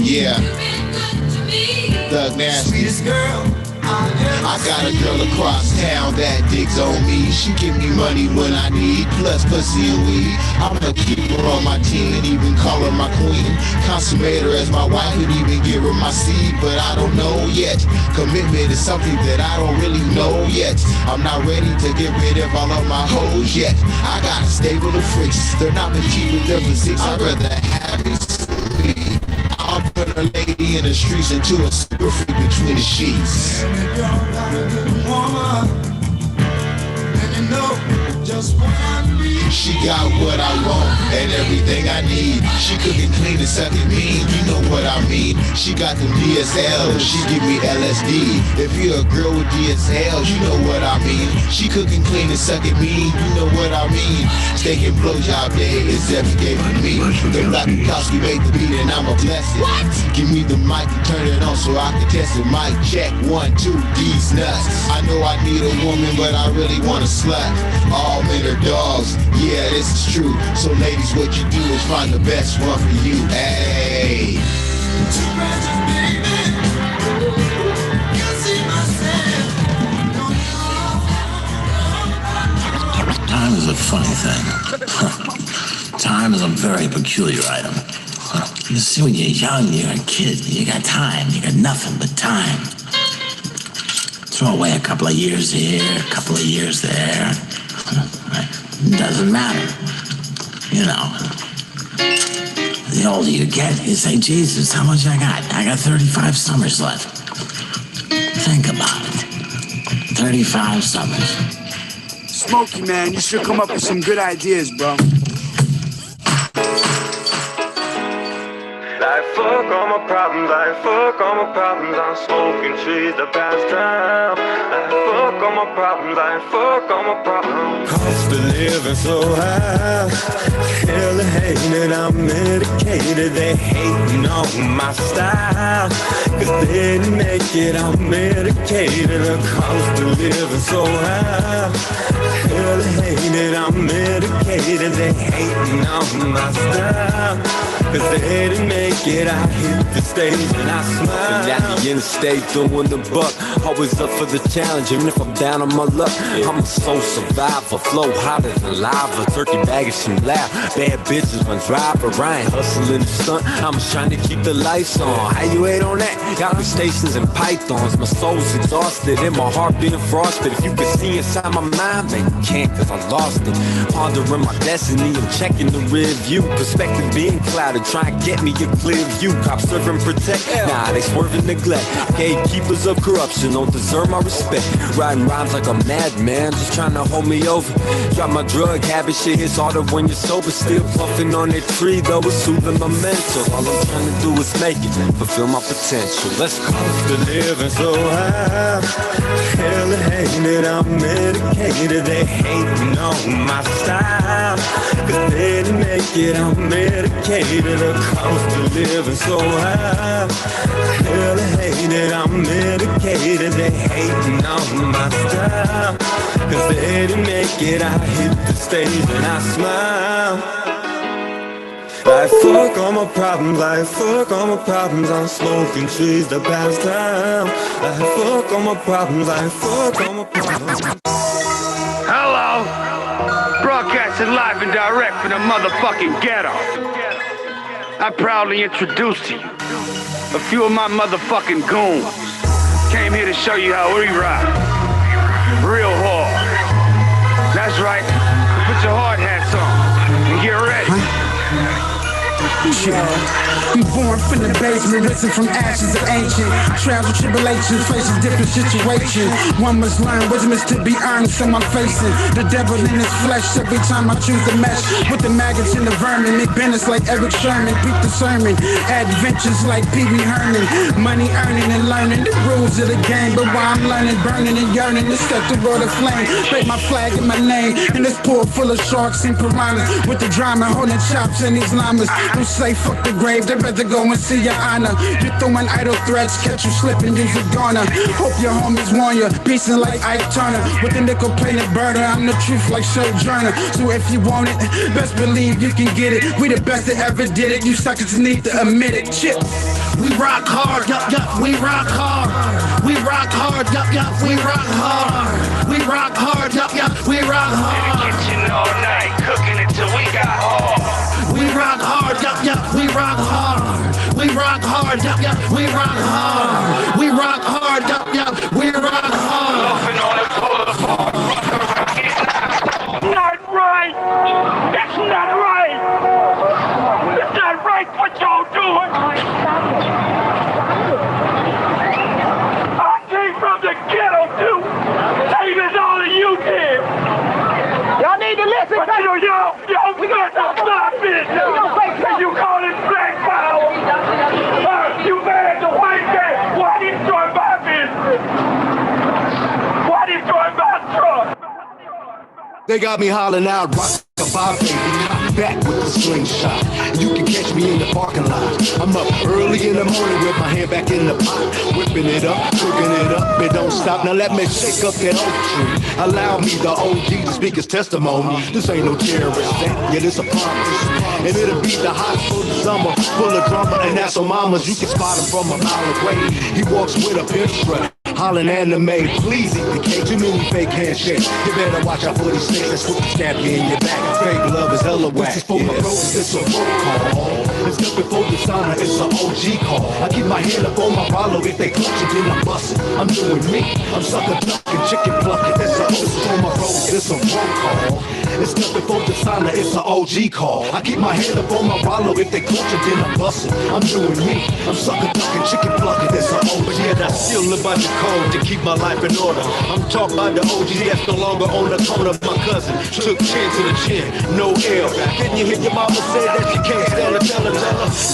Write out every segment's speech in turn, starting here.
Yeah, Thug Nasty. Sweetest girl I got a girl across town that digs on me. She give me money when I need, plus pussy and weed. I'ma keep her on my team and even call her my queen. Consummate her as my wife and even give her my seed, but I don't know yet. Commitment is something that I don't really know yet. I'm not ready to get rid of all of my hoes yet. I got a stable of freaks, they're not petite with their physiques. I'd rather have it sweet. I'll put a lady in the streets into a super freak between the sheets. She got what I want and everything I need. She cooking clean and sucking mean, you know what I mean. She got them DSLs, she give me LSD. If you're a girl with DSLs, you know what I mean. She cooking clean and sucking mean, you know what I mean. Steak and blowjob day is every day for me. The Black Bukowski made the beat and I'ma bless it. What? Give me the mic and turn it on so I can test it. Mic check, 1, 2, these nuts. I know I need a woman, but I really want a slut. All men are dogs, yeah, this is true. So ladies, what you do is find the best one for you. Hey. Time is a funny thing. Time is a very peculiar item. You see, when you're young, you're a kid, you got time, you got nothing but time. Throw away a couple of years here, a couple of years there. It doesn't matter, you know. The older you get, you say, Jesus, how much I got? I got 35 summers left. Think about it. 35 summers. Smokey, man, you should come up with some good ideas, bro. Fuck all my problems, I fuck all my problems. I'm smoking trees to pass time. I fuck all my problems, I fuck all my problems. Cost of living so high, hell hating, I'm medicated. They hating on my style, cause they didn't make it, I'm medicated. The cost of living so high, hell hating, I'm medicated. They hating on my style, cause they didn't make it. I hit the stage and I smile. Now the interstate doing the buck, always up for the challenge. Even if I'm down on my luck, I'm a soul survivor. Flow hotter than lava, turkey baggage and loud. Bad bitches run driver, I ain't hustling the stunt. I'm just trying to keep the lights on. How you ain't on that? Got me stations and pythons. My soul's exhausted and my heart being frosted. If you can see inside my mind, man, you can't, cause I lost it. Pondering my destiny, I'm checking the rear view. Perspective being clouded, try and get me a clear view. Cops serve and protect, nah, they swerve and neglect. Gatekeepers of corruption don't deserve my respect. Riding rhymes like a madman, just trying to hold me over. Drop my drug habit, shit hits harder when you're sober. Still puffing on that tree, though it's soothing my mental. All I'm trying to do is make it, fulfill my potential. Let's go. Cost of living so high, hell hating, I'm medicated. They hating on my style, cause they didn't make it, I'm medicated. The cost of living so high, hell hating, I'm medicated. They hating on my style, cause they didn't make it. I hit the stage and I smile. I fuck all my problems, I fuck all my problems. I'm smoking trees to pass time. I fuck all my problems, I fuck all my problems. Hello, broadcasting live and direct from the motherfucking ghetto. I proudly introduce to you a few of my motherfucking goons. Came here to show you how we ride. Real hard. That's right. Put your hard hats on and get ready. I'm born from the basement, risen from ashes of ancient trials and tribulations, facing different situations. One must learn, wisdom is to be earned, so I'm facing the devil in his flesh every time I choose to mesh with the maggots and the vermin. They business like Eric Sherman, beat the sermon, adventures like Pee Wee Herman. Money earning and learning the rules of the game, but while I'm learning, burning and yearning to set the world aflame. Break my flag and my name in this pool full of sharks and piranhas, with the drama holding chops and these llamas. Them say fuck the grave, they better go and see your honor. You throwing idle threats, catch you slipping, use a goner. Hope your homies warn you, beastin' like Ike Turner. With the nickel plated burner, I'm the truth like Sojourner. So if you want it, best believe you can get it. We the best that ever did it, you suckers need to admit it. Chip. We rock hard, yup, yup, we rock hard. We rock hard, yup, yup, we rock hard. We rock hard, yup, yup, we rock hard. In the kitchen all night, cooking until we got hard. We rock hard, yup, yup, we rock hard. We rock hard, yup, yup, we rock hard. We rock hard, yup, yup, we rock hard. Nothing on it, pull it apart. Not right! That's not right! It's not right what y'all doing! I came from the ghetto too! Same as all of you did! Y'all need to listen. But you know, y'all mess up my business! And you call it black power! You mad at the white man! Why did you join my business? Why did you join my truck? They got me hollering out, rock a bar, baby. I'm back with the slingshot. You can catch me in the parking lot. I'm up early in the morning with my hand back in the pot, whipping it up, cooking it up. It don't stop. Now let me shake up that oak tree. Allow me, the OG, to speak his testimony. This ain't no terrorist act, yeah, this a promise. And it'll be the hot full of summer, full of drama, and that's on mamas. You can spot him from a mile away. He walks with a pimp strut. Hollin' anime, please eat the cake. Too many fake handshakes. You better watch out for these snakes. That's what the stab you in your back. Fake love is hella whack. This is for my bros, it's a roll call. It's up before dishonor, it's an OG call. I keep my hand up on my Rollo. If they clutch it, then I'm bustin'. I'm doing me. I'm sucker ducking, chicken plucking. This is for my bros, it's a roll call. It's up before dishonor, it's an OG call. I keep my hand up on my Rollo. If they clutch it, then I'm bustin'. I'm doing me. I'm sucker ducking, chicken plucking. This is OG. But yeah, I still live by the code to keep my life in order. I'm talking about the OG that's no longer on the corner. My cousin took chin to the chin, no L. Didn't you hear your mama say that she can't stand her? Tell her.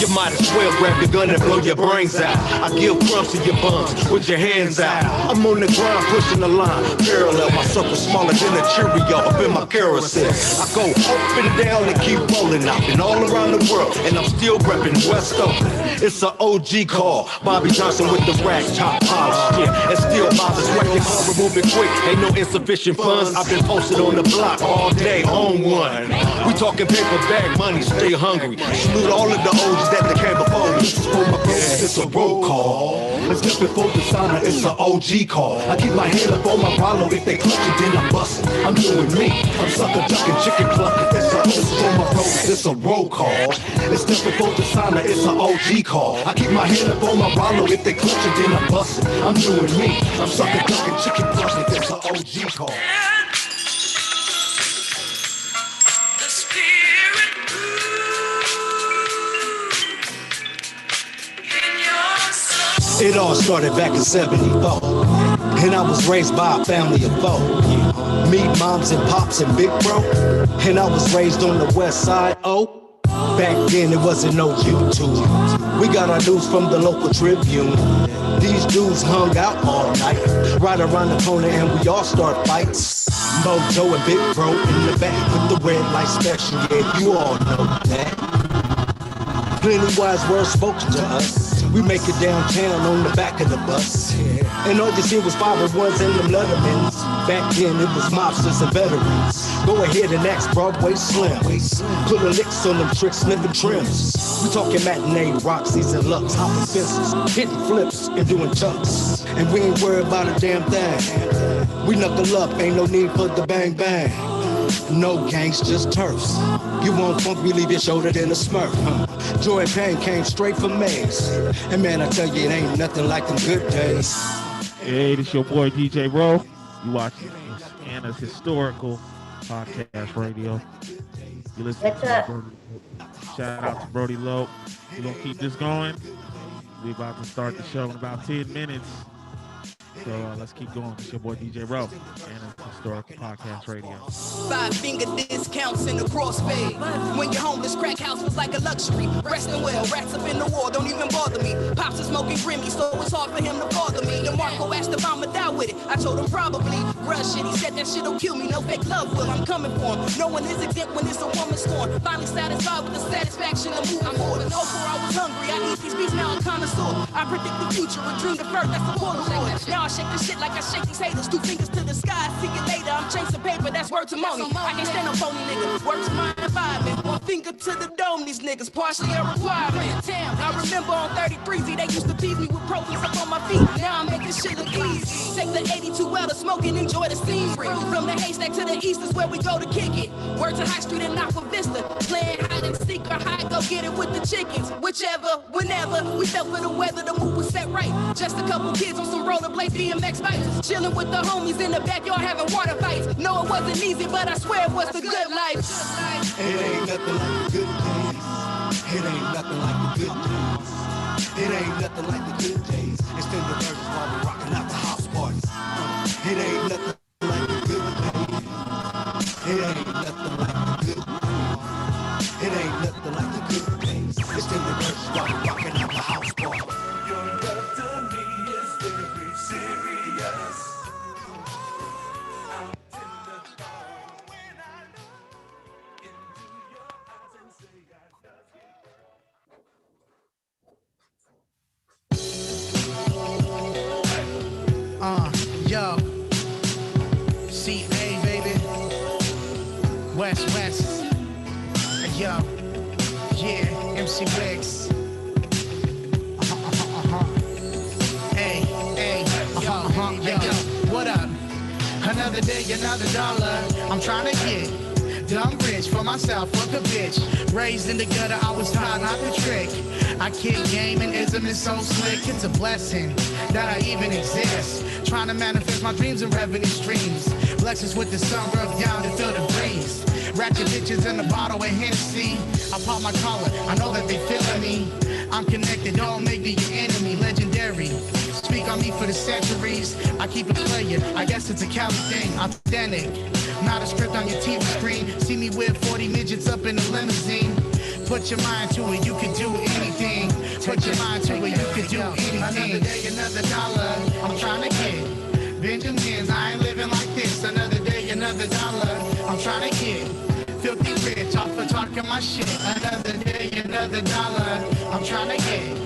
You might as well grab your gun and blow your brains out. I give crumbs to your bums with your hands out. I'm on the ground pushing the line, parallel. My circle smaller than a Cheerio up in my carousel. I go up and down and keep rolling out. Been all around the world and I'm still repping West Oakland. It's an OG call. Bobby Johnson with the rag top polish, yeah. And still bothers wrecking hard, moving quick. Ain't no insufficient funds. I've been posted on the block all day on one. We talking paper bag money, stay hungry. Salute all of the OGs that they came before me. This is for my bros, it's a roll call. It's just before dishonor, it's an OG call. I keep my hand up on my Rollo. If they clutch it, then I'm bustin'. I'm doing me. I'm sucker ducking, chicken clucking. This is for my bros, it's a roll call. It's just before dishonor, it's an OG call. I keep my hand up on my Rollo. If they clutch it, then I'm bustin'. I'm doing me. I'm sucker ducking, chicken clucking. That's an OG call. It all started back in 74, and I was raised by a family of four. Me, moms and pops and big bro, and I was raised on the west side, oh. Back then it wasn't no YouTube. We got our news from the local Tribune. These dudes hung out all night, right around the corner and we all start fights. Mojo and Big Bro in the back with the red light special, yeah, you all know that. Plenty wise words spoken to us. We make it downtown on the back of the bus. And all you see was 501s and them Lettermans. Back then it was mobsters and veterans. Go ahead and ask Broadway Slim. Put a licks on them tricks, sniffing trims. We talking matinee, Roxy's and Lux, hopping fences, hitting flips and doing chucks. And we ain't worried about a damn thing. We knuckle up, ain't no need for the bang bang. No gangs, just turfs. You want funk, we leave your shoulder than a smurf, huh? Joy and pain came straight from Maze. And man, I tell you, it ain't nothing like them good days. Hey, this your boy DJ Bro. You watching Anna's Historical Podcast Radio. You listen to Brody. Shout out to Brody Lowe. We're gonna keep this going. We're about to start the show in about 10 minutes. So let's keep going. It's your boy DJ Bro and Historical Podcast Radio. 5-finger discounts in the crossfade. When your homeless crack house was like a luxury. Resting well, rats up in the wall, don't even bother me. Pops is smoking Grimmy, so it's hard for him to bother me. The Marco asked if I'ma die with it. I told him probably. Bruh shit, he said that shit'll kill me. No fake love will, I'm coming for him. No one is exempt when it's a woman scorn. Finally satisfied with the satisfaction of moving forward. Before I was hungry, I eat these beats, now I'm connoisseur. I predict the future, a dream deferred, that's the Polaroid. Now I shake this shit like I shake these haters. 2 fingers to the sky, see you later. I'm chasing paper, that's word to money. I can't stand no phony nigga, word to my environment. 1 finger to the dome, these niggas partially a requirement. I remember on 33Z, they used to tease me with proteins up on my feet. Now I'm making shit look easy. Take the 82 L to smoke and enjoy the scenery. From the haystack to the east is where we go to kick it. Word to High Street and Aqua Vista. Playing hide and seek or hide, go get it with the chickens. Whichever, whenever, we felt for the weather, the mood was set right. Just a couple kids on some rollerblades, BMX bikes. Chilling with the homies in the backyard having water fights. No, it wasn't easy, but I swear it was the good life. It ain't nothing like the good days. It ain't nothing like the good days. It ain't nothing like the good days. Extend the verses while we're rocking out the house parties. It ain't nothing like the good days. It ain't nothing like the good days. It ain't nothing like the good days. Extend the verses while we're rocking out the house parties. Your love to me is very serious. I'm tender when I look into your eyes and say I love you. Yo, CA baby, West, yo, yeah, MC Wiggs, hey, yo, what up? Another day, another dollar, I'm trying to get dumb rich for myself, fuck a bitch. Raised in the gutter, I was taught not to trick. I kick game and ism is so slick. It's a blessing that I even exist. Trying to manifest my dreams and revenue streams. Blessings with the sun rubbed down to feel the breeze. Ratchet bitches in a bottle of Hennessy. I pop my collar, I know that they feeling me. I'm connected, don't make me your enemy. Legendary, speak on me for the centuries. I keep it playing, I guess it's a Cali thing. Authentic, not a script on your TV screen. See me with 40 midgets up in the limousine. Put your mind to it, you can do anything. Put your mind to it, you can do anything. Another day, another dollar, I'm trying to get Benjamins, I ain't living like this. Another day, another dollar, I'm trying to get filthy rich off of talking my shit. Another day, another dollar, I'm trying to get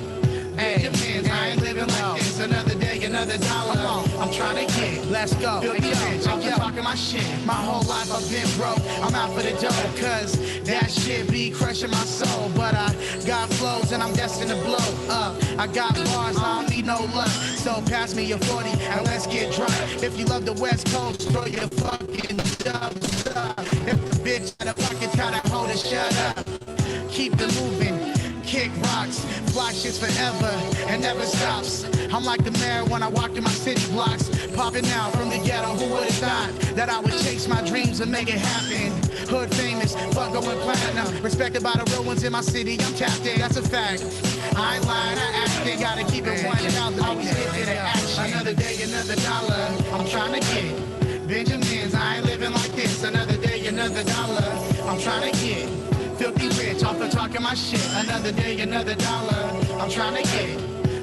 Benjamins, I ain't living like this. Another day, another dollar, I'm trying to get. Let's go, filthy rich off of talking my shit. My whole life I've been broke, I'm out for the dough, cause that shit be crushing my soul. But I got flows and I'm destined to blow up. I got bars, I don't need no luck. So pass me your 40 and let's get drunk. If you love the West Coast, throw your fucking dubs up. If the bitch had a fucking tell that hoe to shut up. Keep it moving, kick rocks, fly shits forever and never stops. I'm like the mayor when I walk in my city blocks. Popping out from the ghetto, who would've thought that I would chase my dreams and make it happen? Hood famous, fuck going platinum. Respected by the real ones in my city, I'm tapped in, that's a fact. I ain't lying, I acting, gotta keep it 1,000, always get to the action. Another day, another dollar, I'm trying to get Benjamins, I ain't living like this. Another day, another dollar, I'm trying to get filthy rich off of talking my shit. Another day, another dollar, I'm trying to get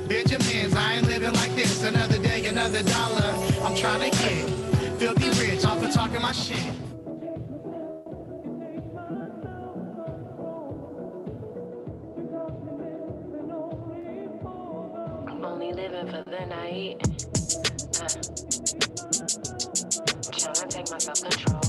Benjamins, I ain't living like this. Another day, another dollar, I'm trying to get filthy rich off of talking my shit. I'm only living for the night. Trying to take my self-control.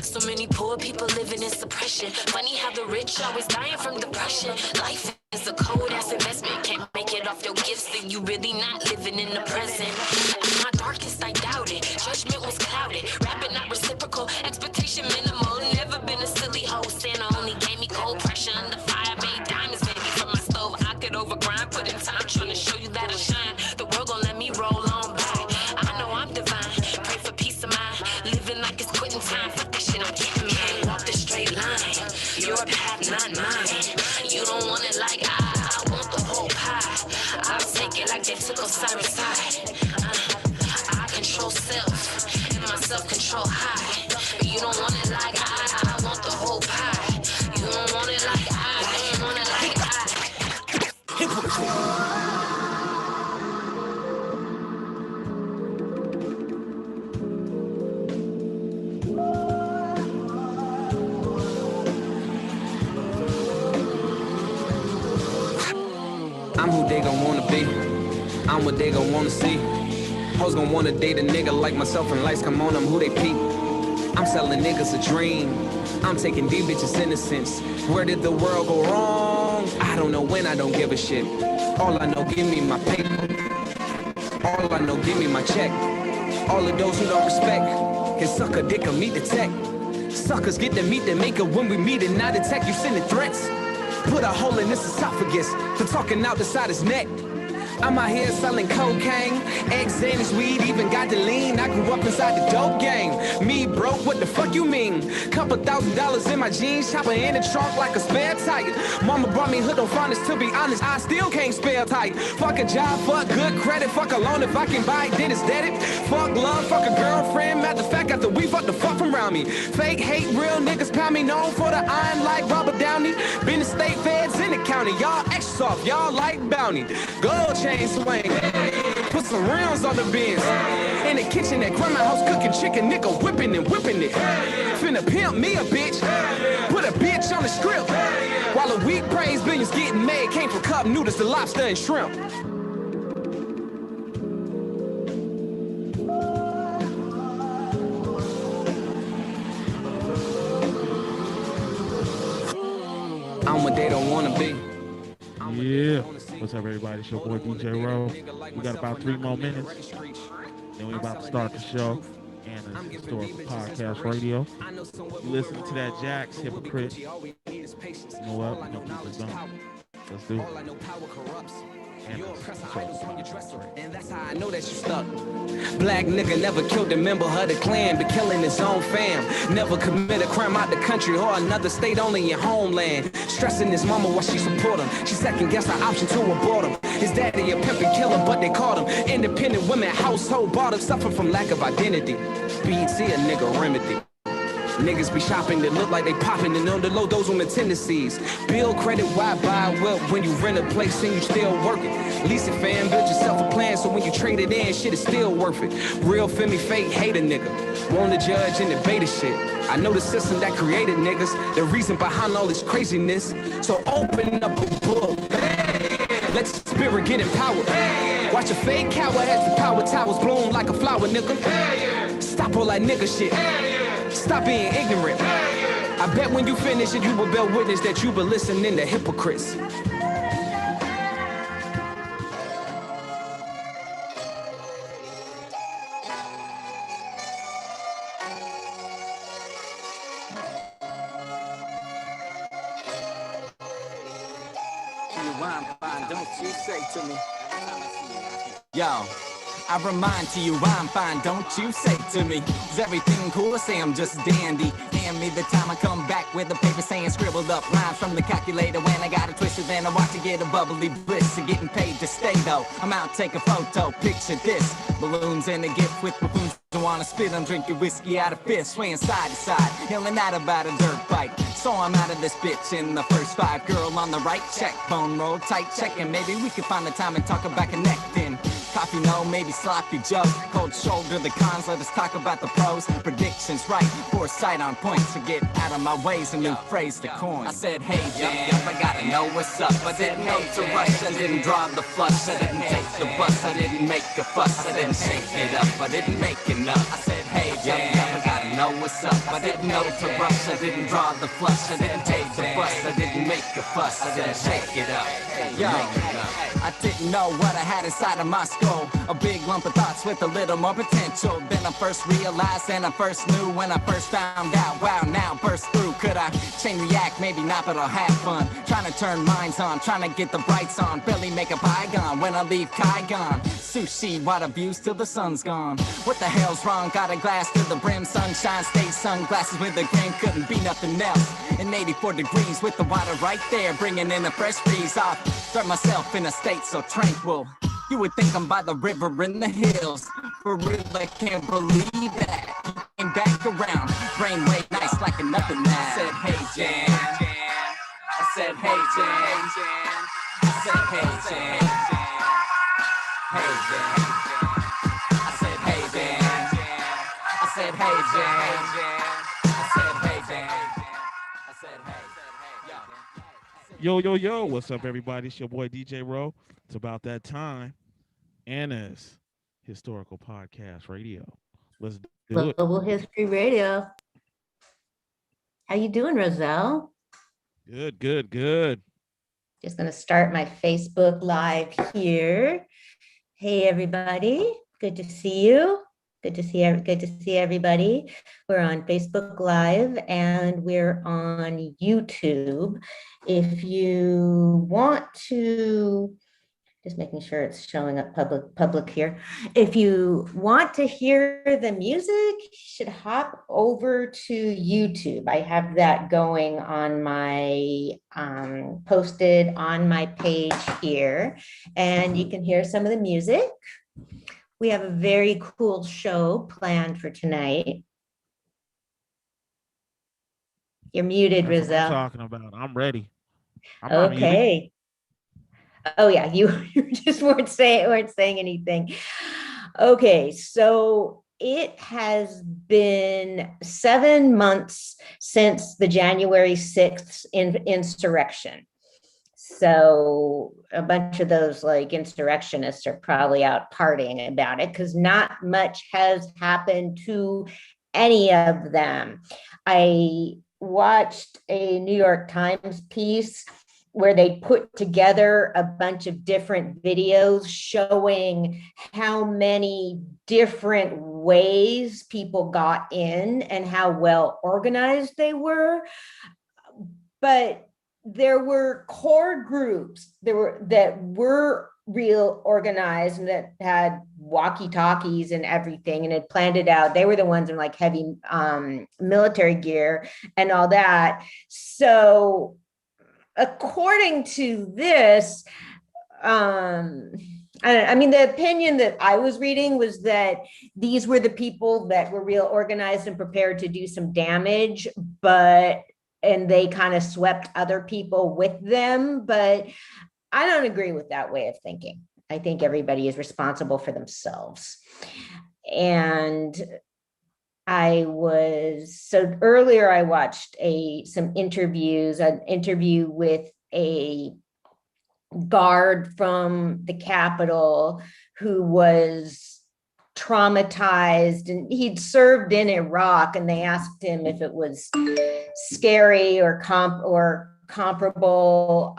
So many poor people living in suppression. Funny how the rich always dying from depression. Life is a cold ass investment. Can't make it off your gifts, then you really not living in the present. At my darkest, I doubted. Judgment was clouded. Rapping not reciprocal. Expectation minimal. Never been a silly hoe. Santa only gave me cold pressure under fire. Made diamonds, baby, from my stove. I could overgrind, put in time, trying to show you that I shine. The world gon' let me roll on by. I know I'm divine. Pray for peace of mind. Living like it's quitting time. Fuck this shit, I'm getting mine. Walk the straight line. Your path, not mine. You don't want it like I want the whole pie. I'll take it like they took Osiris side. be. I'm what they gon' wanna see. Hoes gon' wanna date a nigga like myself and lights come on them, who they peep. I'm selling niggas a dream. I'm taking these bitches' innocence. Where did the world go wrong? I don't know when, I don't give a shit. All I know, give me my paper. All I know, give me my check. All of those who don't respect can suck a dick or meet the tech. Suckers get to meet the maker when we meet and not detect you sending threats. Put a hole in this esophagus for talking out the side his neck. I'm out here selling cocaine, eggs, Xanax, weed, even got the lean. I grew up inside the dope game. Me broke, what the fuck you mean? Couple $1,000s in my jeans, chopper in the trunk like a spare tire. Mama brought me hood on finest, to be honest, I still can't spell tight. Fuck a job, fuck good credit, fuck a loan if I can buy it, then it's dead it. Fuck love, fuck a girlfriend, matter of fact, after we fuck the fuck from around me. Fake hate, real niggas pound me, known for the iron like Robert Downey. Been the state feds in the county, y'all extra soft, y'all like bounty. Gold chain swing, put some rounds on the bins. In the kitchen at grandma's house cooking chicken, nigga whipping and whipping it. Finna pimp me a bitch, put a bitch on the script. While a week praise billions getting made, came from cup noodles to lobster and shrimp. I'm what they don't wanna be. Yeah. What's up, everybody? It's your boy DJ Rowe. We got about 3 more minutes. Then we're about to start the show. And it's Historical Podcast Radio. You listening to that Jax Hypocrite. You know what? We're going to keep it going. Let's do it. And that's how I know that you stuck. Black nigga never killed a member of the clan, but killing his own fam. Never commit a crime out the country or another state, only in homeland. Stressing his mama while she support him. She second guessed her option to abort him. His daddy a pimpin' killer, but they caught him. Independent women, household bought him, suffer from lack of identity. BT a nigga remedy. Niggas be shopping that look like they popping and on the low, those women tendencies. Build credit, why buy wealth when you rent a place and you still working? Lease it, fam, build yourself a plan so when you trade it in, shit is still worth it. Real femi fake hate a nigga. Want to judge and debate a shit. I know the system that created niggas, the reason behind all this craziness. So open up a book. Let the spirit get empowered. Watch a fake coward as the power towers bloom like a flower, nigga. Stop all that nigga shit. Stop being ignorant. I bet when you finish it, you will bear witness that you been listening to hypocrites. Don't you say to me, yo. I remind to you I'm fine, don't you say to me, is everything cool? I say I'm just dandy. Hand me the time I come back with a paper saying scribbled up lines from the calculator when I got it twisted. Then I watch it get a bubbly bliss of getting paid to stay though. I'm out take a photo, picture this. Balloons and a gift with buffoons who wanna spit. I'm drinking whiskey out of fist, swaying side to side, yelling out about a dirt bike. So I'm out of this bitch in the first 5. Girl on the right, check, phone roll tight, checking. Maybe we could find the time and talk about connecting. Coffee, no, maybe sloppy Joe. Cold shoulder, the cons, let us talk about the pros. Predictions right, foresight on point. To get out of my ways, a new phrase to coin. I said, hey, Jam, I gotta know what's up. I said, no to rush, I didn't draw the flush. I didn't take the bus, I didn't make a fuss. I didn't shake it up, I didn't make enough. I said, hey, Jam, I gotta know what's up. I didn't know to rush, I didn't draw the flush. I didn't take the bus, I didn't make a fuss. I didn't shake it up. Yo, I didn't know what I had inside of my skull. A big lump of thoughts with a little more potential than I first realized and I first knew when I first found out. Wow, now burst through. Could I chain react? Maybe not, but I'll have fun. Trying to turn minds on, trying to get the brights on. Barely make a bygone when I leave Kai gone. Sushi, water views till the sun's gone. What the hell's wrong? Got a glass to the brim, sunshine, stay sunglasses with a grin. Couldn't be nothing else. In 84 degrees with the water right there, bringing in a fresh breeze off. Throw myself in a state so tranquil. You would think I'm by the river in the hills. For real, I can't believe that. You came back around, brainwave nice like another man. I said, hey, Jan. I said, hey, Jan. I said, hey, Jan. Hey, Jan. I said, hey, Jan. I said, hey, Jan. I said, hey, Jan. I said, hey, yo. Yo, yo, yo, what's up, everybody? It's your boy DJ Ro. It's about that time. Anna's Historical Podcast Radio. Let's do it. Global History Radio. How you doing, Roselle? Good, good, good. Just going to start my Facebook Live here. Hey, everybody. Good to see you. Good to see everybody. We're on Facebook Live and we're on YouTube. If you want to, just making sure it's showing up public here. If you want to hear the music, you should hop over to YouTube. I have that going on my, posted on my page here, and you can hear some of the music. We have a very cool show planned for tonight. You're muted, That's what I'm Roselle. talking about. I'm ready. I'm not muted. Okay. Oh yeah, you just weren't saying anything. Okay, so it has been 7 months since the January 6th insurrection. So a bunch of those like insurrectionists are probably out partying about it because not much has happened to any of them. I watched a New York Times piece where they put together a bunch of different videos showing how many different ways people got in and how well organized they were. But there were core groups that were real organized and that had walkie-talkies and everything and had planned it out. They were the ones in like heavy military gear and all that. So according to this, I mean, the opinion that I was reading was that these were the people that were real organized and prepared to do some damage, and they kind of swept other people with them. But I don't agree with that way of thinking. I think everybody is responsible for themselves. And earlier I watched some interviews, an interview with a guard from the Capitol who was traumatized, and he'd served in Iraq, and they asked him if it was scary or comparable.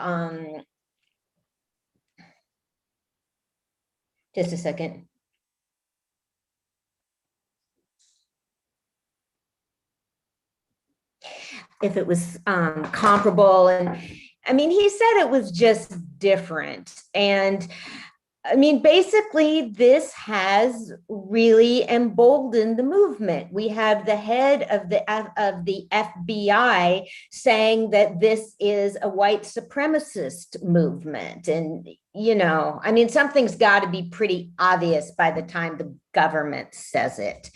Just a second. If it was comparable, and I mean, he said it was just different. And I mean, basically, this has really emboldened the movement. We have the head of the FBI saying that this is a white supremacist movement. And, you know, I mean, something's got to be pretty obvious by the time the government says it.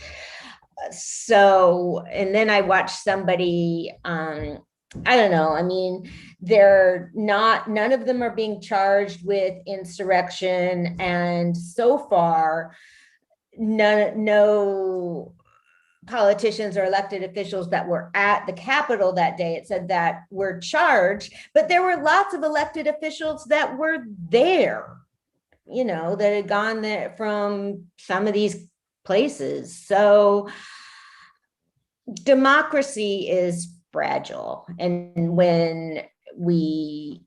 So, and then I watched somebody, I don't know, I mean, none of them are being charged with insurrection. And so far, no politicians or elected officials that were at the Capitol that day, it said that were charged, but there were lots of elected officials that were there, you know, that had gone there from some of these places. So democracy is fragile. And when you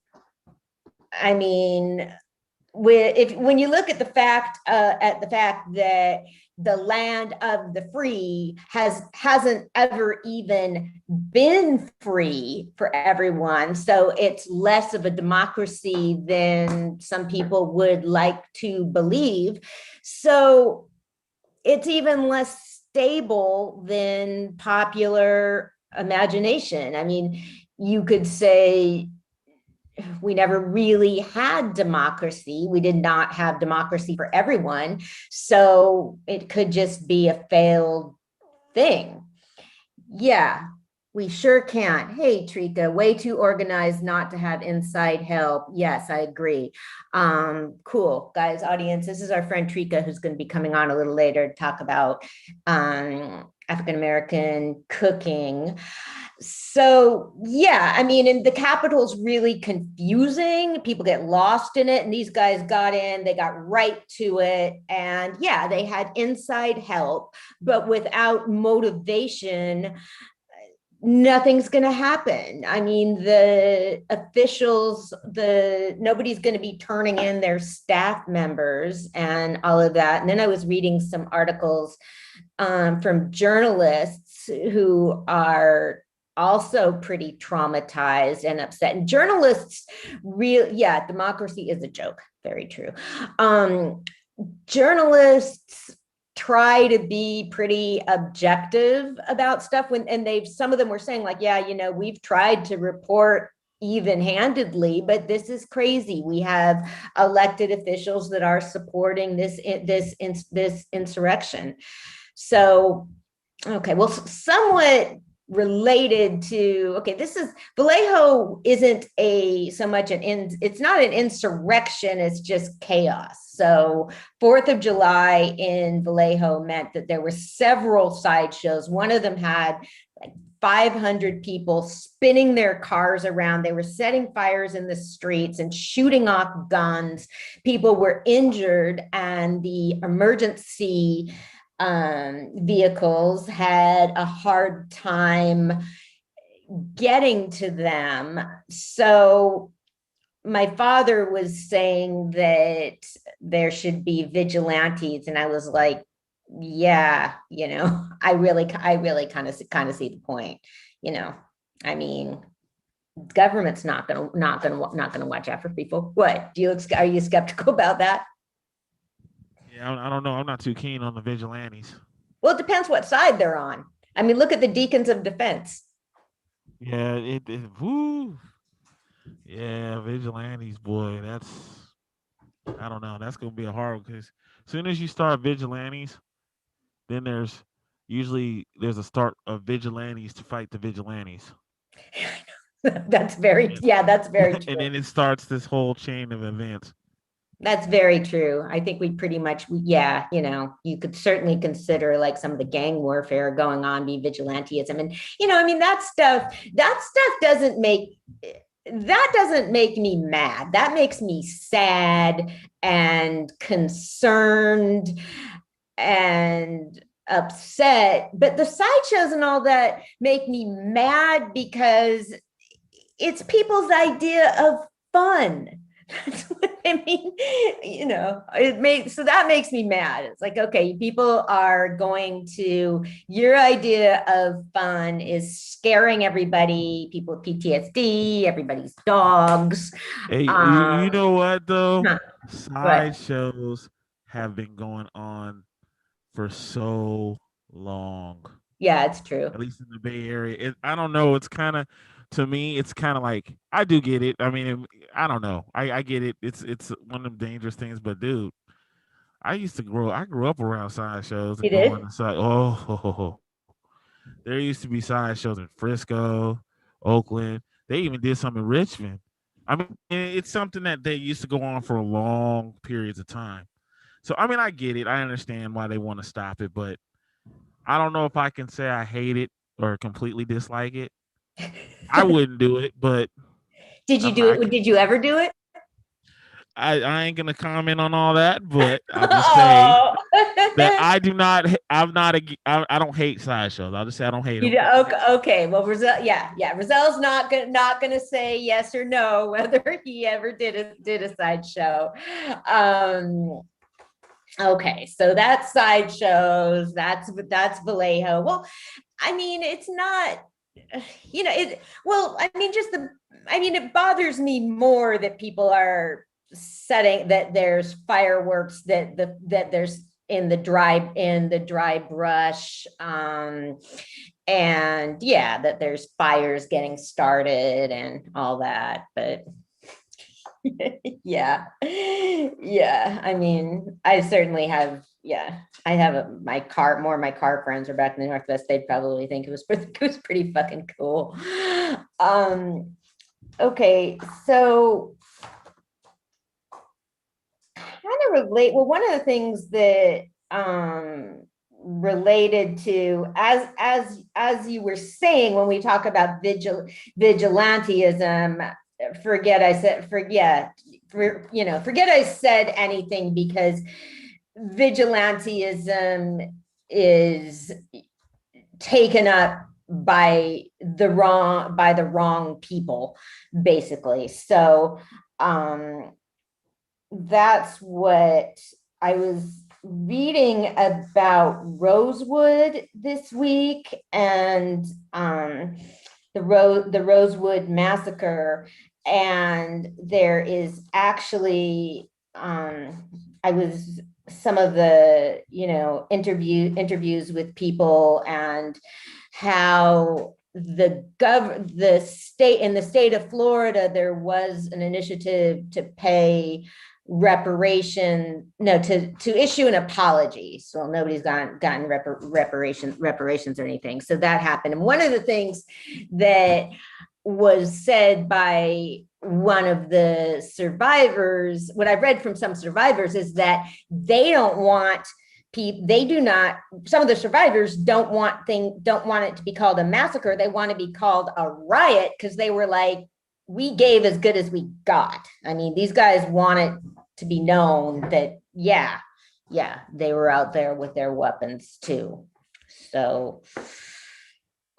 look at the fact that the land of the free hasn't ever even been free for everyone, so it's less of a democracy than some people would like to believe. So it's even less stable than popular imagination. I mean, you could say we never really had democracy. We did not have democracy for everyone. So it could just be a failed thing. Yeah, we sure can. Hey, Trika, way too organized not to have inside help. Yes, I agree. Cool, guys, audience. This is our friend Trika, who's going to be coming on a little later to talk about African-American cooking. So yeah, I mean, and the Capitol's really confusing. People get lost in it, and these guys got in, they got right to it. And yeah, they had inside help, but without motivation, nothing's going to happen. I mean, the officials, nobody's going to be turning in their staff members and all of that. And then I was reading some articles from journalists who are also pretty traumatized and upset. And journalists yeah, democracy is a joke. Very true. Journalists try to be pretty objective about stuff and some of them were saying like, yeah, we've tried to report even-handedly, but this is crazy. We have elected officials that are supporting this insurrection. So, okay, well, somewhat related to, okay, this is, Vallejo isn't it's not an insurrection, it's just chaos. So 4th of July in Vallejo meant that there were several sideshows. One of them had like 500 people spinning their cars around. They were setting fires in the streets and shooting off guns. People were injured, and the emergency vehicles had a hard time getting to them. So my father was saying that there should be vigilantes, and I was like, yeah, I really kind of see the point. I mean, government's not gonna watch out for people. What are you skeptical about that? Yeah, I don't know. I'm not too keen on the vigilantes. Well, it depends what side they're on. I mean, look at the Deacons of Defense. Yeah, woo. Yeah, vigilantes, boy. I don't know. That's gonna be a hard, because as soon as you start vigilantes, then there's a start of vigilantes to fight the vigilantes. That's very true. And then it starts this whole chain of events. That's very true. I think we pretty much, yeah, you could certainly consider like some of the gang warfare going on be vigilantism. And, I mean, that stuff doesn't make me mad. That makes me sad and concerned and upset. But the sideshows and all that make me mad because it's people's idea of fun. That's what I mean. So that makes me mad. It's like, okay, people are your idea of fun is scaring everybody, people with PTSD, everybody's dogs. Hey, you know what though? Sideshows have been going on for so long. Yeah, it's true. At least in the Bay Area. I don't know. It's kind of, to me, it's kind of like, I do get it. I mean, I don't know. I get it. It's one of them dangerous things. But dude, I grew up around sideshows. You did? There used to be sideshows in Frisco, Oakland. They even did some in Richmond. I mean, it's something that they used to go on for long periods of time. So, I mean, I get it. I understand why they want to stop it, but I don't know if I can say I hate it or completely dislike it. I wouldn't do it, but did you do it? Did you ever do it? I ain't gonna comment on all that, but I'll just say that I don't hate sideshows. I'll just say I don't hate them. Okay. Well, Roselle's not gonna say yes or no whether he ever did a sideshow. Okay, so that's sideshows. That's Vallejo. Well, I mean, it's not. It bothers me more that people are setting that there's fireworks that there's in the dry brush, and yeah, that there's fires getting started and all that, but yeah. I mean, I certainly have. Yeah, I have my car friends are back in the Northwest. They'd probably think it was pretty fucking cool. Okay, so kind of relate. Well, one of the things that related to, as you were saying, when we talk about vigilantism, forget I said anything, because vigilantism is taken up by the wrong people, basically. So that's what I was reading about Rosewood this week, and the Rosewood massacre. And there is actually some of the interviews with people, and how the state of Florida, there was an initiative to pay to issue an apology. So nobody's gotten reparations or anything. So that happened. And one of the things that was said by one of the survivors, what I've read from some survivors, is that they don't want some of the survivors don't want it to be called a massacre. They want to be called a riot, because they were like, we gave as good as we got. I mean, these guys want it to be known that, yeah, they were out there with their weapons too. So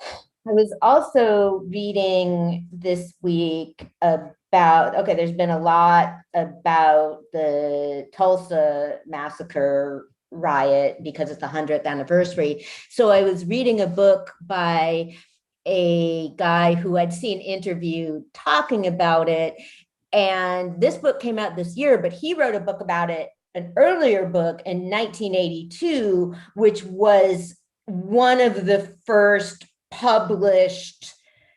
I was also reading this week about, there's been a lot about the Tulsa massacre riot because it's the 100th anniversary. So I was reading a book by a guy who I'd seen interview talking about it. And this book came out this year, but he wrote a book about it, an earlier book in 1982, which was one of the first published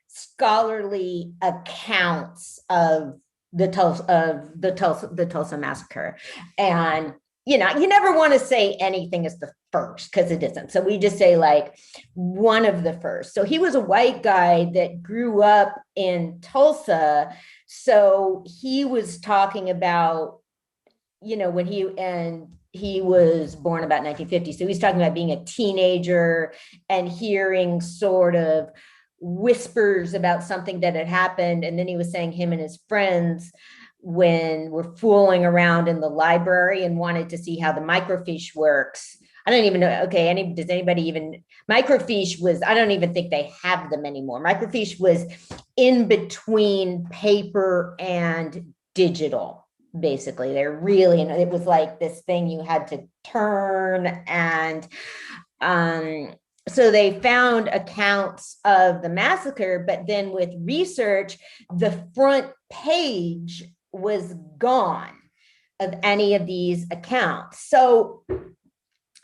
scholarly accounts of the Tulsa massacre. And you never want to say anything is the first, because it isn't. So we just say like one of the first. So he was a white guy that grew up in Tulsa. So he was talking about, when he was born about 1950. So he's talking about being a teenager and hearing sort of whispers about something that had happened. And then he was saying him and his friends, when we're fooling around in the library and wanted to see how the microfiche works. I don't even know. Okay. Does anybody even, microfiche was, I don't even think they have them anymore. Microfiche was in between paper and digital, basically. They're really, it was like this thing you had to turn. And so they found accounts of the massacre, but then with research, the front page was gone of any of these accounts. So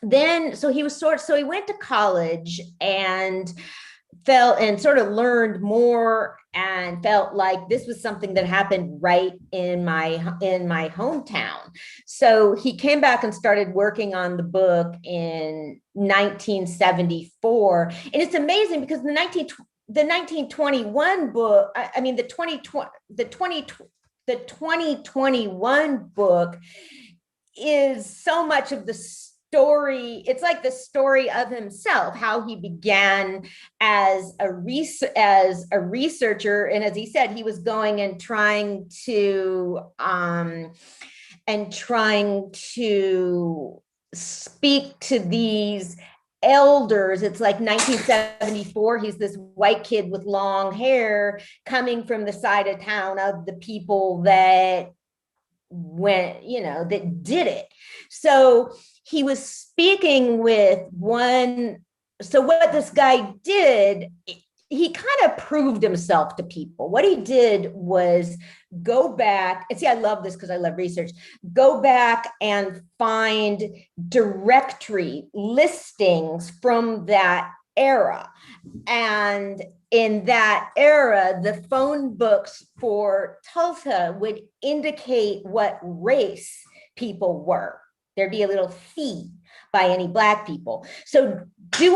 he went to college and sort of learned more, and felt like this was something that happened right in my hometown. So he came back and started working on the book in 1974. And it's amazing because the 1921 book, the 2021 book is so much of the story. It's like the story of himself, how he began as a researcher. And as he said, he was going and trying to speak to these elders. It's like 1974. He's this white kid with long hair coming from the side of town of the people that that did it. So he was speaking with one. So what this guy did, he kind of proved himself to people. What he did was go back, and see, I love this because I love research, go back and find directory listings from that era. And in that era, the phone books for Tulsa would indicate what race people were. There'd be a little fee by any Black people. So he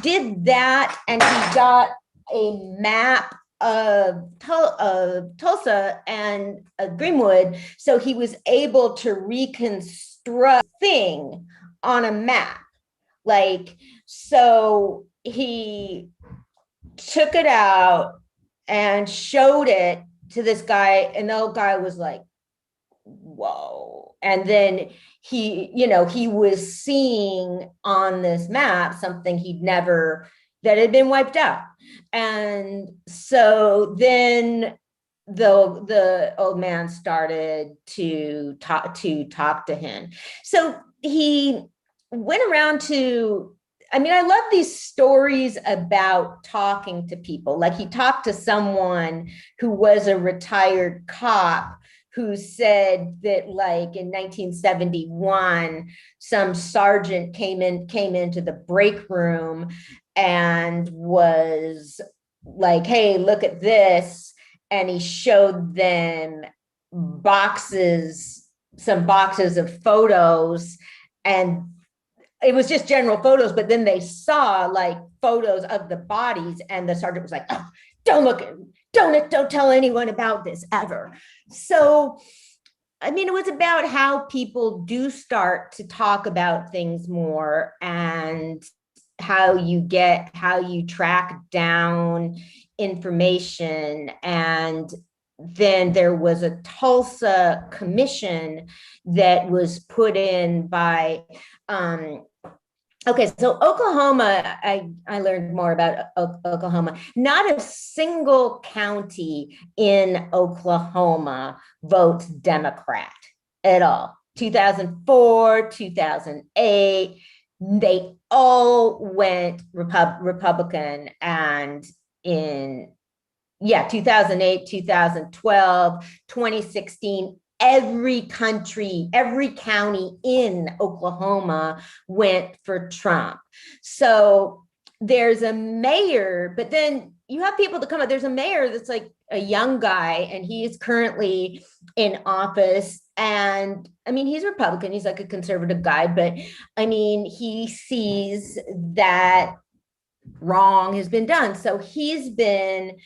did that, and he got a map of Tulsa and Greenwood. So he was able to reconstruct thing on a map, Like, so he took it out and showed it to this guy, and the old guy was like, whoa. And then he was seeing on this map something that had been wiped out. And so then the old man started to talk to him. So he went around to, I love these stories about talking to people. Like, he talked to someone who was a retired cop who said that, like, in 1971, some sergeant came into the break room and was like, hey, look at this. And he showed them some boxes of photos, and it was just general photos, but then they saw like photos of the bodies, and the sergeant was like, oh, don't tell anyone about this ever. So, it was about how people do start to talk about things more, and how you track down information. And then there was a Tulsa commission that was put in by, okay, so Oklahoma, I learned more about Oklahoma. Not a single county in Oklahoma votes Democrat at all. 2004, 2008, they all went Republican. And in 2008, 2012, 2016, every county in Oklahoma went for Trump. So there's a mayor, but then you have people that come up. There's a mayor that's like a young guy, and he is currently in office. And he's Republican. He's like a conservative guy, but he sees that wrong has been done. So he's been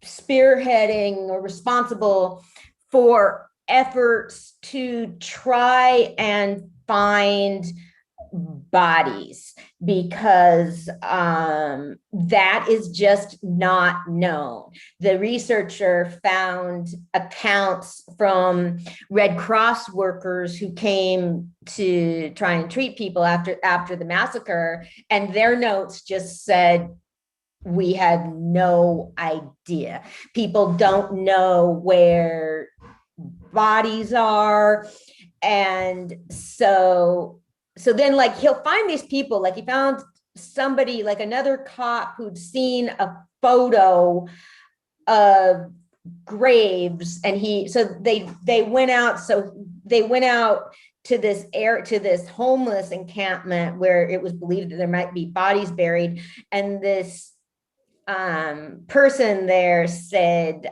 spearheading or responsible for efforts to try and find bodies, because that is just not known. The researcher found accounts from Red Cross workers who came to try and treat people after the massacre, and their notes just said, we had no idea. People don't know where bodies are. And so then, like, he'll find these people. Like, he found somebody, like another cop, who'd seen a photo of graves, and they went out to this homeless encampment where it was believed that there might be bodies buried. And this person there said,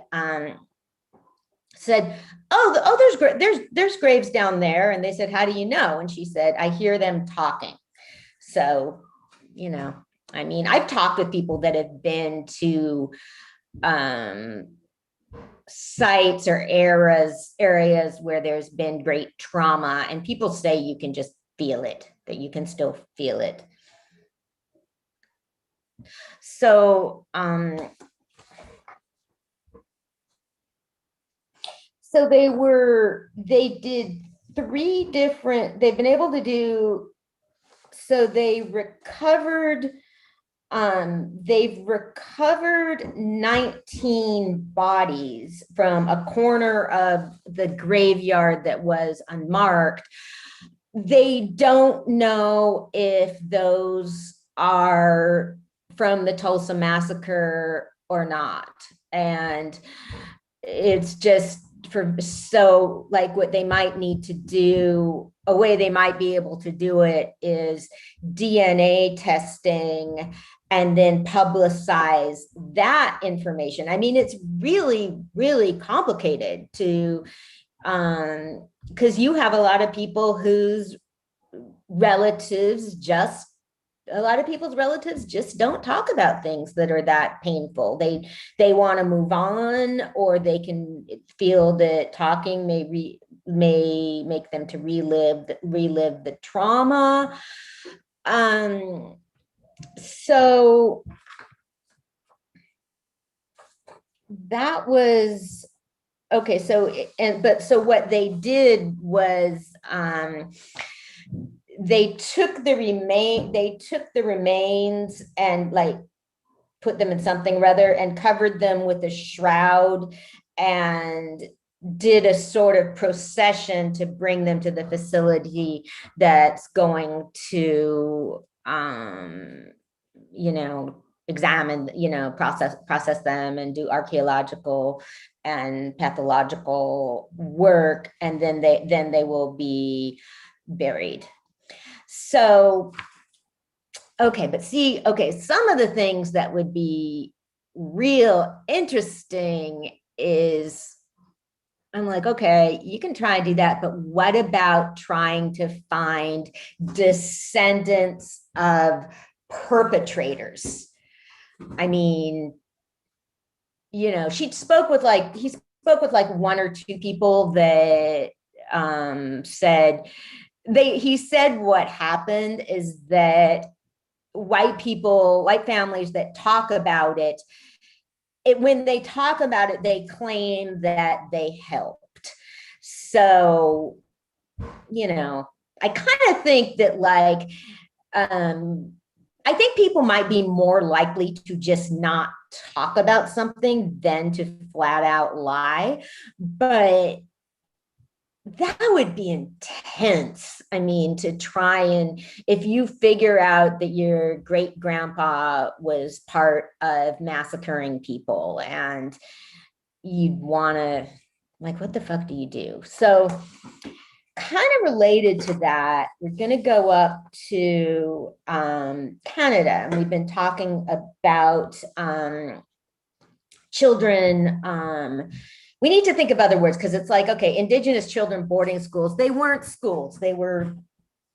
there's graves down there. And they said, how do you know? And she said, I hear them talking. So, I've talked with people that have been to sites or areas where there's been great trauma, and people say you can just feel it, that you can still feel it. So, so they've been able to do, so they've recovered 19 bodies from a corner of the graveyard that was unmarked. They don't know if those are from the Tulsa massacre or not. And it's just what they might need to do, a way they might be able to do it is DNA testing, and then publicize that information. It's really, really complicated to, because you have a lot of people whose relatives just don't talk about things that are that painful. They want to move on, or they can feel that talking may make them to relive the trauma. So that was okay. So so what they did was they took the remains and like put them in something rather and covered them with a shroud and did a sort of procession to bring them to the facility that's going to examine, process them and do archaeological and pathological work, and then they will be buried. So, okay, but see, some of the things that would be real interesting is, I'm like, okay, you can try and do that, but what about trying to find descendants of perpetrators? I mean, he spoke with like one or two people that said what happened is that white families that talk about it, when they talk about it, they claim that they helped. So, I kind of think that I think people might be more likely to just not talk about something than to flat out lie, but that would be intense. I mean, to try and, if you figure out that your great grandpa was part of massacring people and you'd want to, like, what the fuck do you do? So kind of related to that, we're going to go up to Canada, and we've been talking about children. We need to think of other words, because it's like, okay, Indigenous children boarding schools, they weren't schools, they were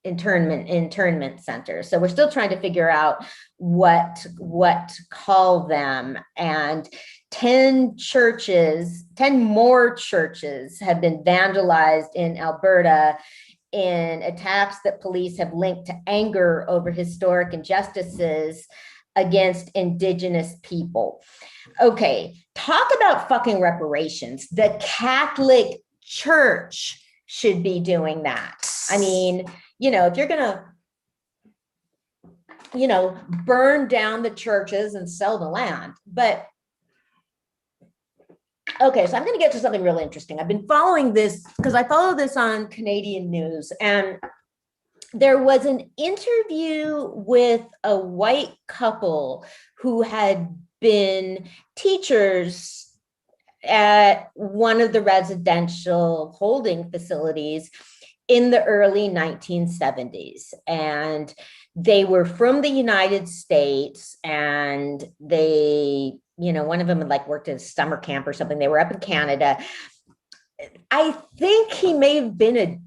internment centers. So we're still trying to figure out what to call them. And 10 more churches have been vandalized in Alberta in attacks that police have linked to anger over historic injustices against Indigenous people. Okay, talk about fucking reparations. The Catholic Church should be doing that. I mean, if you're gonna, burn down the churches and sell the land. But okay, so I'm going to get to something really interesting. I've been following this because I follow this on Canadian news, and there was an interview with a white couple who had been teachers at one of the residential holding facilities in the early 1970s. And they were from the United States, and they, one of them had worked at a summer camp or something. They were up in Canada. I think he may have been a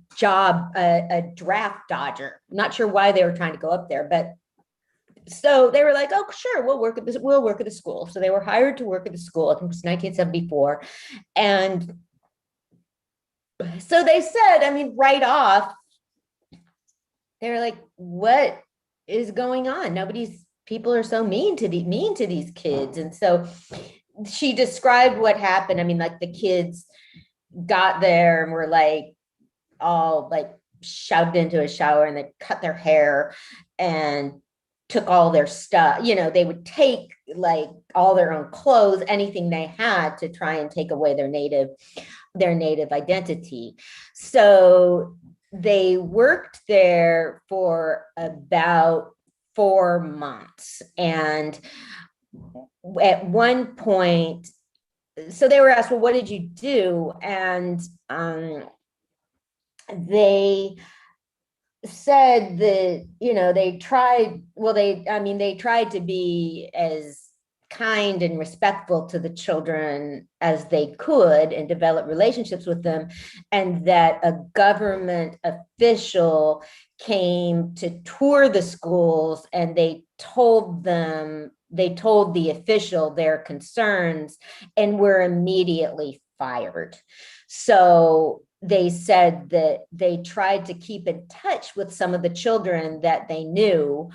draft dodger. I'm not sure why they were trying to go up there, but so they were like, oh, sure, we'll work at the school. So they were hired to work at the school. I think it was 1974. And so they said, right off, they're like, what is going on? People are so mean to these kids. And so she described what happened. The kids got there and were all shoved into a shower, and they cut their hair and took all their stuff. They would take all their own clothes, anything they had, to try and take away their native identity. So they worked there for about 4 months. And at one point, so they were asked, well, what did you do? And they said that, they tried to be as kind and respectful to the children as they could and develop relationships with them, and that a government official came to tour the schools, and they told the official their concerns and were immediately fired. So they said that they tried to keep in touch with some of the children that they knew,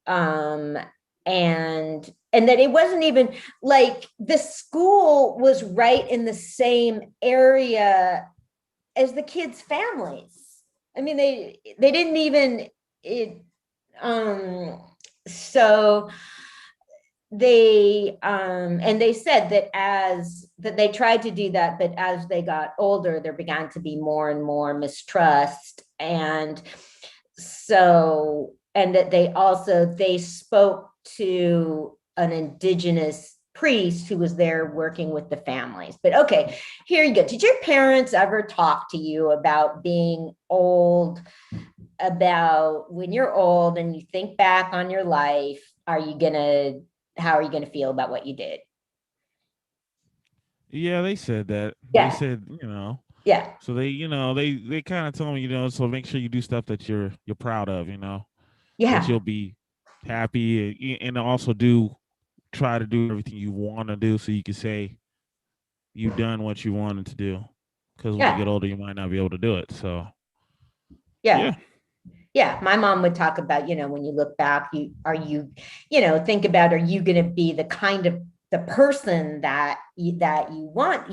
and that it wasn't even like the school was right in the same area as the kids' families. I mean, they didn't even so they and they said that they tried to do that, but as they got older, there began to be more and more mistrust, and that they spoke to an indigenous priest who was there working with the families. But okay, here you go. Did your parents ever talk to you about being old, about when you're old and you think back on your life, how are you gonna feel about what you did? Yeah, they said that. Yeah. They said, Yeah. So they kind of told me, so make sure you do stuff that you're proud of, Yeah. that you'll be happy, and also try to do everything you want to do, so you can say you've done what you wanted to do. Because when you get older, you might not be able to do it. So yeah. My mom would talk about, when you look back, think about, are you going to be the kind of the person that you want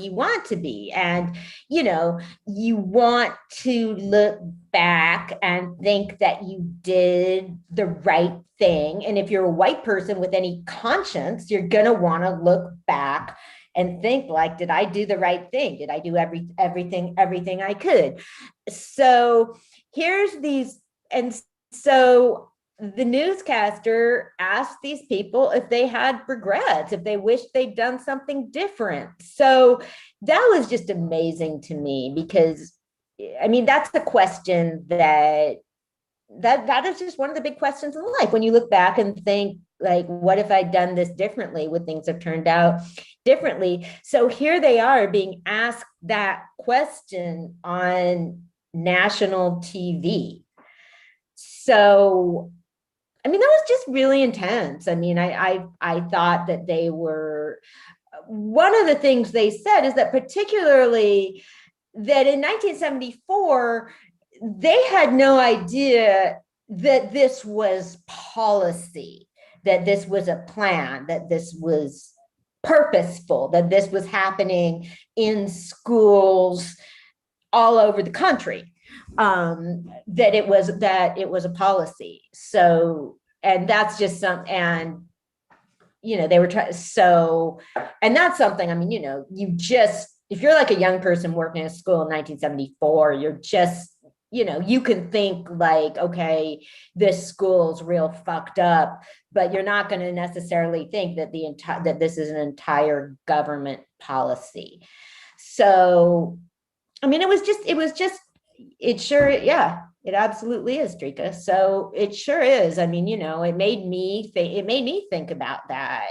to be? And, you want to look back and think that you did the right thing. And if you're a white person with any conscience, you're going to want to look back and think like, did I do the right thing? Did I do everything I could? So here's these. And so the newscaster asked these people if they had regrets, if they wished they'd done something different. So that was just amazing to me, because I mean, that's a question that is just one of the big questions in life. When you look back and think, like, what if I'd done this differently? Would things have turned out differently? So here they are being asked that question on national TV. So, I mean, that was just really intense. I mean, I thought that they were, one of the things they said is that particularly that in 1974, they had no idea that this was policy, that this was a plan, that this was purposeful, that this was happening in schools all over the country. That it was a policy. So, and that's just and they were trying. So, and that's something, I mean, if you're like a young person working in a school in 1974, you're just, you can think like, okay, this school's real fucked up, but you're not going to necessarily think that that this is an entire government policy. So, I mean, it absolutely is, Drika. So it sure is. I mean, it made me think about that,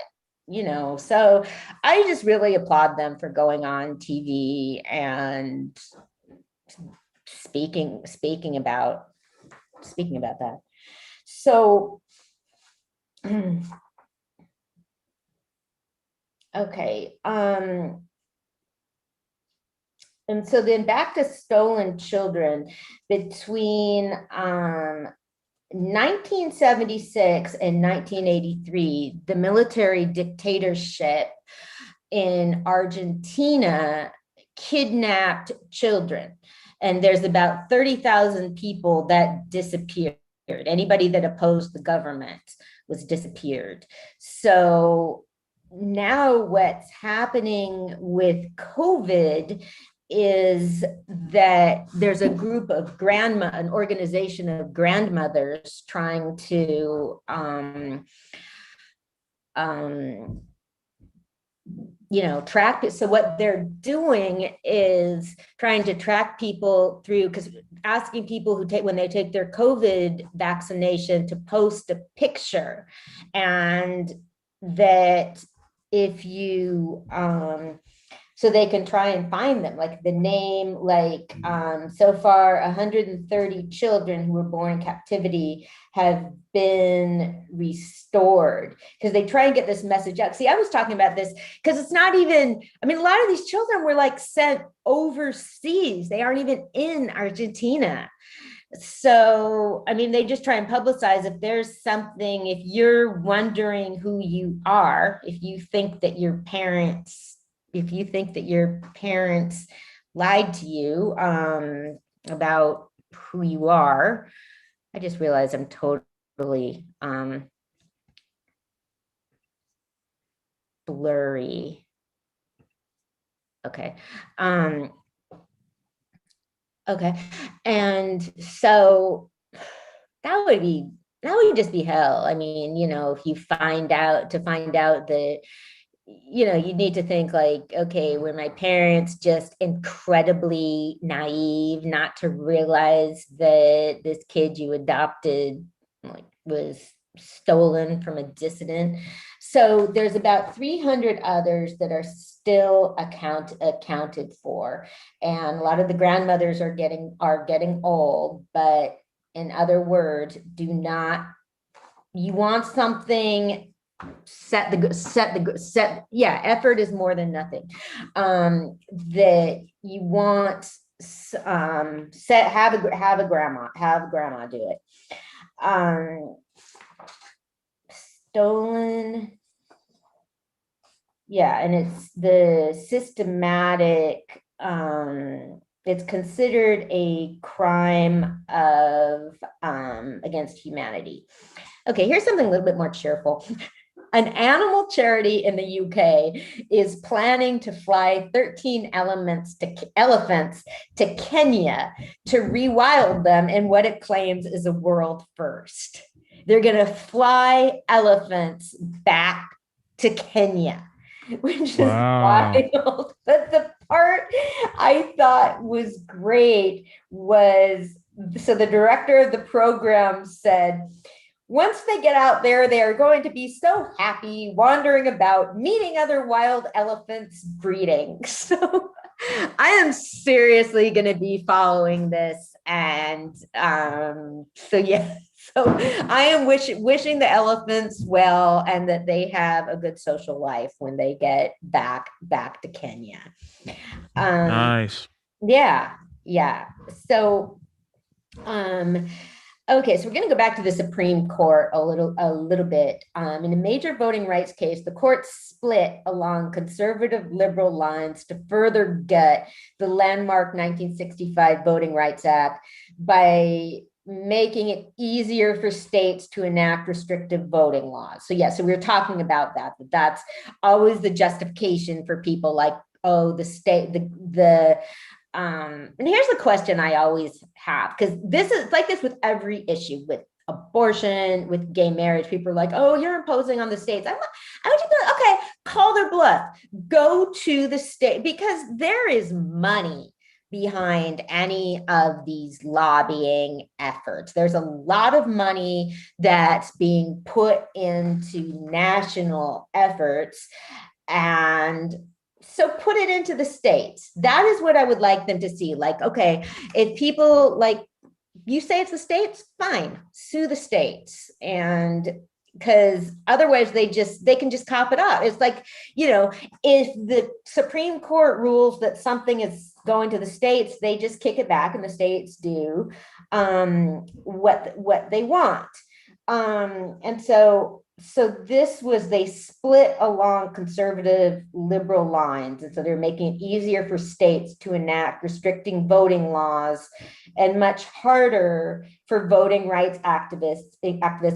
so I just really applaud them for going on TV and speaking about that. So, okay. And so then back to stolen children, between 1976 and 1983, the military dictatorship in Argentina kidnapped children. And there's about 30,000 people that disappeared. Anybody that opposed the government was disappeared. So now what's happening with COVID is that there's a group of an organization of grandmothers trying to, track it. So what they're doing is trying to track people through, because asking people when they take their COVID vaccination to post a picture, and that if you so they can try and find them. Like the name, like so far 130 children who were born in captivity have been restored, because they try and get this message out. See, I was talking about this because it's not even, I mean, a lot of these children were like sent overseas. They aren't even in Argentina. So, I mean, they just try and publicize if there's something, if you're wondering who you are, if you think that your parents lied to you about who you are. I just realized I'm totally blurry. Okay. Okay. And so that would just be hell. I mean, you know, if you find out that, you know, you need to think like, okay, were my parents just incredibly naive not to realize that this kid you adopted like was stolen from a dissident? So there's about 300 others that are still accounted for, and a lot of the grandmothers are getting old. But in other words, you want something, effort is more than nothing. That you want, have grandma do it. Stolen. Yeah, and it's the systematic, it's considered a crime of against humanity. Okay, here's something a little bit more cheerful. An animal charity in the UK is planning to fly 13 elephants to Kenya to rewild them in what it claims is a world first. They're going to fly elephants back to Kenya, which is wild. But the part I thought was great was, so the director of the program said, once they get out there, they are going to be so happy wandering about, meeting other wild elephants, breeding. So I am seriously going to be following this. And so I am wishing the elephants well, and that they have a good social life when they get back to Kenya. Nice. Yeah. So, okay, so we're going to go back to the Supreme Court a little bit. In a major voting rights case, the court split along conservative liberal lines to further gut the landmark 1965 Voting Rights Act by making it easier for states to enact restrictive voting laws. So yeah, so we were talking about that, but that's always the justification for people like, oh, the state, and here's the question I always have, because this is like this with every issue, with abortion, with gay marriage. People are like, oh, you're imposing on the states. I would just go, okay, call their bluff. Go to the state, because there is money behind any of these lobbying efforts. There's a lot of money that's being put into national efforts, and so put it into the states. That is what I would like them to see. Like, okay, if people like, you say it's the states, fine, sue the states. And because otherwise they can just cop it up. It's like, you know, if the Supreme Court rules that something is going to the states, they just kick it back and the states do what they want. And so this was, they split along conservative liberal lines. And so they're making it easier for states to enact restricting voting laws, and much harder for voting rights activists,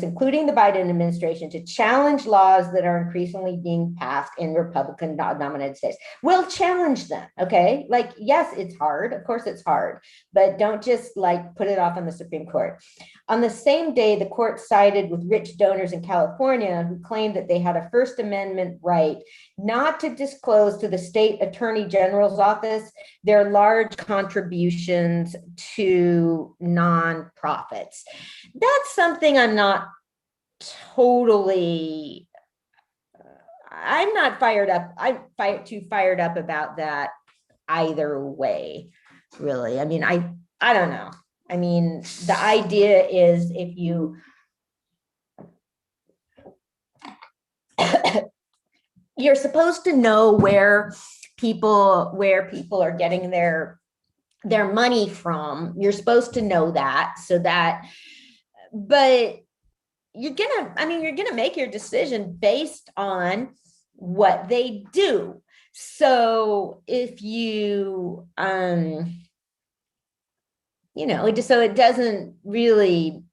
including the Biden administration, to challenge laws that are increasingly being passed in Republican dominated states. We'll challenge them, okay? Like, yes, it's hard. Of course it's hard, but don't just like put it off on the Supreme Court. On the same day, the court sided with rich donors in California who claimed that they had a First Amendment right not to disclose to the state attorney general's office their large contributions to nonprofits. That's something I'm not totally, I'm not fired up. Too fired up about that either way, really. I mean, I don't know. I mean, the idea is if you you're supposed to know where people are getting their money from. You're supposed to know that, so that, but you're gonna make your decision based on what they do. So if you so it doesn't really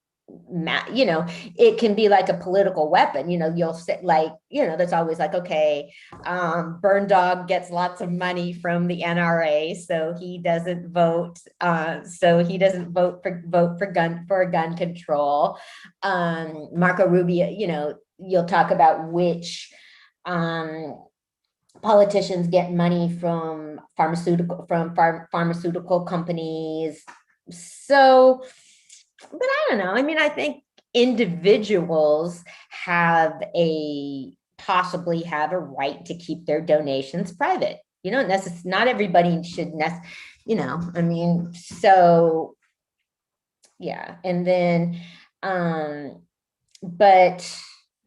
matter, it can be like a political weapon. You'll sit like, that's always like, okay, Burn Dog gets lots of money from the NRA, so he doesn't vote for gun control. Marco Rubio, you'll talk about which politicians get money from pharmaceutical companies. So, but I don't know. I mean, I think individuals possibly have a right to keep their donations private. Not everybody should I mean, so yeah. And then, but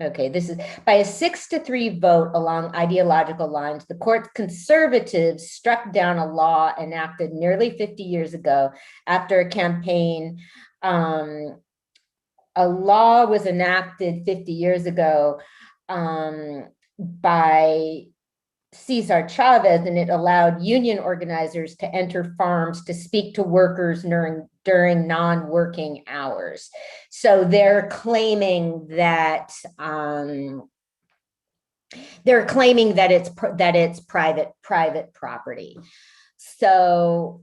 okay, this is by a 6-3 vote along ideological lines. The court's conservatives struck down a law enacted nearly 50 years ago after a campaign. A law was enacted 50 years ago by Cesar Chavez, and it allowed union organizers to enter farms to speak to workers during non-working hours. So they're claiming that it's private property. So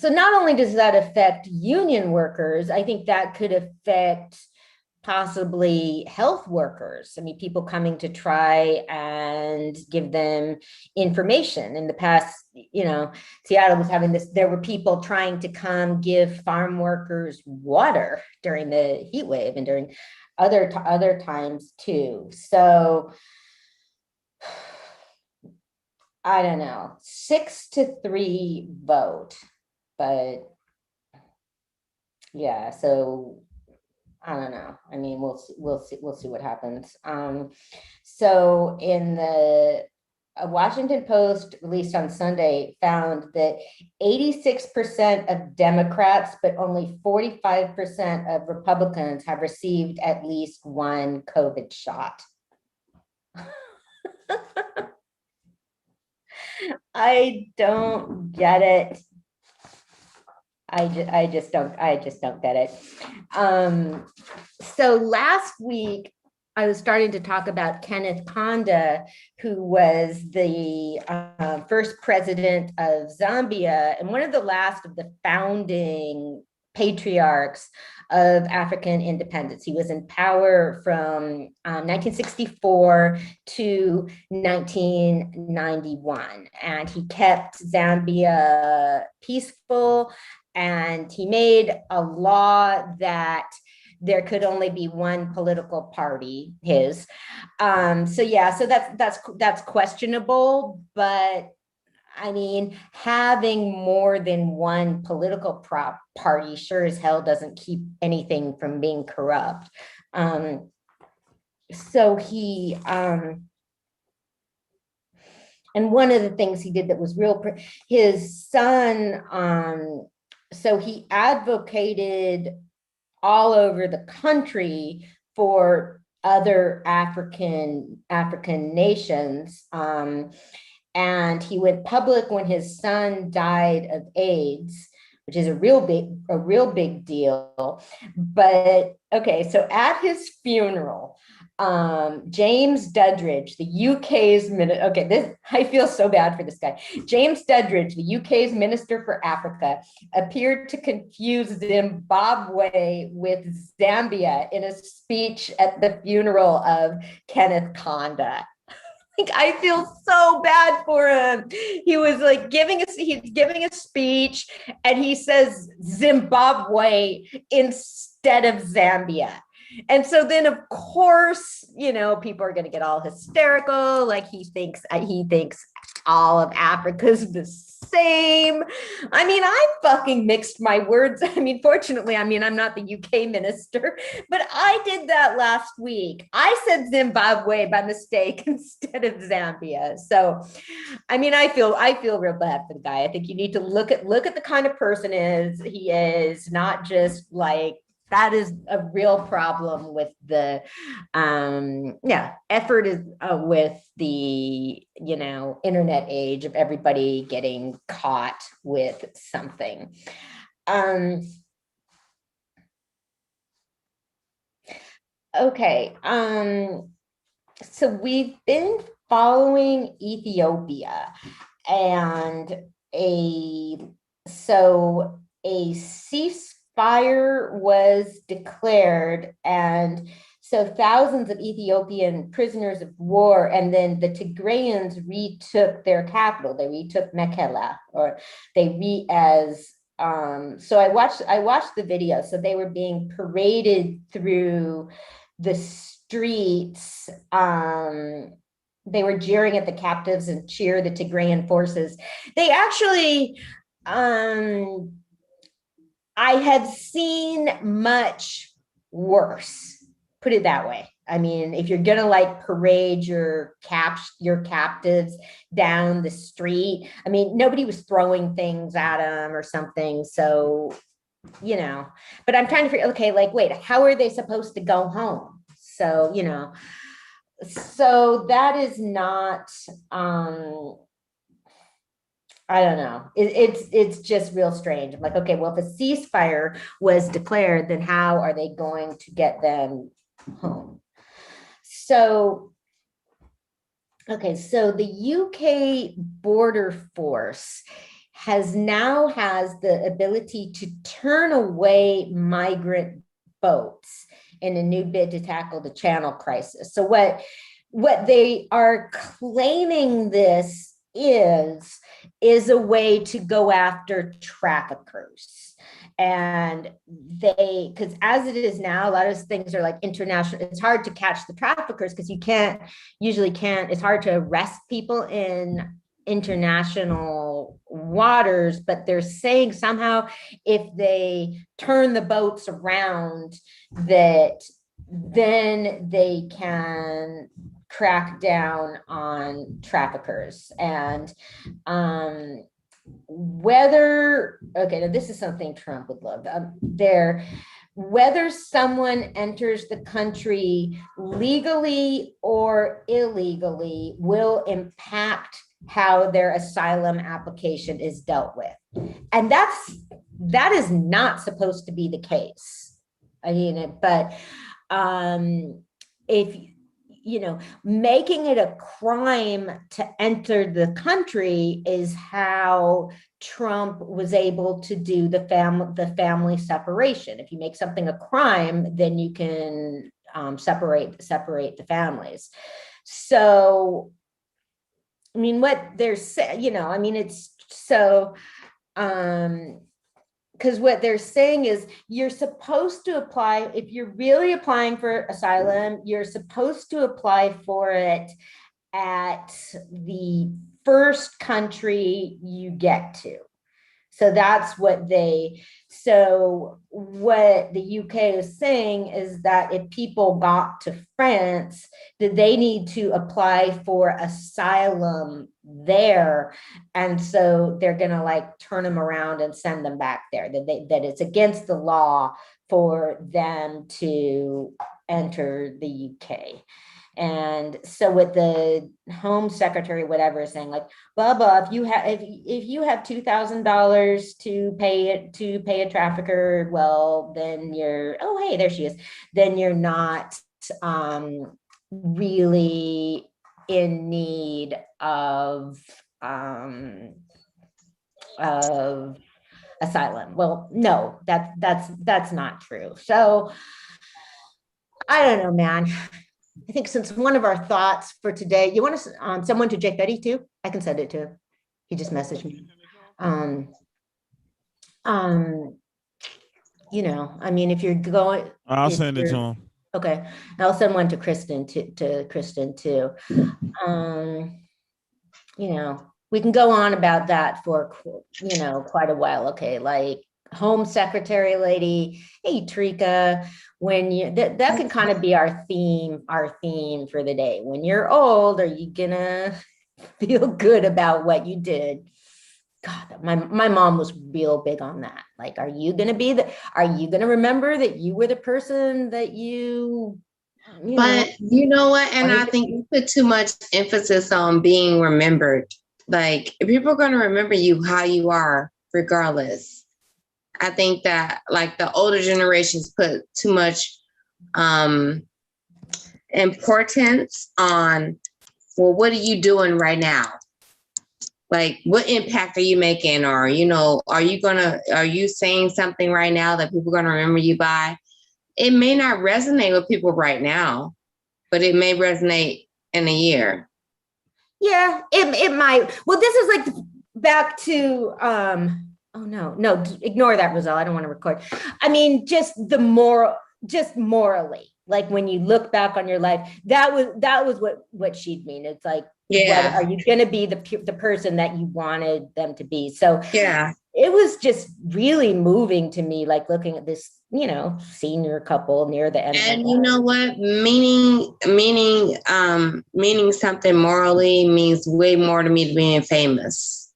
not only does that affect union workers, I think that could affect possibly health workers. I mean, people coming to try and give them information. In the past, Seattle was having this, there were people trying to come give farm workers water during the heat wave and during other times too. So I don't know, 6-3 vote, but yeah, so I don't know. I mean, we'll see what happens. So in the Washington Post released on Sunday found that 86% of Democrats, but only 45% of Republicans have received at least one COVID shot. I don't get it. I just don't get it. So last week I was starting to talk about Kenneth Kaunda, who was the first president of Zambia and one of the last of the founding patriarchs of African independence. He was in power from 1964 to 1991, and he kept Zambia peaceful. And he made a law that there could only be one political party, his. So that's questionable, but I mean, having more than one political party sure as hell doesn't keep anything from being corrupt. So he, and one of the things he did that was his son, so he advocated all over the country for other African nations. And he went public when his son died of AIDS, which is a real big deal. But okay, so at his funeral, James Duddridge, the UK's I feel so bad for this guy. James Duddridge, the UK's Minister for Africa, appeared to confuse Zimbabwe with Zambia in a speech at the funeral of Kenneth Kaunda. I feel so bad for him. He was like he's giving a speech and he says Zimbabwe instead of Zambia. And so then, of course, people are going to get all hysterical. Like he thinks all of Africa's the same. I mean, I fucking mixed my words. I mean, fortunately, I'm not the UK minister, but I did that last week. I said Zimbabwe by mistake instead of Zambia. So, I mean, I feel real bad for the guy. I think you need to look at the kind of person he is, not just like, that is a real problem with the effort is with the internet age of everybody getting caught with something. Okay, so we've been following Ethiopia, and a ceasefire was declared, and so thousands of Ethiopian prisoners of war, and then the Tigrayans retook their capital. They retook Mekelle, so I watched the video. So they were being paraded through the streets. They were jeering at the captives and cheer the Tigrayan forces. They actually, I have seen much worse, put it that way. I mean, if you're gonna like parade your captives down the street, I mean, nobody was throwing things at them or something. So, but I'm trying to figure, okay, like, wait, how are they supposed to go home? So, so that is not, I don't know. It's just real strange. I'm like, okay, well, if a ceasefire was declared, then how are they going to get them home? So, okay, so the UK border force now has the ability to turn away migrant boats in a new bid to tackle the Channel crisis. So what they are claiming this is a way to go after traffickers. And because as it is now, a lot of things are like international. It's hard to catch the traffickers because it's hard to arrest people in international waters, but they're saying somehow if they turn the boats around, that then they can crack down on traffickers. And now this is something Trump would love. Whether someone enters the country legally or illegally will impact how their asylum application is dealt with. And that is not supposed to be the case. I mean, but if making it a crime to enter the country is how Trump was able to do the family separation. If you make something a crime, then you can separate the families. So, I mean, what they're saying, it's so, because what they're saying is you're supposed to apply, if you're really applying for asylum, you're supposed to apply for it at the first country you get to. So that's what the UK is saying is that if people got to France, that they need to apply for asylum there. And so they're going to like turn them around and send them back there, that it's against the law for them to enter the UK. And so with the Home Secretary, whatever, is saying like, blah, blah, if you have $2,000 to pay a trafficker, well, then you're, oh, hey, there she is. Then you're not really in need of asylum. Well, no, that's not true. So I don't know, man. I think since one of our thoughts for today, you want to someone to Jake Betty too? I can send it to him. He just messaged me. I mean, if you're going, I'll send it to him. Okay. I'll send one to Kristen too. You know, we can go on about that for, you know, quite a while. Okay. Like home secretary lady. Hey, Trika, when you, that can kind of be our theme for the day. When you're old, are you gonna feel good about what you did? God, my mom was real big on that. Like, are you gonna remember that you were the person that you But you know what? And I think you put too much emphasis on being remembered. Like, people are going to remember you how you are, regardless. I think that like the older generations put too much importance on, well, what are you doing right now? Like, what impact are you making? Or, you know, are you saying something right now that people are going to remember you by? It may not resonate with people right now, but it may resonate in a year. Yeah, it might. Well, this is like back to, oh no, ignore that, Roselle. I don't want to record. I mean, just morally, like when you look back on your life, that was what she'd mean. It's like, yeah, are you going to be the person that you wanted them to be? So yeah, it was just really moving to me, like looking at this, you know, senior couple near the end. And you know what? Meaning something morally means way more to me than being famous.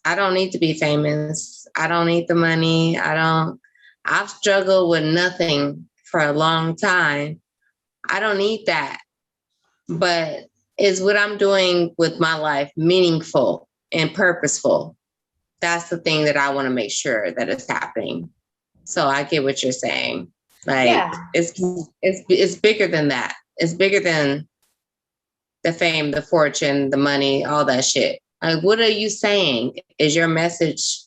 I don't need to be famous. I don't need the money. I've struggled with nothing for a long time. I don't need that. But is what I'm doing with my life meaningful and purposeful? That's the thing that I want to make sure that it's happening. So I get what you're saying. Like, yeah. It's bigger than that. It's bigger than the fame, the fortune, the money, all that shit. Like, what are you saying? Is your message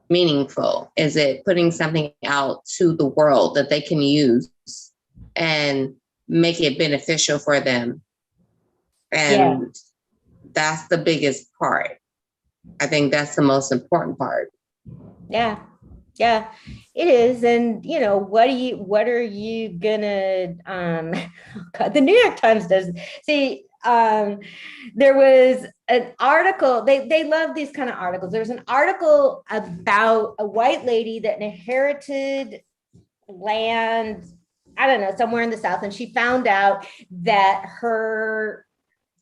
meaningful? Is it putting something out to the world that they can use and make it beneficial for them? And that's the biggest part. I think that's the most important part. Yeah, it is. And you know, what are you gonna God, the New York Times does see, there was an article, they love these kind of articles. There's an article about a white lady that inherited land, I don't know, somewhere in the South, and she found out that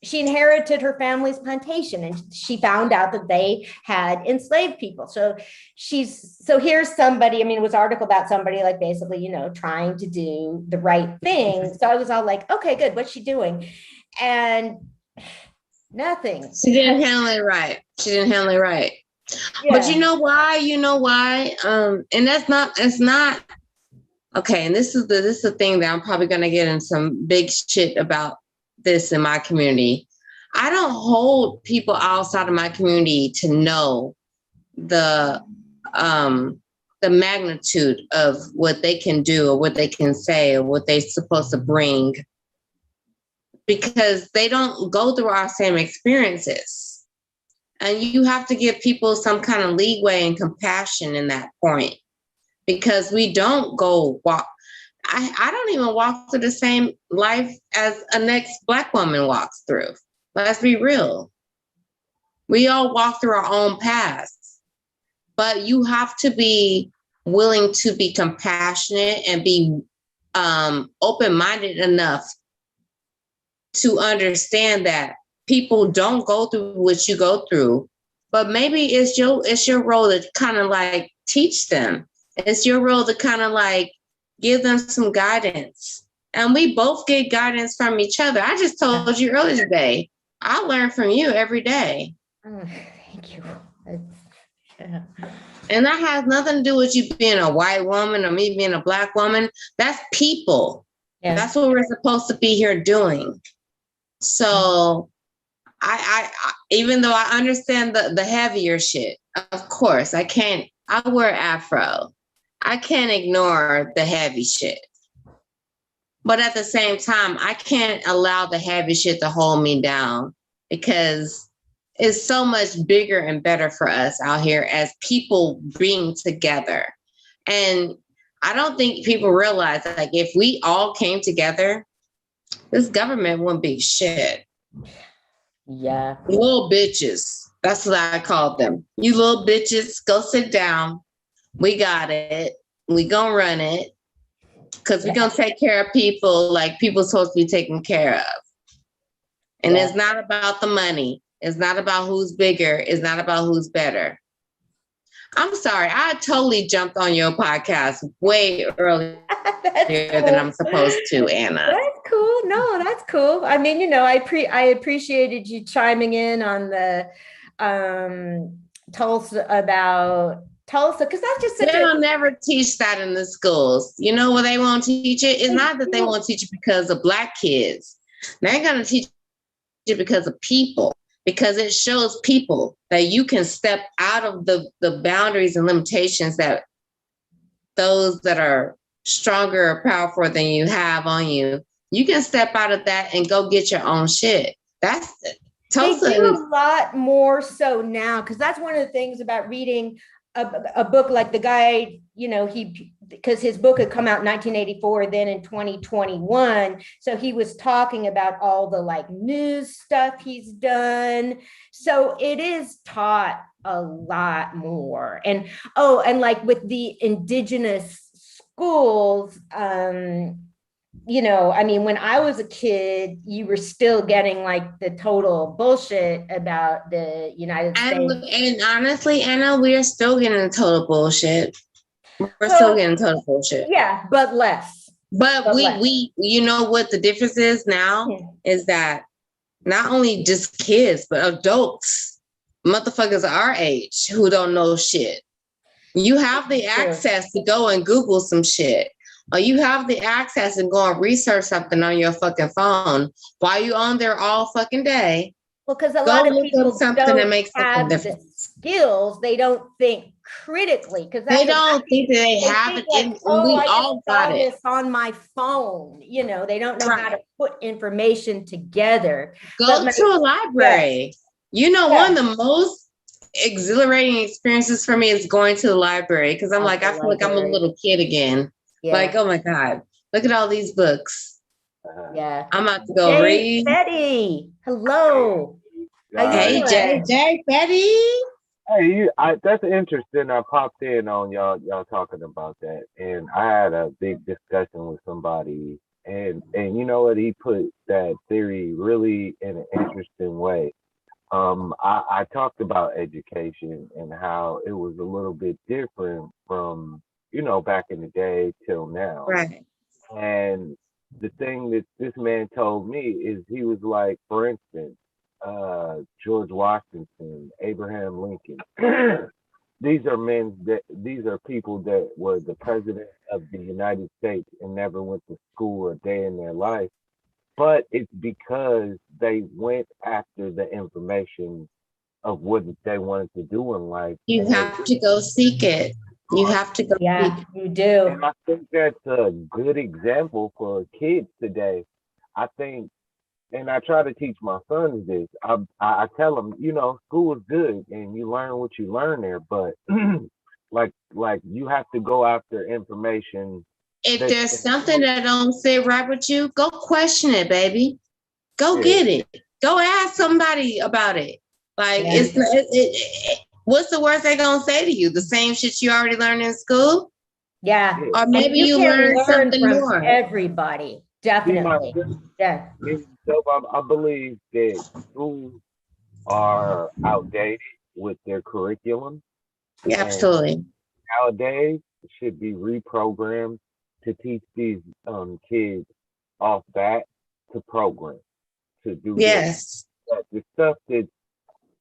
she inherited her family's plantation, and she found out that they had enslaved people. So here's somebody, I mean, it was an article about somebody like basically, you know, trying to do the right thing. So I was all like, okay, good. What's she doing? And nothing. She didn't handle it right. Yeah. But you know why? And it's not, okay. And this is the thing that I'm probably going to get in some big shit about this in my community. I don't hold people outside of my community to know the magnitude of what they can do or what they can say or what they're supposed to bring, because they don't go through our same experiences. And you have to give people some kind of leeway and compassion in that point, because we don't go walk. I don't even walk through the same life as a next Black woman walks through. Let's be real. We all walk through our own paths, but you have to be willing to be compassionate and be open-minded enough to understand that people don't go through what you go through, but maybe it's your role to kind of like teach them. It's your role to kind of like give them some guidance. And we both get guidance from each other. I just told you earlier today, I learn from you every day. Oh, thank you. And that has nothing to do with you being a white woman or me being a Black woman. That's people. Yeah. That's what we're supposed to be here doing. So I even though I understand the heavier shit, of course, I wear afro. I can't ignore the heavy shit. But at the same time, I can't allow the heavy shit to hold me down, because it's so much bigger and better for us out here as people being together. And I don't think people realize that, like, if we all came together, this government wouldn't be shit. Yeah. Little bitches. That's what I called them. You little bitches, go sit down. We got it. We gonna run it. Because we're gonna take care of people like people supposed to be taken care of. And it's not about the money. It's not about who's bigger. It's not about who's better. I'm sorry. I totally jumped on your podcast way earlier than I'm supposed to, Anna. That's cool. No, that's cool. I mean, you know, I appreciated you chiming in on the Tulsa about Tulsa, because that's just such They'll never teach that in the schools. You know why they won't teach it? It's not that they won't teach it because of Black kids. They're going to teach it because of people. Because it shows people that you can step out of the boundaries and limitations that those that are stronger or powerful than you have on you. You can step out of that and go get your own shit. That's Tulsa. They do a lot more so now, because that's one of the things about reading a book like the guy, you know, because his book had come out in 1984, then in 2021. So he was talking about all the like news stuff he's done. So it is taught a lot more. And like with the indigenous schools, you know, I mean, when I was a kid, you were still getting like the total bullshit about the United States. And honestly, Anna, we are still getting the total bullshit. We're still getting total bullshit. Yeah, but less. But we, you know what the difference is now is that not only just kids, but adults, motherfuckers our age who don't know shit. You have the access to go and Google some shit. Or you have the access and go and research something on your fucking phone while you on there all fucking day. Well, because a lot of people don't have the skills. They don't think critically. Because they don't think that they have it. Like, we all got it on my phone. You know, they don't know how to put information together. Go to a library. You know, one of the most exhilarating experiences for me is going to the library, because I'm like, I feel like I'm a little kid again. Yeah. Like, oh my God, look at all these books. Yeah. I'm about to go read. Betty, hello. Hey, Jay, Betty. Hey, that's interesting. I popped in on y'all talking about that. And I had a big discussion with somebody. And you know what? He put that theory really in an interesting way. I talked about education and how it was a little bit different from, you know, back in the day till now. Right. And the thing that this man told me is he was like, for instance, George Washington, Abraham Lincoln. These are people that were the president of the United States and never went to school a day in their life. But it's because they went after the information of what they wanted to do in life. You have to go seek it. You have to go. Yeah, you do. And I think that's a good example for kids today. I think, and I try to teach my sons this. I tell them, you know, school is good and you learn what you learn there, but like you have to go after information. If there's something that don't sit right with you, go question it, baby. Go get it. Go ask somebody about it. Like what's the worst they're gonna say to you? The same shit you already learned in school? Yeah. Or maybe you learn something from more. Everybody, definitely. Yeah. I believe that schools are outdated with their curriculum. Yeah, absolutely. Nowadays, it should be reprogrammed to teach these kids off bat to program, to do the stuff that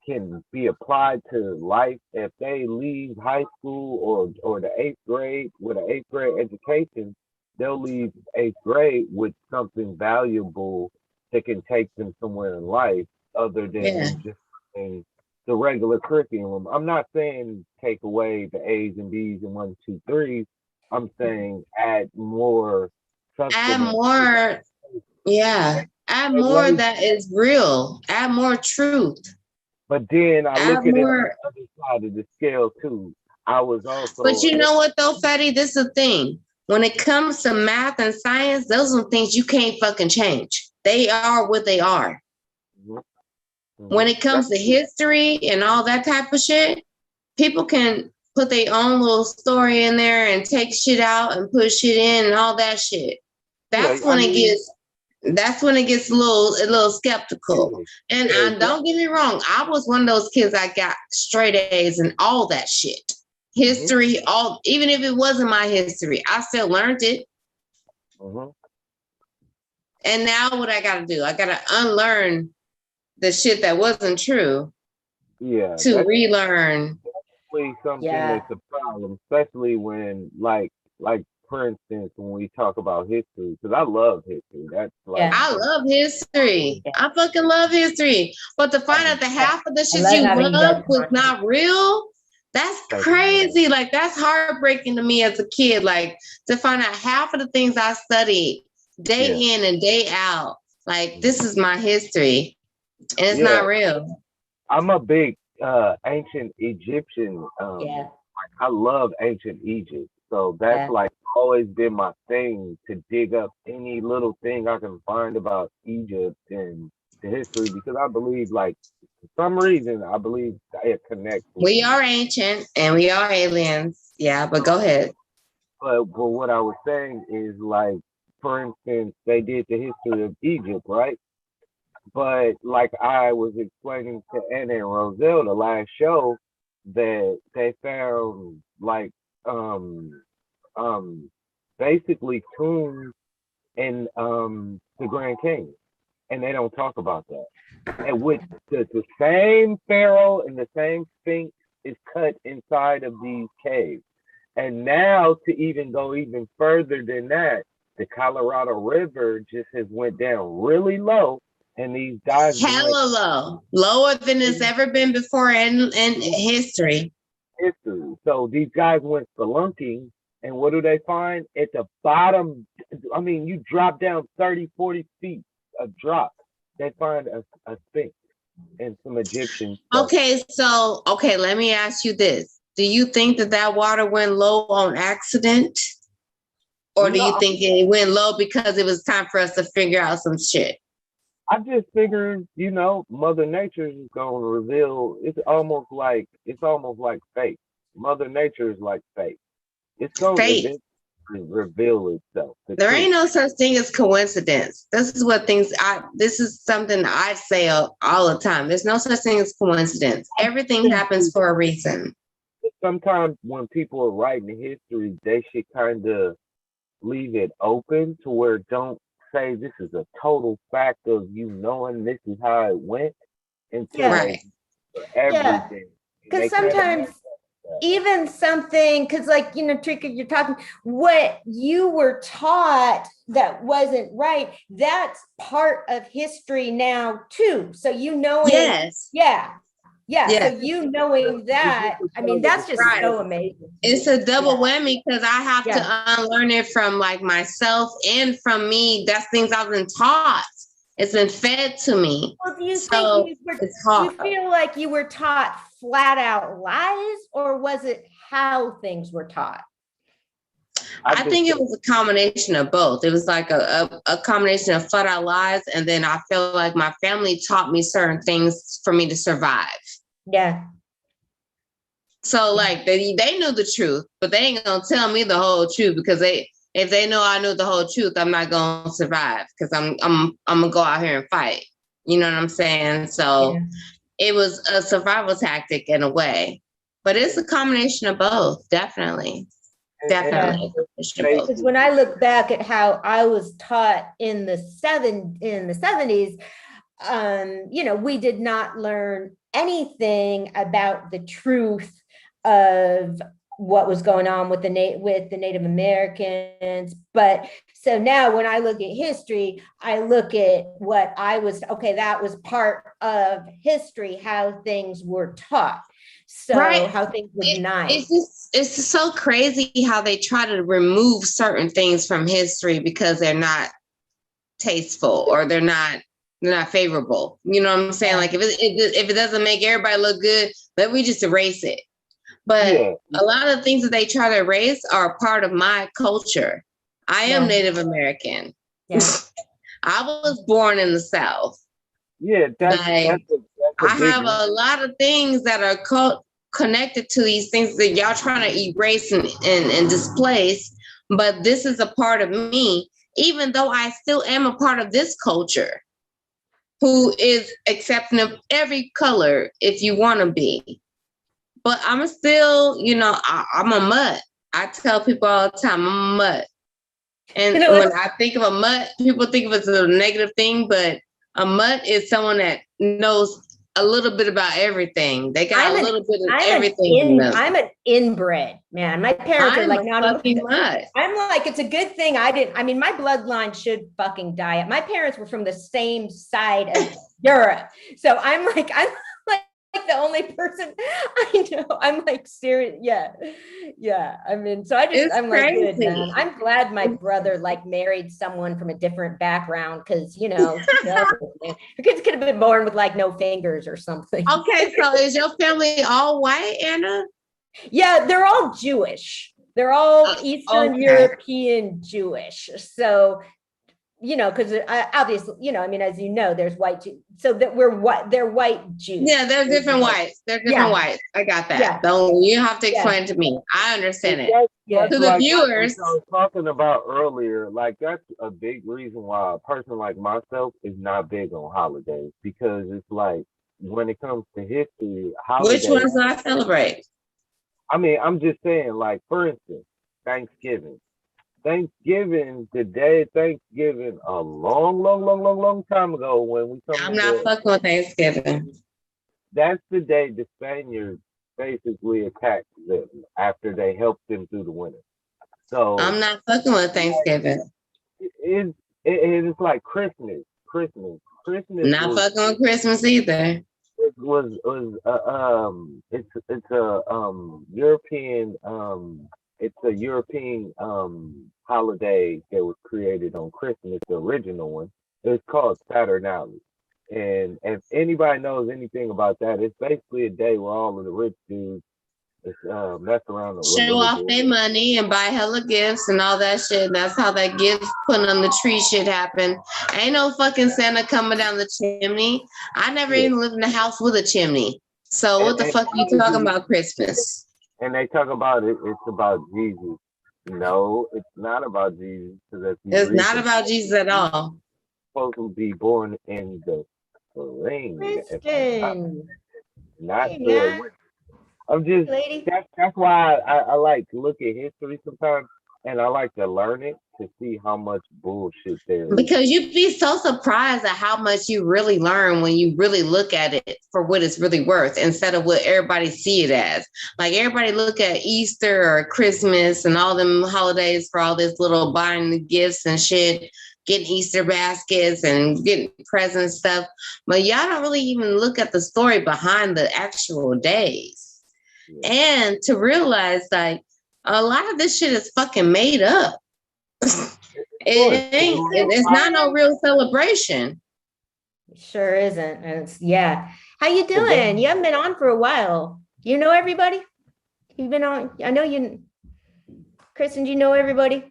can be applied to life. If they leave high school or the 8th grade with an 8th grade education, they'll leave 8th grade with something valuable that can take them somewhere in life other than just in the regular curriculum. I'm not saying take away the A's and B's and 1, 2, 3. I'm saying add more. Add more. Yeah. Add more that is real. Add more truth. But then I look at it on the other side of the scale too. I was also. But you know what though, Fetty? This is the thing. when it comes to math and science, those are things you can't fucking change. They are what they are. When it comes to history and all that type of shit, people can put their own little story in there and take shit out and put shit in and all that shit. That's when it gets a little skeptical. And don't get me wrong, I was one of those kids that got straight A's and all that shit. History, even if it wasn't my history, I still learned it. And now what I gotta do? I gotta unlearn the shit that wasn't true. Yeah. To relearn. Something that's a problem, especially when like for instance, when we talk about history, because I love history. That's like I love history. I fucking love history. But to find out that half of the shit you love was not real, that's crazy. Like, that's heartbreaking to me as a kid. Like, to find out half of the things I studied day in and day out, like, this is my history, and it's not real. I'm a big ancient Egyptian. I love ancient Egypt. So that's like always been my thing, to dig up any little thing I can find about Egypt and the history, because I believe, like, for some reason, I believe it connects. We are ancient and we are aliens. Yeah, but go ahead. But what I was saying is, like, for instance, they did the history of Egypt, right? But like I was explaining to Anna and Roselle the last show, that they found like basically tombs in the Grand Canyon, and they don't talk about that. And with the same pharaoh and the same sphinx is cut inside of these caves. And now to even go even further than that, the Colorado River just has went down really low, and these guys hella low, lower than it's ever been before in history. So these guys went spelunking, and what do they find? At the bottom, I mean, you drop down 30, 40 feet of drop, they find a sphinx and some Egyptian stuff. Okay, let me ask you this. Do you think that water went low on accident? Or do you think it went low because it was time for us to figure out some shit? I just figured, Mother Nature is going to reveal. It's almost like fate. Mother Nature is like fate. It's going to reveal itself. There ain't no such thing as coincidence. This is something I say all the time. There's no such thing as coincidence. Everything happens for a reason. Sometimes when people are writing history, they should kind of leave it open to where don't say this is a total fact of knowing this is how it went. Everything. Because sometimes even something, because Trika, you're talking, what you were taught that wasn't right, that's part of history now too. So yes. So knowing that, I mean, that's just so amazing. It's a double whammy, because I have to unlearn it from like myself and from me. That's things I've been taught. It's been fed to me. Well, do you feel like you were taught flat out lies, or was it how things were taught? I think it was a combination of both. It was like a combination of flat out lies, and then I feel like my family taught me certain things for me to survive. Yeah. So like they knew the truth, but they ain't gonna tell me the whole truth, because if they know I knew the whole truth, I'm not gonna survive, because I'm gonna go out here and fight. You know what I'm saying? So it was a survival tactic in a way, but it's a combination of both, definitely. Definitely. Because when I look back at how I was taught in the 70s, we did not learn anything about the truth of what was going on with the Native Americans. But so now when I look at history, I look at what that was part of history, how things were taught. So how things were denied. It's just so crazy how they try to remove certain things from history because they're not tasteful or they're not favorable. You know what I'm saying? Like if it doesn't make everybody look good, then we just erase it. But a lot of the things that they try to erase are part of my culture. I am Native American. Yeah. I was born in the South. Yeah, that's I have a lot of things that are connected to these things that y'all trying to erase and displace. But this is a part of me, even though I still am a part of this culture, who is accepting of every color if you want to be. But I'm still, I'm a mutt. I tell people all the time, I'm a mutt. And when I think of a mutt, people think of it as a negative thing, but a mutt is someone that knows a little bit about everything. They got a little bit of everything. I'm an inbred, man. My parents are like, not fucking mutt. I'm like, it's a good thing my bloodline should fucking die. My parents were from the same side of Europe. So I'm like the only person I know. I'm like serious. Yeah. I mean, so I'm like, good, man. I'm glad my brother like married someone from a different background because your kids could have been born with like no fingers or something. Okay, so is your family all white, Anna? Yeah, they're all Jewish. They're all Eastern European Jewish. So because obviously, as you know, there's white Jews. So that they're white Jews. Yeah, there's different whites. They're different whites. I got that. Yeah. So you have to explain to me. I understand it. To the viewers. I was talking about earlier, like that's a big reason why a person like myself is not big on holidays, because it's like when it comes to history, holidays. Which ones do I celebrate? I mean, I'm just saying, like, for instance, Thanksgiving, the day of Thanksgiving, a long time ago when we come. I'm not fucking with Thanksgiving. That's the day the Spaniards basically attacked them after they helped them through the winter. So I'm not fucking with Thanksgiving. It's like Christmas. Not fucking with Christmas either. It's a European holiday that was created on Christmas, the original one. It's called Saturnalia. And if anybody knows anything about that, it's basically a day where all of the rich dudes mess around. Show off their money and buy hella gifts and all that shit. That's how that gifts putting on the tree shit happen. Ain't no fucking Santa coming down the chimney. I never even lived in a house with a chimney. So what the fuck are you talking about Christmas? And they talk about it's about Jesus. No, it's not about Jesus. It's not about Jesus at all. Supposed to be born in the spring. Not the I'm just that's why I like to look at history sometimes, and I like to learn it to see how much bullshit there is. Because you'd be so surprised at how much you really learn when you really look at it for what it's really worth, instead of what everybody see it as. Like everybody look at Easter or Christmas and all them holidays for all this little buying the gifts and shit, getting Easter baskets and getting presents and stuff. But y'all don't really even look at the story behind the actual days. And to realize like a lot of this shit is fucking made up. It's not no real celebration. It sure isn't. How you doing? You haven't been on for a while. You know everybody? You've been on. I know you. Kristen, do you know everybody?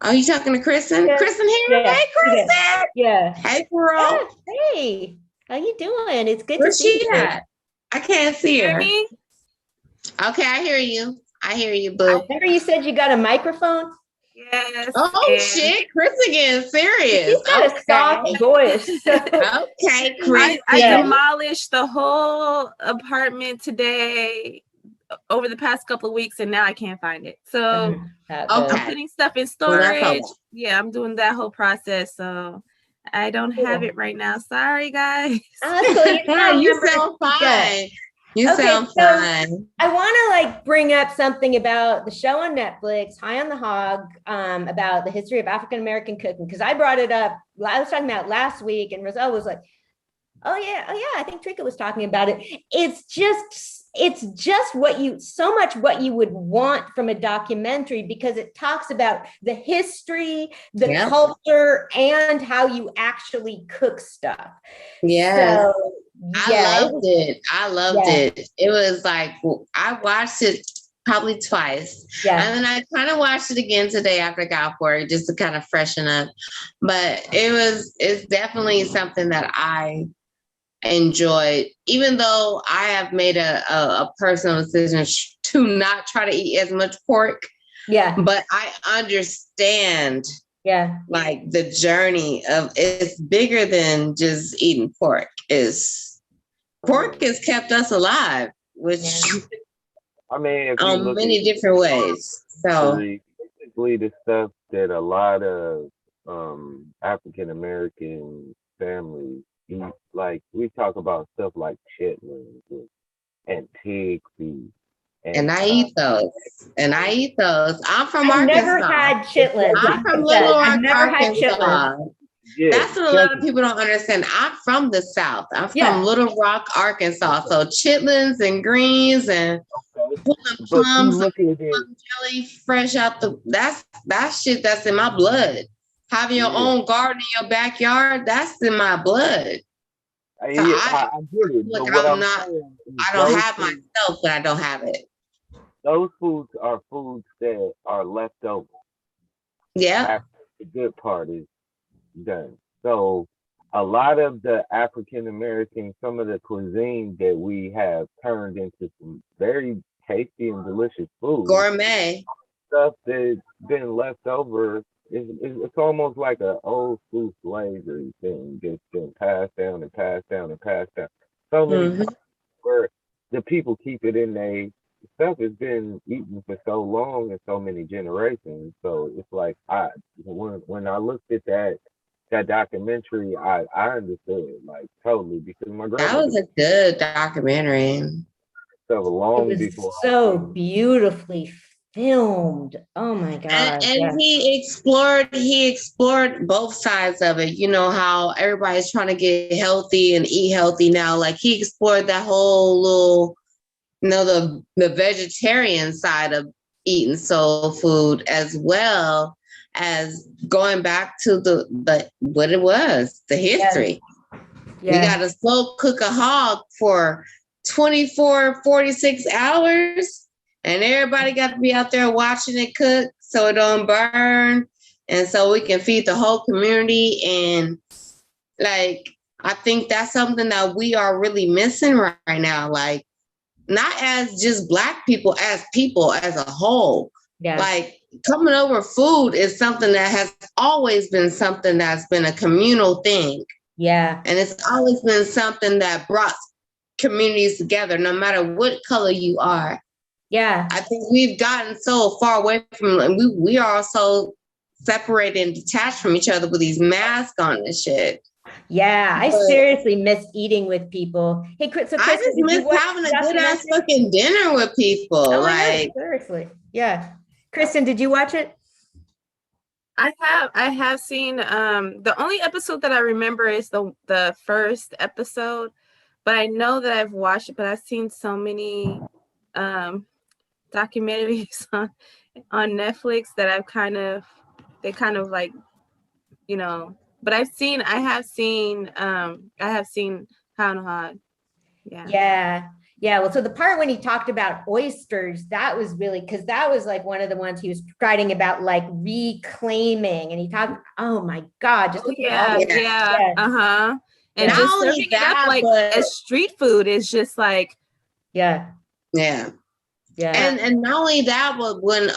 Are you talking to Kristen? Yeah. Kristen here? Yeah. Hey, Kristen. Yeah. Hey, girl. Yeah. Hey, how you doing? It's good Where's to see she you. At? I can't see her. Me? Okay, I hear you, boo. I remember you said you got a microphone. Yes. Oh shit, Kristen getting serious. She's got a soft voice. Okay, Kristen. I demolished the whole apartment today over the past couple of weeks, and now I can't find it. So I'm putting stuff in storage. Yeah, I'm doing that whole process. So I don't have it right now. Sorry, guys. You sound fine. You sound fine. I want to bring up something about the show on Netflix, High on the Hog, about the history of African American cooking, because I brought it up. I was talking about it last week, and Roselle was like, "Oh yeah, I think Trinket was talking about it." It's just what you would want from a documentary, because it talks about the history, the culture, and how you actually cook stuff. Yeah. So, I loved it. It was like, I watched it probably twice. Yeah. And then I kind of watched it again today after I got off work just to kind of freshen up. But it's definitely something that I enjoyed, even though I have made a personal decision to not try to eat as much pork. Yeah. But I understand like the journey of it's bigger than just eating pork. Pork has kept us alive, which I mean, if on many different ways. So basically the stuff that a lot of African American families eat, like we talk about stuff like chitlins and pig feet. And I eat those. I'm from Arkansas. I've never had chitlins. I'm from Little Rock, I've never had Arkansas. chitlins. Yeah, that's what a lot of people don't understand. I'm from the South. I'm from Little Rock, Arkansas. So chitlins and greens and pulling plums, plum jelly fresh out that shit that's in my blood. Having your own garden in your backyard, that's in my blood. I get it. Look, I don't have myself, but I don't have it. Those foods are foods that are left over. Yeah. After the good part is done. So a lot of the African American, some of the cuisine that we have turned into some very tasty and delicious food. Gourmet. Stuff that's been left over. It's almost like an old school slavery thing that's been passed down and passed down and passed down. So many where the people keep it in their stuff has been eaten for so long and so many generations. So it's like when I looked at that documentary, I understood like totally because my grandma. That was a good documentary. So beautifully filmed. Oh my god! And he explored both sides of it. You know how everybody's trying to get healthy and eat healthy now. Like he explored that whole little, the vegetarian side of eating soul food, as well as going back to the what it was, the history. You got to slow cook a hog for 24, 46 hours. And everybody got to be out there watching it cook so it don't burn. And so we can feed the whole community. And like, I think that's something that we are really missing right now. Like, not as just Black people as a whole. Yeah. Like coming over food is something that has always been something that's been a communal thing. Yeah. And it's always been something that brought communities together, no matter what color you are. Yeah. I think we've gotten so far away from, we are so separated and detached from each other with these masks on and shit. Yeah, I seriously miss eating with people. Hey, Chris, I just miss having a good ass fucking dinner with people. Oh, like, seriously. Yeah. Kristen, did you watch it? I have seen the only episode that I remember is the first episode, but I know that I've watched it, but I've seen so many documentaries on Netflix that they kind of like, but I have seen Pound Hog. Yeah. Well, so the part when he talked about oysters, that was really, because that was like one of the ones he was writing about, like reclaiming, and he talked, oh my God, just and just serving it up like as street food is just like, yeah. And not only that, but when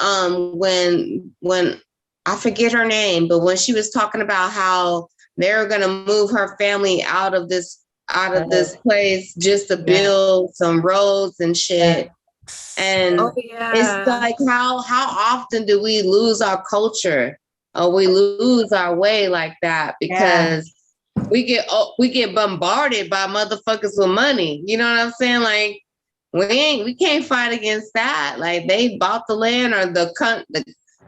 I forget her name, but when she was talking about how they're gonna move her family out of this place just to build some roads and shit. And it's like how often do we lose our culture or we lose our way like that because we get bombarded by motherfuckers with money. You know what I'm saying? Like we can't fight against that. Like they bought the land or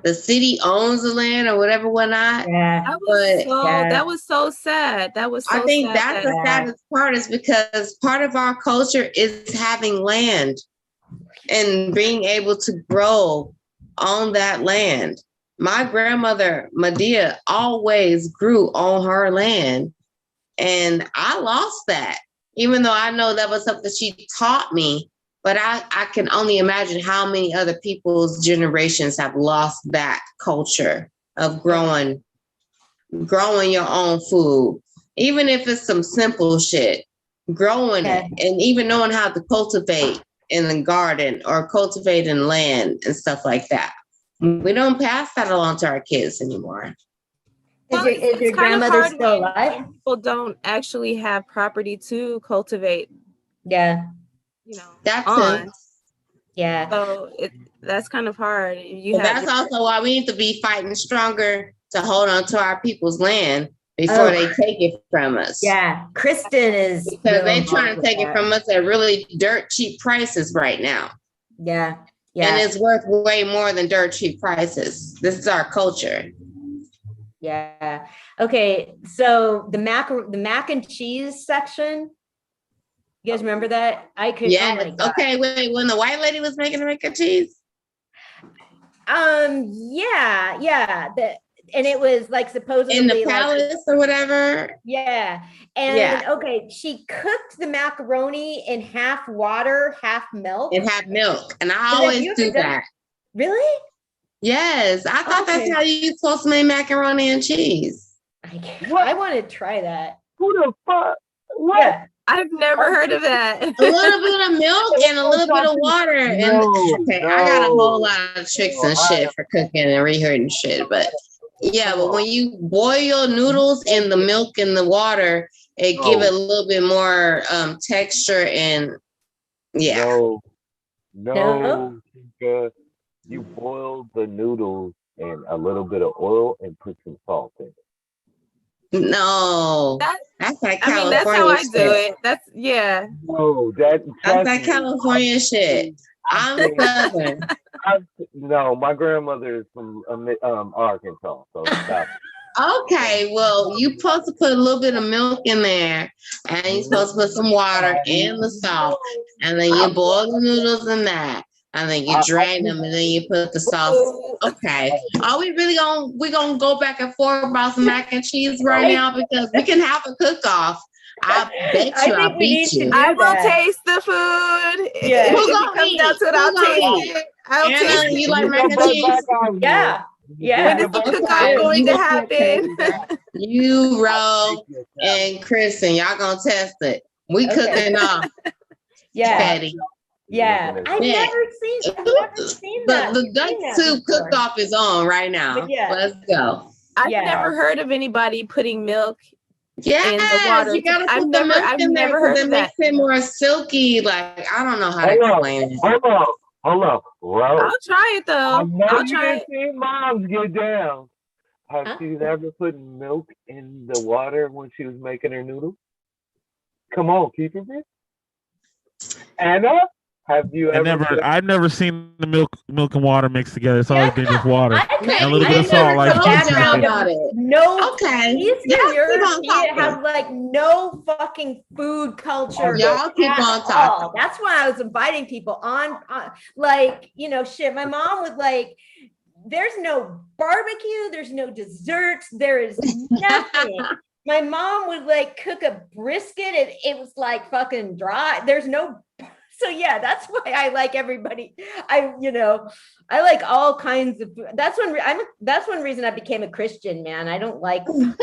the city owns the land or whatever, whatnot. Yeah. That was so sad. I think that's the saddest part is because part of our culture is having land and being able to grow on that land. My grandmother, Medea, always grew on her land. And I lost that, even though I know that was something she taught me. But I can only imagine how many other people's generations have lost that culture of growing your own food, even if it's some simple shit, growing it, and even knowing how to cultivate in the garden or cultivate in land and stuff like that. We don't pass that along to our kids anymore. Well, is your grandmother still alive? People don't actually have property to cultivate. Yeah. You know, that's on. Yeah. So that's kind of hard. That's also why we need to be fighting stronger to hold on to our people's land before they take it from us. Yeah. Kristen is. Because they're trying to take it from us at really dirt cheap prices right now. Yeah. Yeah. And it's worth way more than dirt cheap prices. This is our culture. Yeah. Okay. So the mac and cheese section. You guys remember that? I could. Yeah. Oh my God. Okay. Wait. When the white lady was making the mac and cheese. Yeah. And it was like supposedly in the palace or whatever. Yeah. And okay, she cooked the macaroni in half water, half milk. And I always do that. Really? Yes. I thought that's how you're supposed to make macaroni and cheese. I want to try that. Who the fuck? What? Yeah. I've never heard of that. A little bit of milk and a little bit of water. I got a whole lot of tricks and shit for cooking and reheating shit. But yeah, but when you boil noodles in the milk and the water, it give it a little bit more texture and No. You boil the noodles in a little bit of oil and put some salt in it. No, that's like California. That's how I do it. That's No, that's that California shit. I'm Southern. No, my grandmother is from Arkansas, so stop. Okay, well, you're supposed to put a little bit of milk in there, and you're supposed to put some water and the salt, and then you boil the noodles in that, and then you drain them, and then you put the sauce. Okay, are we really gonna go back and forth about some mac and cheese right now? Because we can have a cook-off. I bet you I'll beat you. I will taste the food. Yeah. Who's gonna comes down to it, I'll taste it. I'll taste it. You like mac and cheese? Yeah. Yeah. When is the cook-off going to happen? You, Ro, and Kristen, y'all gonna test it. We cooking off. Yeah. Patty. Yeah. I've never seen that. The duck soup cook-off is on right now. Let's go. I've never heard of anybody putting milk in the water. You gotta put the milk in there because it makes it more silky. Like, I don't know how to explain it. Hold on. Ro. I'll try it though. I'll try it. Seen moms get down. Have she ever put milk in the water when she was making her noodles? Come on, keep it real. Anna? Have you ever? I've never seen the milk and water mixed together. It's always been just water and a little bit of salt. Like about it. No, okay. Eastern European have like no fucking food culture. Y'all keep on talking. That's why I was inviting people on like, shit. My mom was like, there's no barbecue, there's no desserts, there is nothing. My mom would like cook a brisket and it was like fucking dry. There's no. So yeah, that's why I like everybody. I like all kinds of food. That's one reason I became a Christian, man. I don't like food.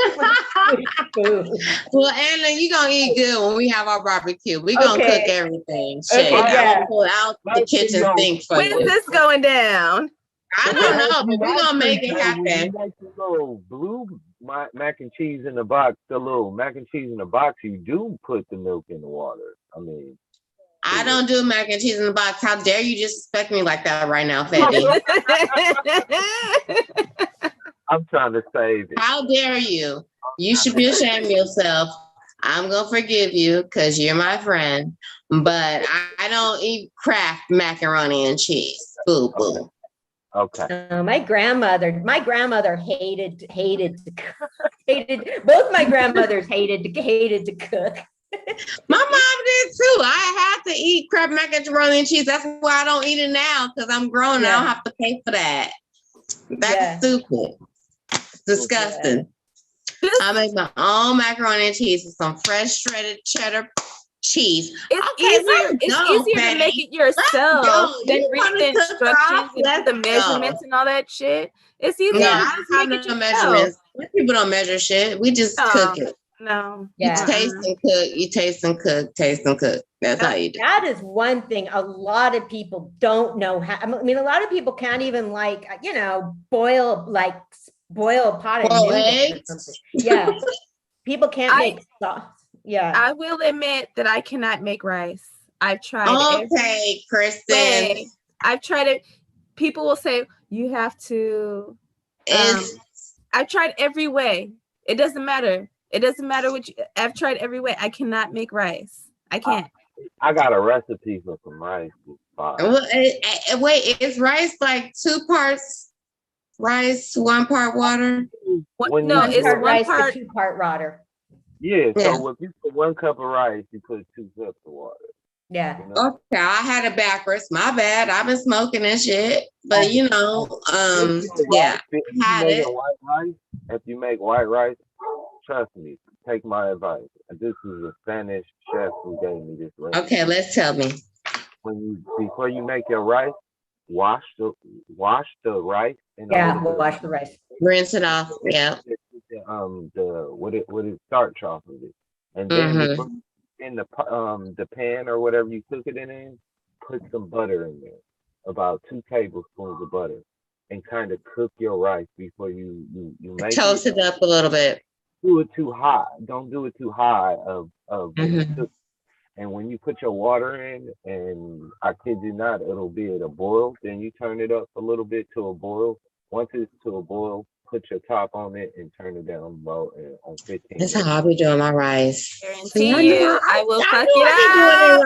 Well, Anna, you gonna eat good when we have our barbecue. We gonna cook everything. Shit. I'm gonna pull out the kitchen sink for you. When's this going down? I don't know, but we're gonna make it happen. Like the little blue mac and cheese in the box, the little mac and cheese in the box, you do put the milk in the water. I mean, I don't do mac and cheese in the box. How dare you disrespect me like that right now, Fetty? I'm trying to save it. How dare you? You should be ashamed of yourself. I'm going to forgive you because you're my friend, but I don't eat Kraft macaroni and cheese. Boo, boo. Okay. My grandmother hated to cook. Both my grandmothers hated to cook. My mom did too. I had to eat Kraft macaroni and cheese. That's why I don't eat it now because I'm grown. I don't have to pay for that. That's stupid. Disgusting. I make my own macaroni and cheese with some fresh shredded cheddar cheese. It's easier to make it yourself than read the instructions and do the measurements and all that shit. It's easier. No, I don't have no measurements. People don't measure shit. We just cook it. No. You taste and cook. You taste and cook. Taste and cook. That's how you do. That is one thing a lot of people don't know how. I mean, a lot of people can't even boil a pot of noodles or something. Yeah, people can't make sauce. Yeah, I will admit that I cannot make rice. I've tried. Okay, Kristen. I've tried it. People will say you have to. I've tried every way. It doesn't matter. It doesn't matter what I've tried every way. I cannot make rice. I can't. I got a recipe for some rice. Wait, is rice like 2 parts rice, 1 part water? It's 1 part 2 part water. Yeah, so if you put 1 cup of rice, you put 2 cups of water. Yeah. You know? Okay, I had it backwards. My bad. I've been smoking and shit. But yeah. If you make white rice, trust me, take my advice. This is a Spanish chef who gave me this recipe. Okay, let's tell me. Before you make your rice, wash the rice. Wash the rice. Rinse it off. Yeah. The starch off of it, and then in the pan or whatever you cook it in, put some butter in there, about 2 tablespoons of butter, and kind of cook your rice before you make toast it up a little bit. Do it too high. Don't do it too high and when you put your water in, and I kid you not, it'll be at a boil. Then you turn it up a little bit to a boil. Once it's to a boil, put your top on it and turn it down low on 15. That's how I be doing my rice. I will fuck it up.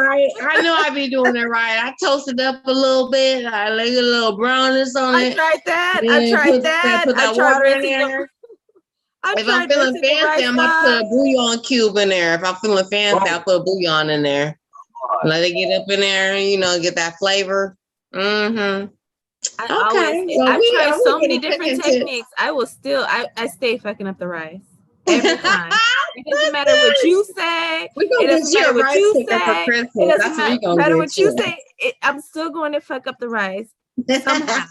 I know I be doing it right. I toast it up a little bit. I lay a little brownness on it. I tried that. Put that water in there. If I'm feeling fancy, I'm gonna put a bouillon cube in there. If I'm feeling fancy, I'll put a bouillon in there. Let it get up in there, get that flavor. I've tried so many different techniques. I stay fucking up the rice every time. It doesn't matter what you say. It doesn't matter what you say. It doesn't matter what you say. I'm still going to fuck up the rice somehow.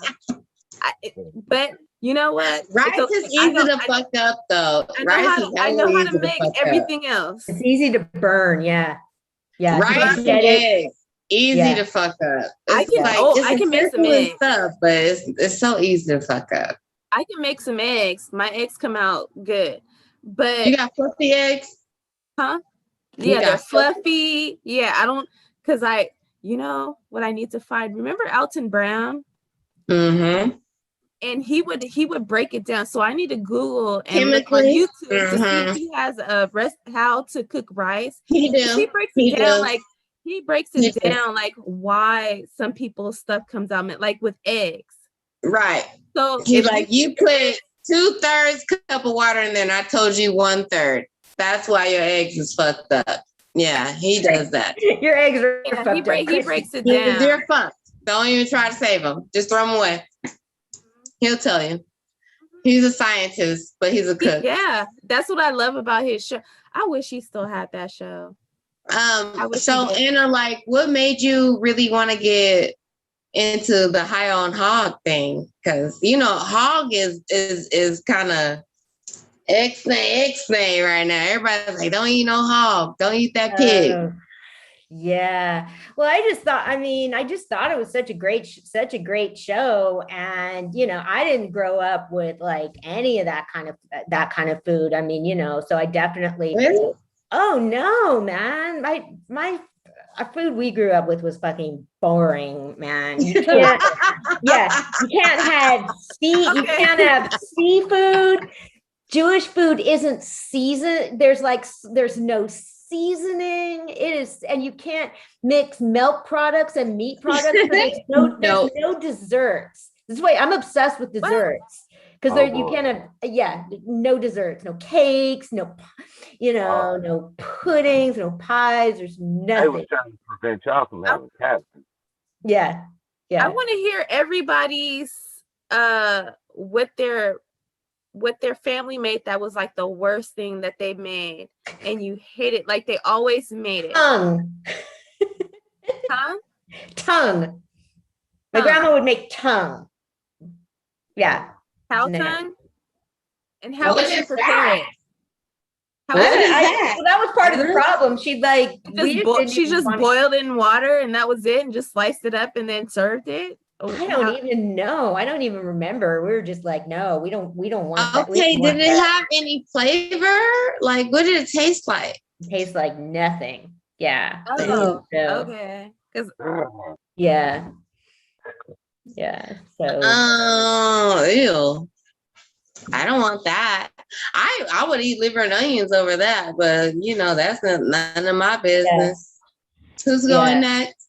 But you know what? Rice is easy to fuck up, though. I know how to make everything else. It's easy to burn. Yeah. Rice and eggs. Easy to fuck up. I can make some eggs. Stuff, but it's so easy to fuck up. I can make some eggs. My eggs come out good. But you got fluffy eggs? Huh? Yeah, they're fluffy. Yeah, I don't, because what I need to find. Remember Alton Brown? Mm-hmm. And he would break it down. So I need to Google and look on YouTube to see if he has how to cook rice. He breaks it down he breaks it down like why some people's stuff comes out like with eggs. Right. So he's like, you put 2/3 cup of water in there, and I told you 1/3. That's why your eggs is fucked up. Yeah, he does that. Your eggs are fucked up. He breaks it down. They're fucked. Don't even try to save them. Just throw them away. He'll tell you. He's a scientist, but he's a cook. Yeah, that's what I love about his show. I wish he still had that show. So Anna, what made you really want to get into the high on hog thing? Because hog is kind of X-nay right now. Everybody's like, don't eat no hog, don't eat that pig. Yeah. Well, I just thought it was such a great show. And, I didn't grow up with any of that kind of food. I mean, so I definitely, really? Oh no, man. My food we grew up with was fucking boring, man. You can't, you can't have seafood. Jewish food isn't seasoned. There's no seasoning. It is, and you can't mix milk products and meat products. There's no desserts. This is why I'm obsessed with desserts, because you can't have no desserts, no cakes, no puddings, no pies. There's nothing. They were trying to prevent y'all from having cats. Yeah. I want to hear everybody's what their what their family made that was like the worst thing that they made, and you hate it? Like they always made it. Tongue. Huh? Tongue. My grandma would make tongue. Yeah. Cow tongue? And how would you prepare it? Well, that was part of the problem. She just boiled it in water and that was it, and just sliced it up and then served it. I don't even know. I don't even remember. We were just like, no, we don't want that. Okay, did it have any flavor? Like, what did it taste like? It tastes like nothing. Yeah. Oh, okay. Yeah. Yeah. So. Oh, ew. I don't want that. I would eat liver and onions over that, but that's none of my business. Yeah. Who's going next?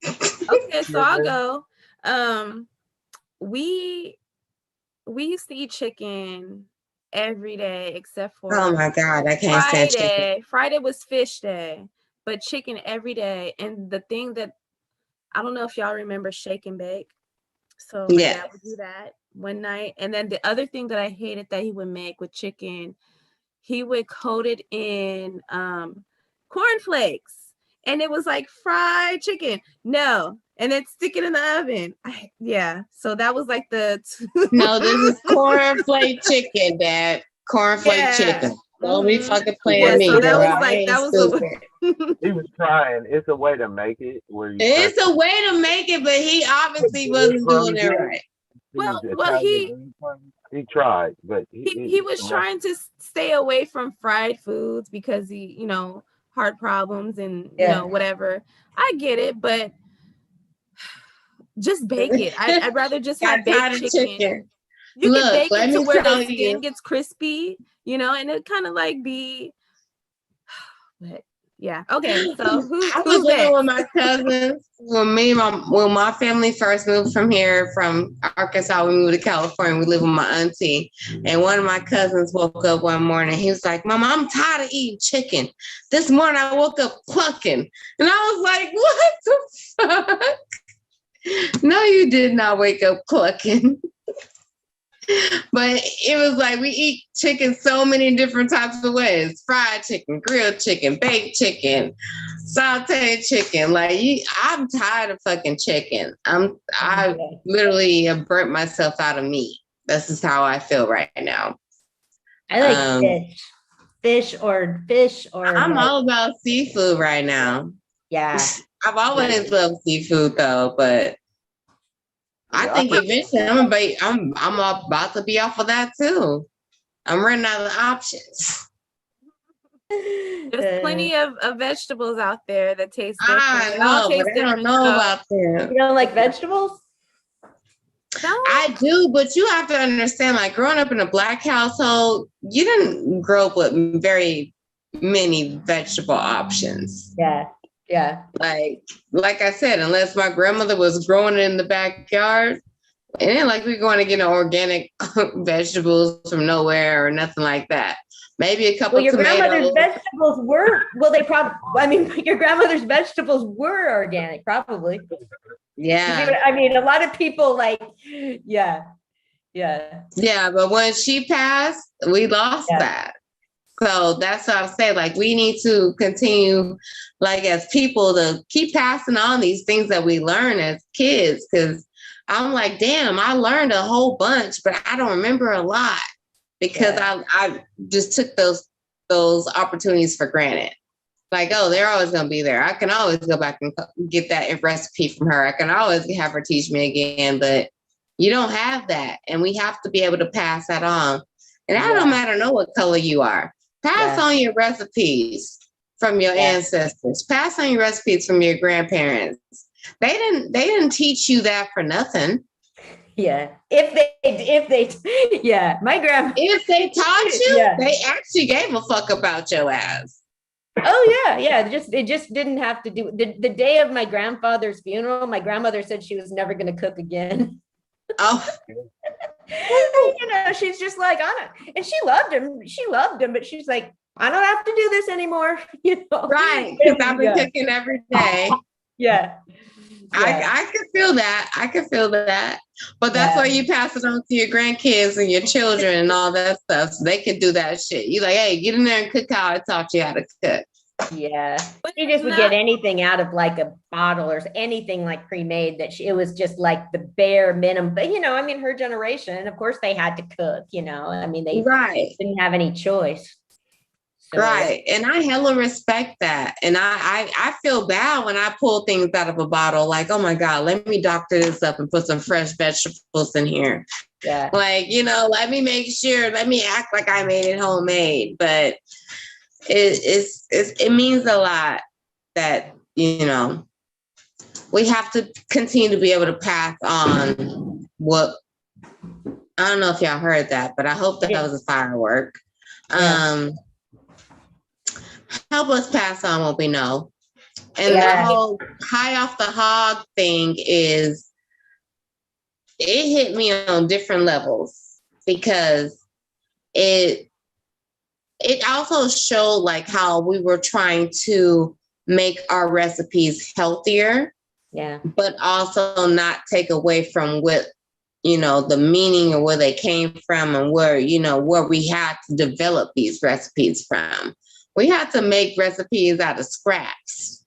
Okay, so I'll go. We used to eat chicken every day except for oh my god, I can't stand chicken. Friday was fish day, but chicken every day. And the thing that I don't know if y'all remember shake and bake. So my dad would do that one night. And then the other thing that I hated that he would make with chicken, he would coat it in cornflakes. And it was like fried chicken. No. And then stick it in the oven. So that was like the no, this is cornflake chicken, Dad. Cornflake chicken. Don't be fucking playing me. So that was like that was he was trying. It's a way to make it where it's a way to make it, but he obviously wasn't doing it right. Well, he tried, but he was trying to stay away from fried foods because he, heart problems and whatever. I get it, but just bake it. I'd rather just have baked chicken. You can bake it to where the skin gets crispy, and it kind of like be. But yeah, okay. So I was living with my cousins when my family first moved from here from Arkansas. We moved to California. We lived with my auntie, and one of my cousins woke up one morning. He was like, "Mama, I'm tired of eating chicken. This morning I woke up clucking," and I was like, "What the fuck?" No, you did not wake up clucking. But it was like we eat chicken so many different types of ways: fried chicken, grilled chicken, baked chicken, sauteed chicken. Like I'm tired of fucking chicken. I literally have burnt myself out of meat. This is how I feel right now. I like fish. I'm all about seafood right now. Yeah, I've always loved seafood though, but I think eventually I'm about to be off of that too. I'm running out of options. There's plenty of vegetables out there that taste different. I know, but I don't know about them. You don't like vegetables? No. I do, but you have to understand, like growing up in a Black household, you didn't grow up with very many vegetable options. Yeah. Yeah. Like I said, unless my grandmother was growing it in the backyard, it ain't like we're going to get organic vegetables from nowhere or nothing like that. Maybe a couple your tomatoes. Grandmother's vegetables were, your grandmother's vegetables were organic, probably. Yeah. A lot of people Yeah, but when she passed, we lost that. So that's what I'm saying. Like, we need to continue, as people, to keep passing on these things that we learn as kids. Because I'm like, damn, I learned a whole bunch, but I don't remember a lot because I just took those opportunities for granted. Like, oh, they're always going to be there. I can always go back and get that recipe from her. I can always have her teach me again, but you don't have that. And we have to be able to pass that on. And that don't matter what color you are. Pass on your recipes from your ancestors. Pass on your recipes from your grandparents. They didn't teach you that for nothing. Yeah. If my grandma. If they taught you, they actually gave a fuck about your ass. Oh yeah. It just didn't have to do the day of my grandfather's funeral. My grandmother said she was never going to cook again. Oh. She's just like, and she loved him, but she's like, I don't have to do this anymore. Right. Because I've been cooking every day. Yeah. I can feel that. I can feel that. But that's why you pass it on to your grandkids and your children and all that stuff. So they can do that shit. You like, hey, get in there and cook how I taught you how to cook. Yeah. She just would get anything out of like a bottle or anything like pre-made that it was just like the bare minimum. But I mean, her generation, of course they had to cook, I mean, they didn't have any choice. So. Right. And I hella respect that. And I feel bad when I pull things out of a bottle, like, oh my God, let me doctor this up and put some fresh vegetables in here. Yeah. Like, let me make sure, let me act like I made it homemade. But it means a lot that, we have to continue to be able to pass on what, I don't know if y'all heard that, but I hope that was a firework. Yeah. Help us pass on what we know. And the whole high off the hog thing it hit me on different levels because it also showed like how we were trying to make our recipes healthier. Yeah. But also not take away from what, the meaning and where they came from and where we had to develop these recipes from. We had to make recipes out of scraps.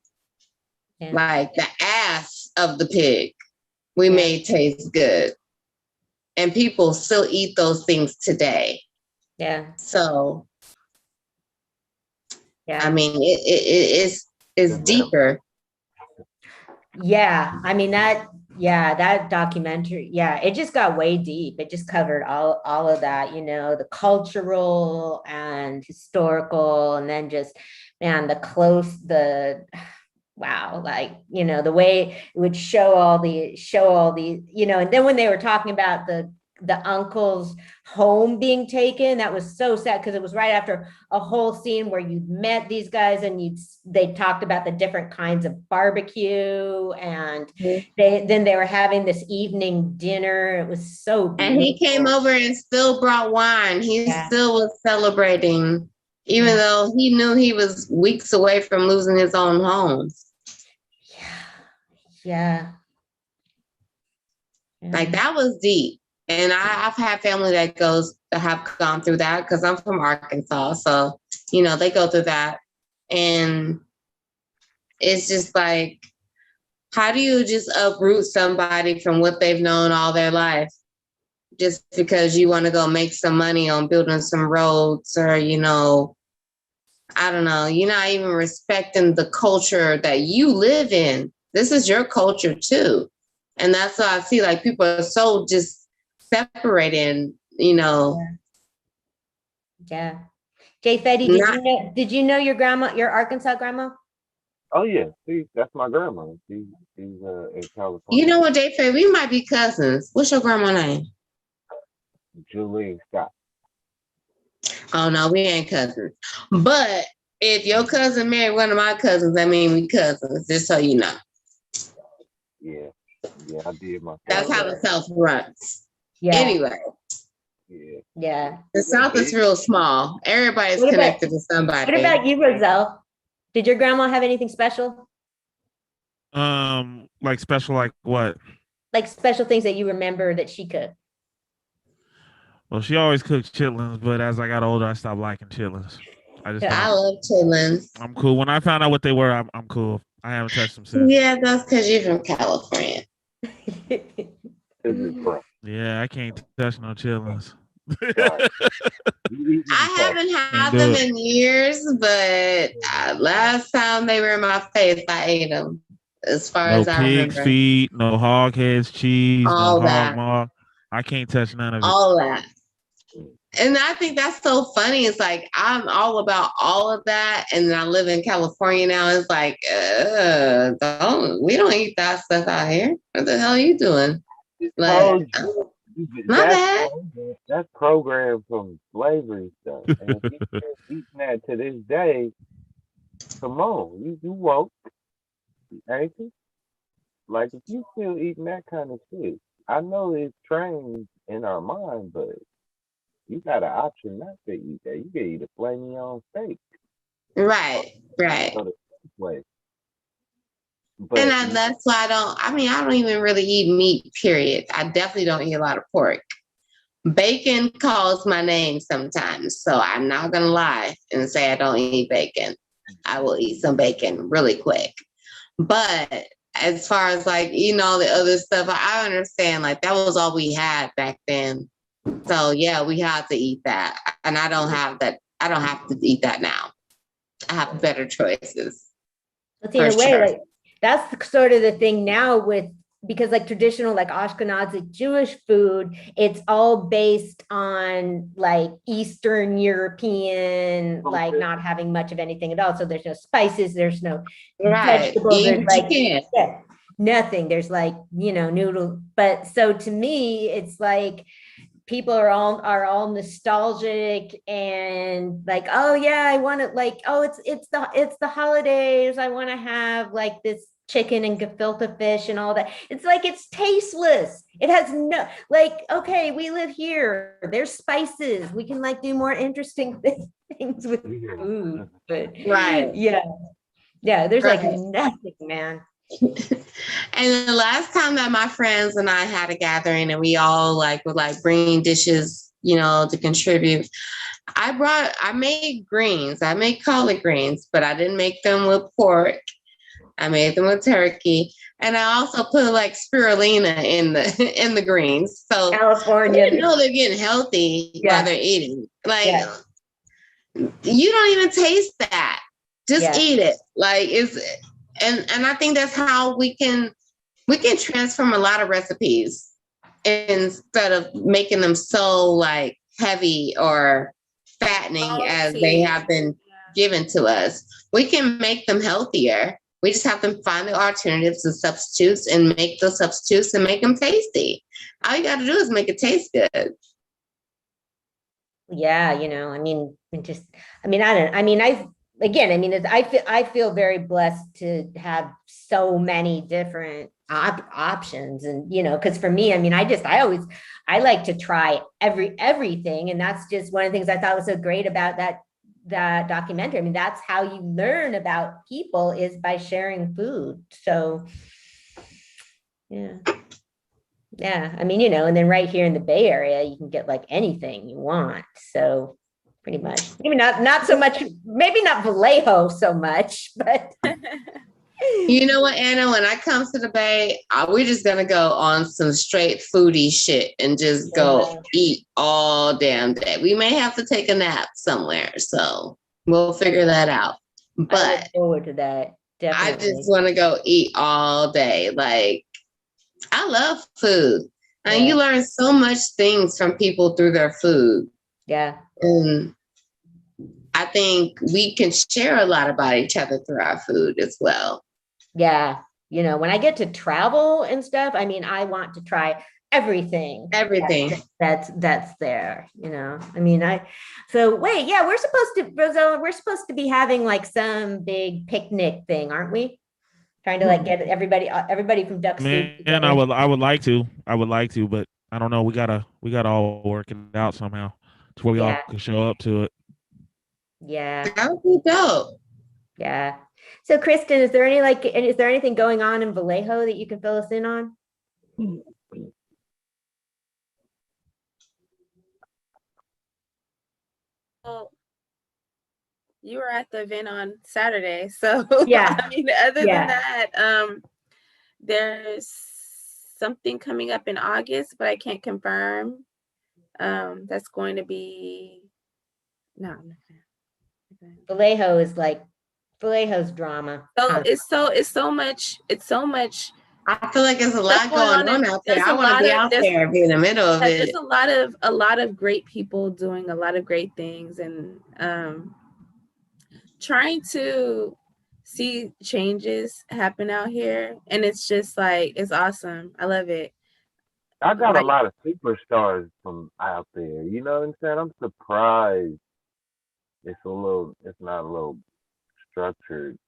Yeah. Like the ass of the pig we made taste good. And people still eat those things today. Yeah. So, I mean, it's deeper. Yeah. I mean, that documentary, it just got way deep. It just covered all of that, the cultural and historical, and then just, man, wow, like, the way it would show all these, and then when they were talking about the uncle's home being taken, that was so sad because it was right after a whole scene where you met these guys and they talked about the different kinds of barbecue, and they were having this evening dinner. It was so beautiful. And he came over and still brought wine. He still was celebrating, even though he knew he was weeks away from losing his own home. Yeah. Like that was deep. And I've had family that have gone through that because I'm from Arkansas. So, they go through that. And it's just like, how do you just uproot somebody from what they've known all their life? Just because you want to go make some money on building some roads or, I don't know, you're not even respecting the culture that you live in. This is your culture too. And that's why I see like people are so just separating, Yeah. Jay Fetty, did you know your grandma, your Arkansas grandma? Oh yeah, that's my grandma. She's in California. You know what, Jay Fetty, we might be cousins. What's your grandma's name? Julie Scott. Oh no, we ain't cousins. But if your cousin married one of my cousins, that means we cousins, just so you know. Yeah, I did my. That's how the South runs. Yeah. Anyway. Yeah. The South is real small. Everybody's connected to somebody. What about you, Roselle? Did your grandma have anything special? Like special, like what? Like special things that you remember that she cooked. Well, she always cooked chitlins, but as I got older, I stopped liking chitlins. I love chitlins. I'm cool. When I found out what they were, I'm cool. I haven't touched them since. Yeah, that's because you're from California. Yeah, I can't touch no chitlins. I haven't had them in years, but last time they were in my face, I ate them. As far as I remember. No pig's feet, no hog heads, cheese, all no that. hog maw. I can't touch none of it. All that. And I think that's so funny. It's like, I'm all about all of that. And I live in California now. It's like, we don't eat that stuff out here. What the hell are you doing? Like, my bad. That's programmed from slavery stuff. And if you're eating that to this day, come on, you woke, ain't you? Like, if you still eating that kind of shit, I know it's trained in our mind, but you got an option not to eat that. You can eat a flaming on steak. Right. So that's why I don't even really eat meat, period. I definitely don't eat a lot of pork. Bacon calls my name sometimes, so I'm not gonna lie and say I don't eat bacon. I will eat some bacon really quick. But as far as like eating all the other stuff, I understand like that was all we had back then. So yeah, we had to eat that. And I don't have that. I don't have to eat that now. I have better choices. But in a way, like that's sort of the thing now with, because like traditional like Ashkenazi Jewish food, it's all based on like Eastern European, like not having much of anything at all. So there's no spices, there's no vegetables, there's like nothing. There's like, noodle. But so to me, it's like people are all nostalgic and like, oh yeah, I want to like, oh, it's the holidays. I want to have like this chicken and gefilte fish and all that. It's like, it's tasteless. It has no, like, okay, we live here. There's spices. We can like do more interesting things with food. But yeah, there's like nothing, man. And the last time that my friends and I had a gathering and we all like would like bring dishes, to contribute, I made greens. I made collard greens, but I didn't make them with pork. I made them with turkey, and I also put like spirulina in the greens. So California, they're getting healthy while they're eating. Like you don't even taste that. Just eat it. Like and I think that's how we can transform a lot of recipes instead of making them so like heavy or fattening as they have been given to us. We can make them healthier. We just have to find the alternatives and substitutes and make those substitutes and make them tasty. All you got to do is make it taste good. Yeah, I feel very blessed to have so many different options, and because for me, I like to try everything, and that's just one of the things I thought was so great about that documentary. That's how you learn about people, is by sharing food. So yeah, and then right here in the Bay Area, you can get like anything you want. So pretty much, maybe not so much, maybe not Vallejo so much, but you know what, Anna, when I come to the Bay, we're just gonna go on some straight foodie shit and just go eat all damn day. We may have to take a nap somewhere, so we'll figure that out. But I look forward to that. Definitely. I just want to go eat all day. Like, I love food, and you learn so much things from people through their food. Yeah. And I think we can share a lot about each other through our food as well. Yeah. When I get to travel and stuff, I want to try everything that's there, so wait, yeah, we're supposed to be having like some big picnic thing, aren't we? Trying to like get everybody from Duck Soup. Man, I would like to, but I don't know. We gotta all work it out somehow to where we all can show up to it. Yeah. That would be dope. Yeah. So Kristen, is there anything going on in Vallejo that you can fill us in on? Well, you were at the event on Saturday, so yeah. Other than that, there's something coming up in August, but I can't confirm. That's going to be Vallejo's drama. So it's so much. I feel like there's a lot going on out there. I want to be out there, be in the middle of it. There's a lot of great people doing a lot of great things, and trying to see changes happen out here. And it's just like, it's awesome. I love it. I got a lot of superstars from out there. You know what I'm saying? I'm surprised it's not a little structured.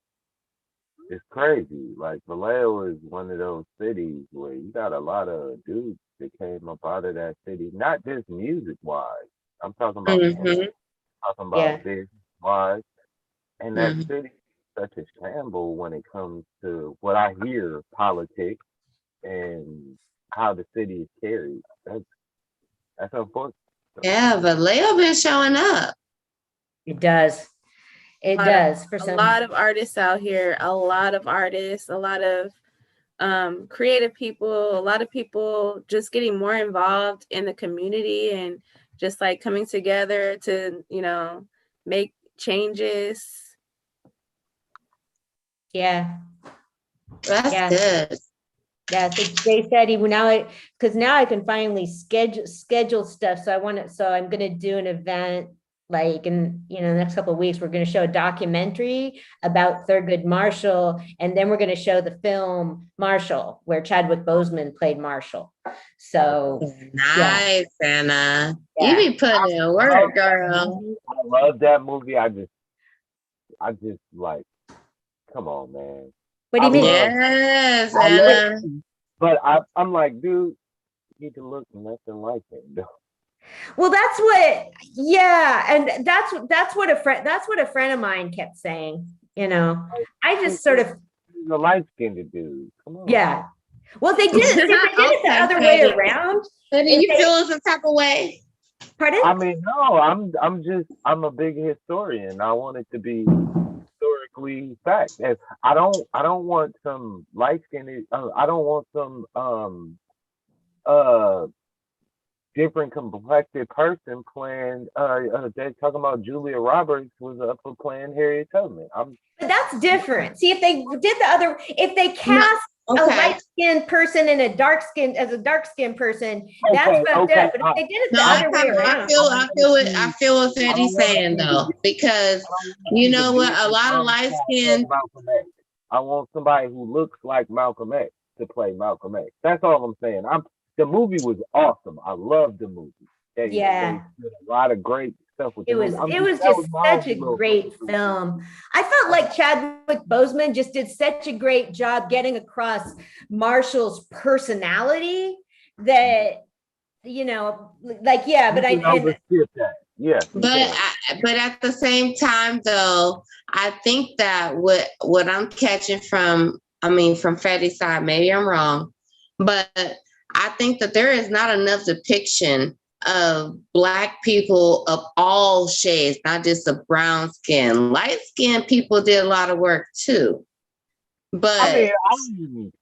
It's crazy. Like, Vallejo is one of those cities where you got a lot of dudes that came up out of that city, not just music wise. I'm talking about business wise. And that city such a shamble when it comes to what I hear politics and how the city is carried. That's unfortunate. Yeah, but Leo been showing up. It does. It does for some. A lot of artists out here, a lot of artists, a lot of creative people, a lot of people just getting more involved in the community and just like coming together to, you know, make changes. Yeah. That's good. Yeah, so they said because now I can finally schedule stuff. So I'm gonna do an event like in the next couple of weeks. We're gonna show a documentary about Thurgood Marshall, and then we're gonna show the film Marshall, where Chadwick Boseman played Marshall. So nice, Anna. You be putting in work, girl. I love that movie. I just like, come on, man. What do you mean? Yes, Anna. But I'm like, dude, you need to look nothing like him. Well, that's what, and that's what a friend of mine kept saying. You know, I just sort of the light-skinned dude. Come on. Yeah. Well, they did it the other way around. But do you feel some type of way? Pardon? I mean, no, I'm a big historian. I want it to be historically fact. I don't want some light-skinned. I don't want some different complected person playing. They're talking about Julia Roberts was up for playing Harriet Tubman. But that's different. See, if they did if they cast a light-skinned person and a dark-skinned person, that's fucked up. But if they did it the other way around, I feel what Fetty's saying though, because you know what, a lot of light-skinned. I want somebody who looks like Malcolm X to play Malcolm X. That's all I'm saying. The movie was awesome. I loved the movie. They did a lot of great stuff with it. Was just such a great film. I felt like Chadwick Boseman just did such a great job getting across Marshall's personality that, you know, like, but but at the same time though, I think that what I'm catching from Fetty's side, maybe I'm wrong, but I think that there is not enough depiction of Black people of all shades, not just the brown skin. Light skinned people did a lot of work too. But I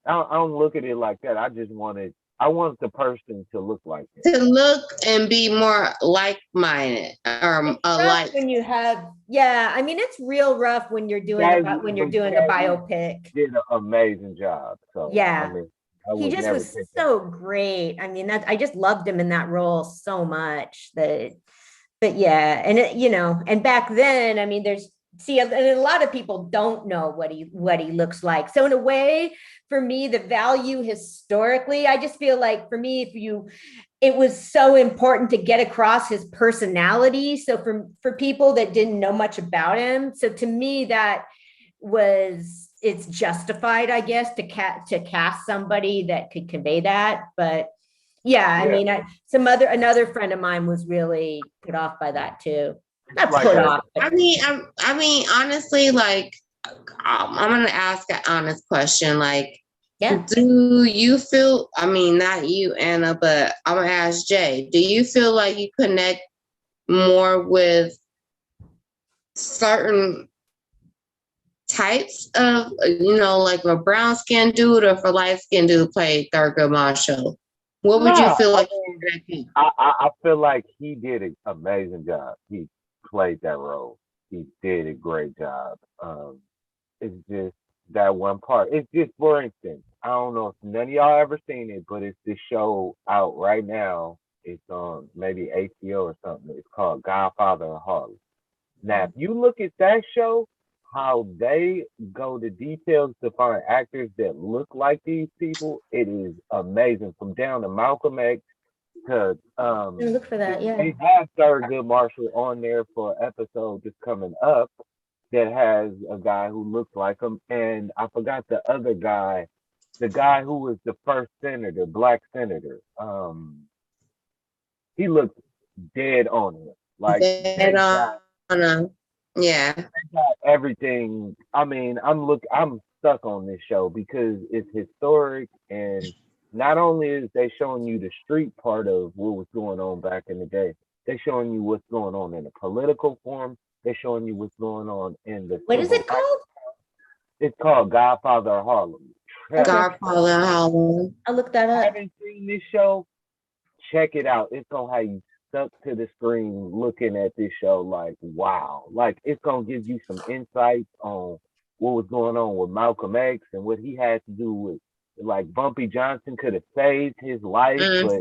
don't look at it like that. I want the person to look like it. To look and be more like-minded or alike. When you have, it's real rough when you're doing a biopic. Did an amazing job. So he just was so great. I mean, I just loved him in that role so much and and back then, I mean, a lot of people don't know what he looks like. So in a way, for me, the value historically, I just feel like for me, it was so important to get across his personality. So for people that didn't know much about him, so to me, it's justified, I guess, to cast somebody that could convey that. But I mean, another friend of mine was really put off by that too. Not put off. I mean, honestly, like, I'm gonna ask an honest question. Like, do you feel? I mean, not you, Anna, but I'm gonna ask Jay. Do you feel like you connect more with certain types of, like a brown skinned dude, or for light skinned dude played Thurgood Marshall? What would you feel like? I feel like he did an amazing job. He played that role. He did a great job. It's just that one part. It's just, for instance, I don't know if none of y'all ever seen it, but it's this show out right now. It's on maybe HBO or something. It's called Godfather of Harlem. Now, if you look at that show, how they go to details to find actors that look like these people, it is amazing. From down to Malcolm X to look for that. They have Thurgood Marshall on there for an episode that's coming up that has a guy who looks like him, and I forgot the other guy, the guy who was the first senator, black senator. He looked dead on him, like dead on him. Yeah. They got everything. I mean, I'm stuck on this show because it's historic, and not only is they showing you the street part of what was going on back in the day, they're showing you what's going on in the political form. They're showing you what's going on in the What is it called? It's called Godfather of Harlem. Godfather of Harlem. I'll look that up. Haven't seen this show? Check it out. It's gonna have you stuck to the screen looking at this show like wow. Like it's gonna give you some insights on what was going on with Malcolm X and what he had to do with like Bumpy Johnson could have saved his life, but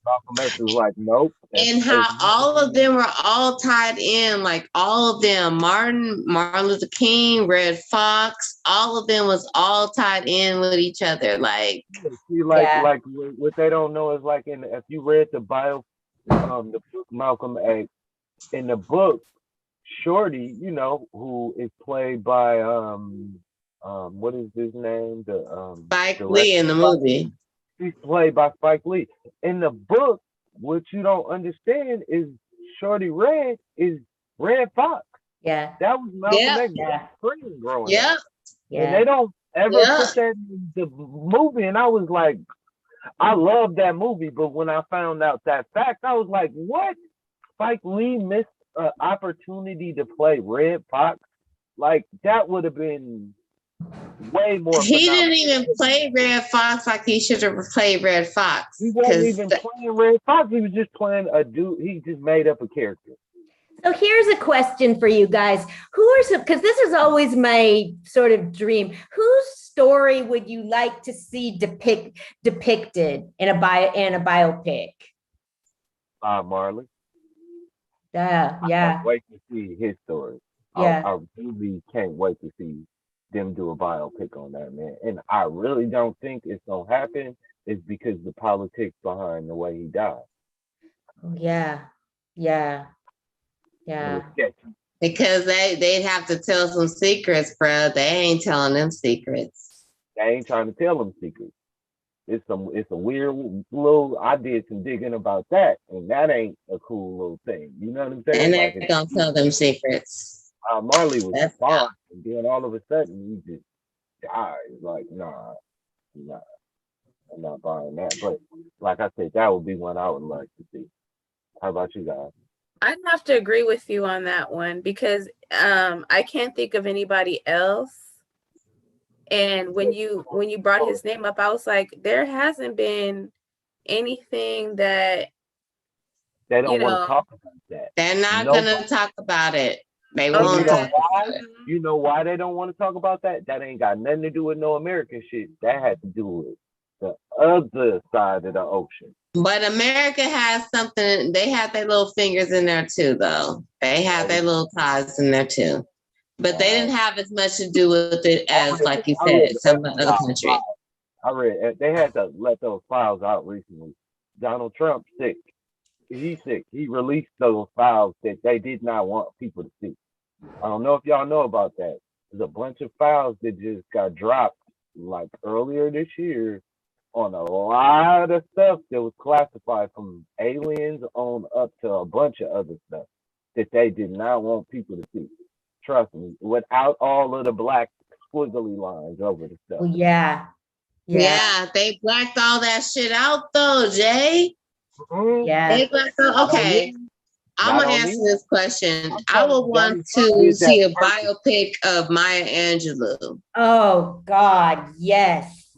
Malcolm X was like, nope. And how all of them were all tied in, like all of them, Martin Luther King, Red Fox, all of them was all tied in with each other. Like, see, like what they don't know is like if you read the bio, the book Malcolm X, in the book, Shorty, you know, who is played by what is his name? Spike Lee in the movie. He's played by Spike Lee. In the book, what you don't understand is Shorty Red is Red Fox. Yeah. That was Malcolm X's friend growing up. Yeah. And they don't ever put that in the movie. And I was like, I love that movie, but when I found out that fact, I was like, what? Spike Lee missed an opportunity to play Red Fox? Like, that would have been way more. He didn't even play Red Fox like he should have played Red Fox. He wasn't even playing Red Fox. He was just playing a dude. He just made up a character. So here's a question for you guys. Who are some, because this is always my sort of dream. Whose story would you like to see depicted in a biopic? Bob Marley. Yeah. I can't wait to see his story. Yeah. I really can't wait to see them do a biopic on that man. And I really don't think it's gonna happen. It's because the politics behind the way he died. Yeah. Because they'd have to tell some secrets, bro. They ain't telling them secrets. They ain't trying to tell them secrets. It's a weird little. I did some digging about that, and that ain't a cool little thing. You know what I'm saying? And they're gonna tell them secrets. Marley was fine, and then all of a sudden he just died. Like, nah, I'm not buying that. But like I said, that would be one I would like to see. How about you guys? I'd have to agree with you on that one because I can't think of anybody else. And when you brought his name up, I was like, there hasn't been anything that they don't want to talk about that. They're not gonna talk about it. They won't talk about it. You know why they don't want to talk about that? That ain't got nothing to do with no American shit. That had to do with the other side of the ocean. But America has something. They have their little fingers in there too, though. They have their little ties in there too. But they didn't have as much to do with it as, like you said, some other countries. I read they had to let those files out recently. Donald Trump sick. He's sick. He released those files that they did not want people to see. I don't know if y'all know about that. There's a bunch of files that just got dropped like earlier this year on a lot of stuff that was classified from aliens on up to a bunch of other stuff that they did not want people to see. Trust me, without all of the black squiggly lines over the stuff. Yeah, they blacked all that shit out though, Jay. Yeah. They blacked out. Okay. I'm gonna answer this question. I would want to see a biopic of Maya Angelou. Oh God, yes.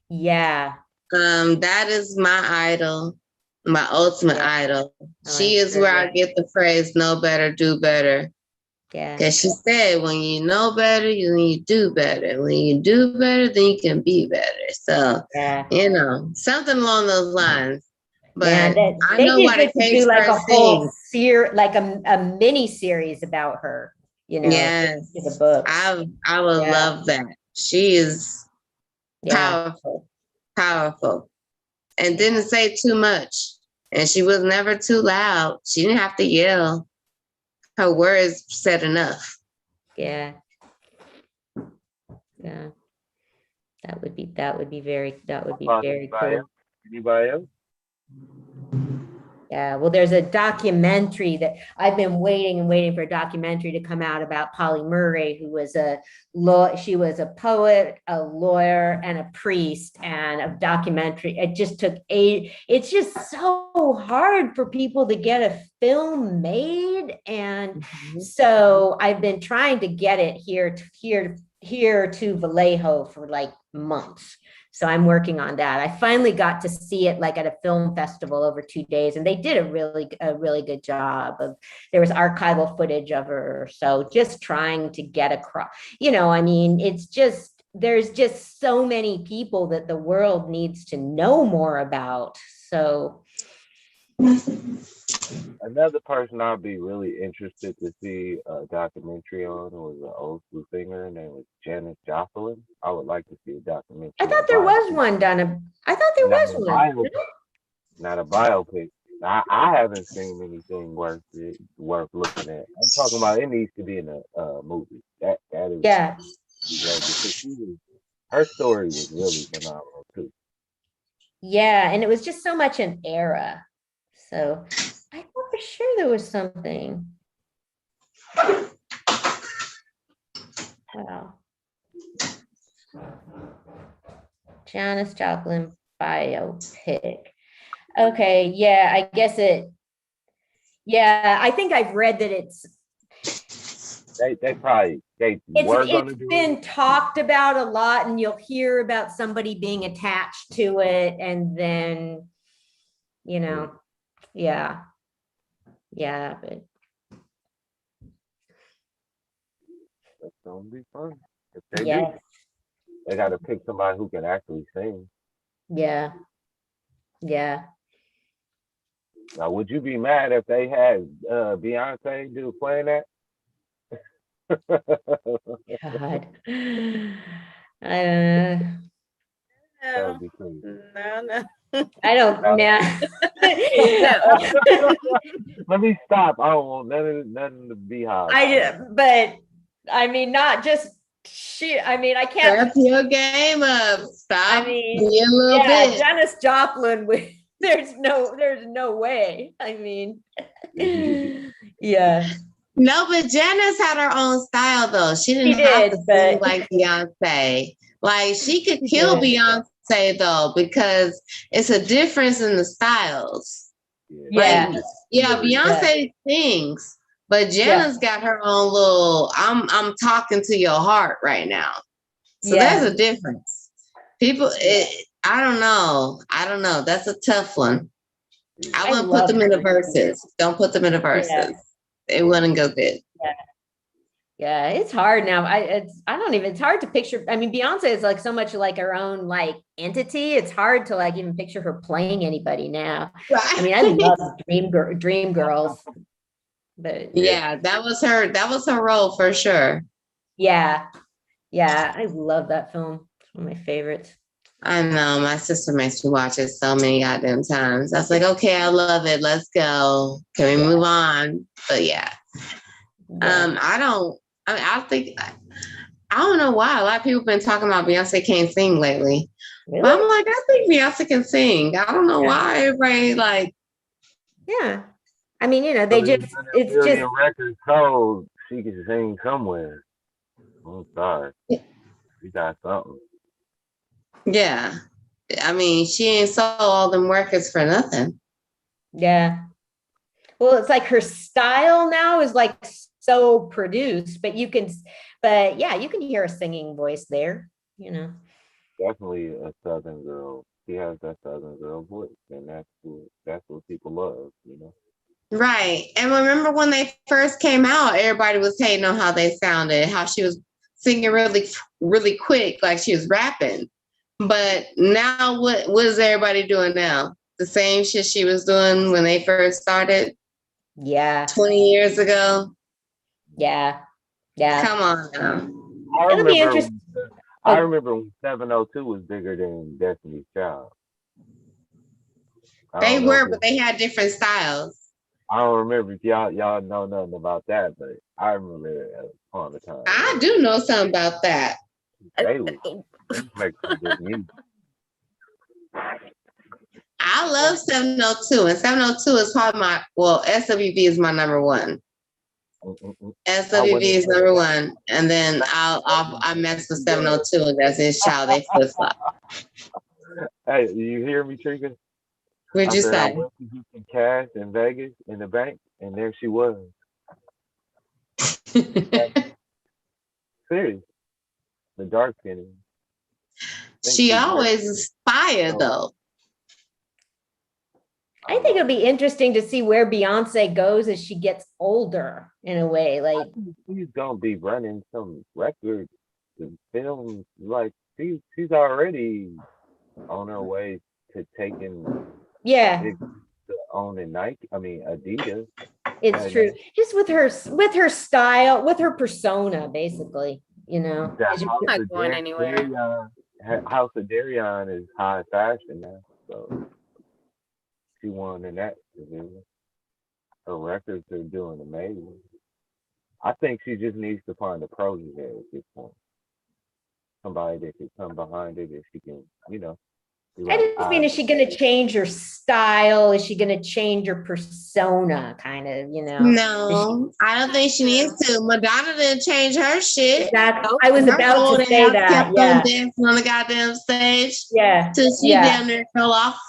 Yeah. That is my idol, my ultimate idol. She is where I get the phrase "know better, do better." Yeah. Because she said, when you know better, you do better. When you do better, then you can be better. So, something along those lines. But I know what it takes like for a whole like a mini series about her. Yes, the book. I would love that. She is powerful, and didn't say too much. And she was never too loud. She didn't have to yell. Her words said enough. Yeah. That would be very cool. Anybody else? Yeah, well, there's a documentary that I've been waiting and waiting for a documentary to come out about Polly Murray, who was she was a poet, a lawyer, and a priest, and a documentary. It just took it's just so hard for people to get a film made. And so I've been trying to get it here to Vallejo for like months. So I'm working on that. I finally got to see it like at a film festival over 2 days, and they did a really good job of, there was archival footage of her. So just trying to get across, I mean, it's just, there's just so many people that the world needs to know more about. So another person I'd be really interested to see a documentary on was an old school singer named Janis Joplin. I would like to see a documentary. I thought there was one done. I thought there was one. Not a biopic. I haven't seen anything worth looking at. I'm talking about it needs to be in a movie. That is because her story was really phenomenal too. Yeah, and it was just so much an era. So I thought for sure there was something. Wow. Janis Joplin biopic. Okay, yeah, I guess I think I've read that it's been talked about a lot, and you'll hear about somebody being attached to it, and then but that's gonna be fun. If they do, they got to pick somebody who can actually sing. Yeah. Now, would you be mad if they had Beyonce playing that? God. That would be cool. No. I don't know. Let me stop. I don't want nothing to be hard. But I mean, not just I can't. Step your game up. Stop. Be a little bit. Janis Joplin. There's no way. I mean, yeah. No, but Janis had her own style though. She didn't have to sing like Beyonce. Like she could kill Beyonce though, because it's a difference in the styles. Yeah. Beyonce sings, but Janis got her own little, I'm talking to your heart right now. So there's a difference. People, I don't know. That's a tough one. I wouldn't put them in the verses. Don't put them in the verses. Yeah. It wouldn't go good. Yeah, it's hard now. It's hard to picture. I mean, Beyonce is like so much like her own like entity. It's hard to like even picture her playing anybody now. Right. I mean, I love Dream Girls. But that was her role for sure. Yeah, I love that film. It's one of my favorites. I know, my sister makes me watch it so many goddamn times. I was like, okay, I love it. Let's go. Can we move on? But I don't know why a lot of people have been talking about Beyonce can't sing lately. Really? But I'm like, I think Beyonce can sing. I don't know why everybody like. Yeah, I mean, they just it's just record sold. She can sing somewhere. I'm sorry, she got something. Yeah, I mean, she ain't sold all them records for nothing. Yeah. Well, it's like her style now is like so produced, but you can hear a singing voice there, Definitely a Southern girl. She has that Southern girl voice, and that's what people love, Right. And remember when they first came out, everybody was hating on how they sounded, how she was singing really, really quick, like she was rapping. But now what is everybody doing now? The same shit she was doing when they first started? Yeah. 20 years ago? Yeah. Come on now. I remember when 702 was bigger than Destiny's Child. They were, but they had different styles. I don't remember if y'all know nothing about that, but I remember it all the time. I do know something about that. They make some good music. I love 702, and 702 is probably SWV is my number one. SWV is number one, and then I mess with 702, and that's his child. They flip flop. Hey, you hear me, Trika? What'd you say? I went to Houston Cash in Vegas in the bank, and there she was. Serious. The dark skin. She always is fire, though. I think it'll be interesting to see where Beyonce goes as she gets older, in a way. Like she's gonna be running some records and films. Like she's already on her way to taking to owning Nike. I mean Adidas. It's true. Just with her style, with her persona, basically. You know, she's not going anywhere. House of Darion is high fashion now, so. She won in that division. Her records are doing amazing. I think she just needs to find a protege at this point. Somebody that can come behind it if she can, I just mean, is she going to change her style? Is she going to change her persona, kind of, No, I don't think she needs to. Madonna didn't change her shit. I was about to say that. Kept on dancing on the goddamn stage. Yeah. Till she damn near fell off.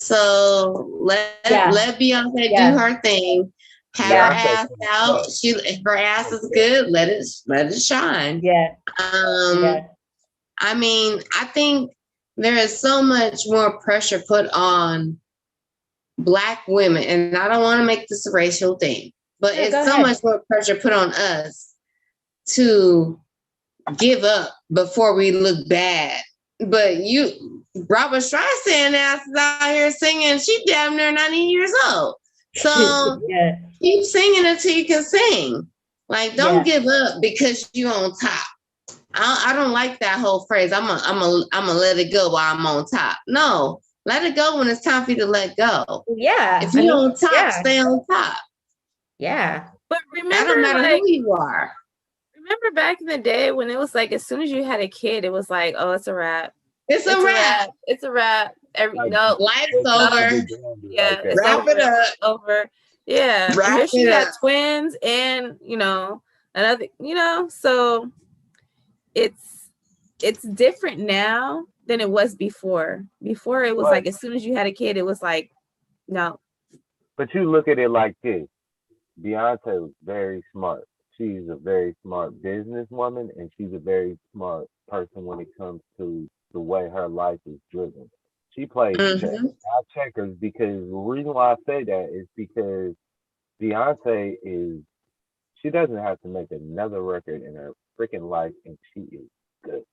So let Beyonce do her thing. Have her ass out. If her ass is good, let it shine. Yeah. I mean, I think there is so much more pressure put on Black women, and I don't want to make this a racial thing, but it's so much more pressure put on us to give up before we look bad. But Barbra Streisand ass is out here singing. She damn near 90 years old. So keep singing until you can sing. Like, don't give up because you're on top. I don't like that whole phrase. I'm gonna let it go while I'm on top. No, let it go when it's time for you to let go. Yeah. If you're on top, stay on top. Yeah. But remember, that don't matter who you are. Remember back in the day when it was like, as soon as you had a kid, it was like, oh, it's a wrap. It's a wrap. It's a wrap. Life's over. Yeah. Wrap it up. Over. Yeah. Here she had twins and, another, so it's different now than it was before. Before it was like, as soon as you had a kid, it was like, no. But you look at it like this. Beyonce was very smart. She's a very smart businesswoman, and she's a very smart person when it comes to the way her life is driven. She plays checkers, because the reason why I say that is because Beyonce she doesn't have to make another record in her freaking life, and she is good.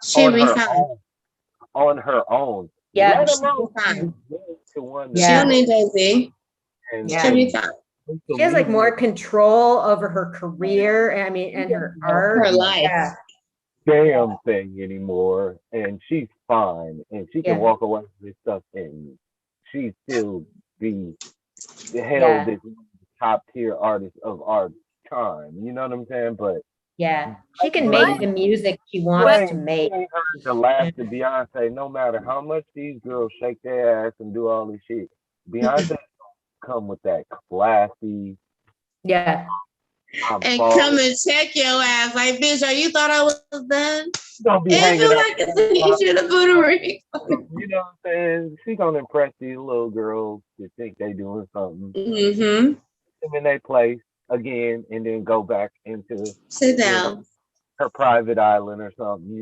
She'll be fine. On her own. Yeah, she'll be fine. She'll need Jay-Z. She'll be fine. She has like more control over her career, and her art. Her life. Yeah. Damn thing anymore, and she's fine, and she can walk away from this stuff, and she still be held as top tier artist of our time. You know what I'm saying? But she can make the music she wants to make. The last of Beyonce, no matter how much these girls shake their ass and do all this shit, Beyonce come with that classy. And come and check your ass. Like, bitch, you thought I was done? Don't be hanging out. You should have put a ring. You know what I'm saying? She gonna impress these little girls to think they doing something. In their place again, and then go back into sit down her private island or something.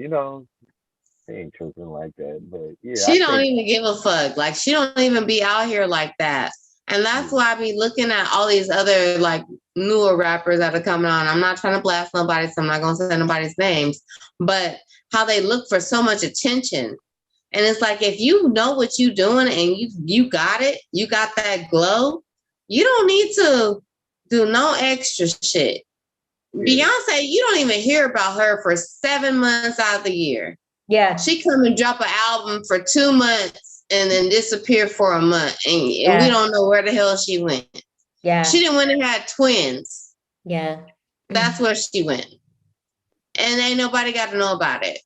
She ain't tripping like that. But she don't even give a fuck. Like, she don't even be out here like that. And that's why I be looking at all these other like newer rappers that are coming on. I'm not trying to blast nobody, so I'm not gonna say nobody's names, but how they look for so much attention. And it's like, if you know what you're doing and you got it, you got that glow, you don't need to do no extra shit. Beyonce, you don't even hear about her for 7 months out of the year. Yeah. She come and drop an album for 2 months and then disappear for a month, and we don't know where the hell she went. Yeah, she didn't went and had twins. Yeah, that's where she went, and ain't nobody got to know about it.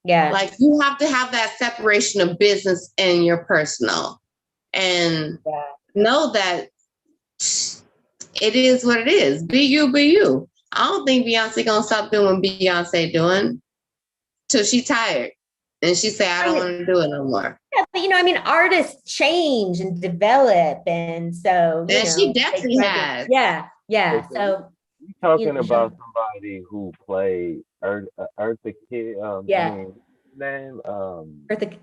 Yeah, like, you have to have that separation of business and your personal. and know that it is what it is. Be you, be you. I don't think Beyonce gonna stop doing what Beyonce doing till she tired and she say, I don't want to do it no more. Yeah, but I mean, artists change and develop, and so she definitely has. Yeah. So you're talking about somebody who played Eartha Kitt. Name Eartha.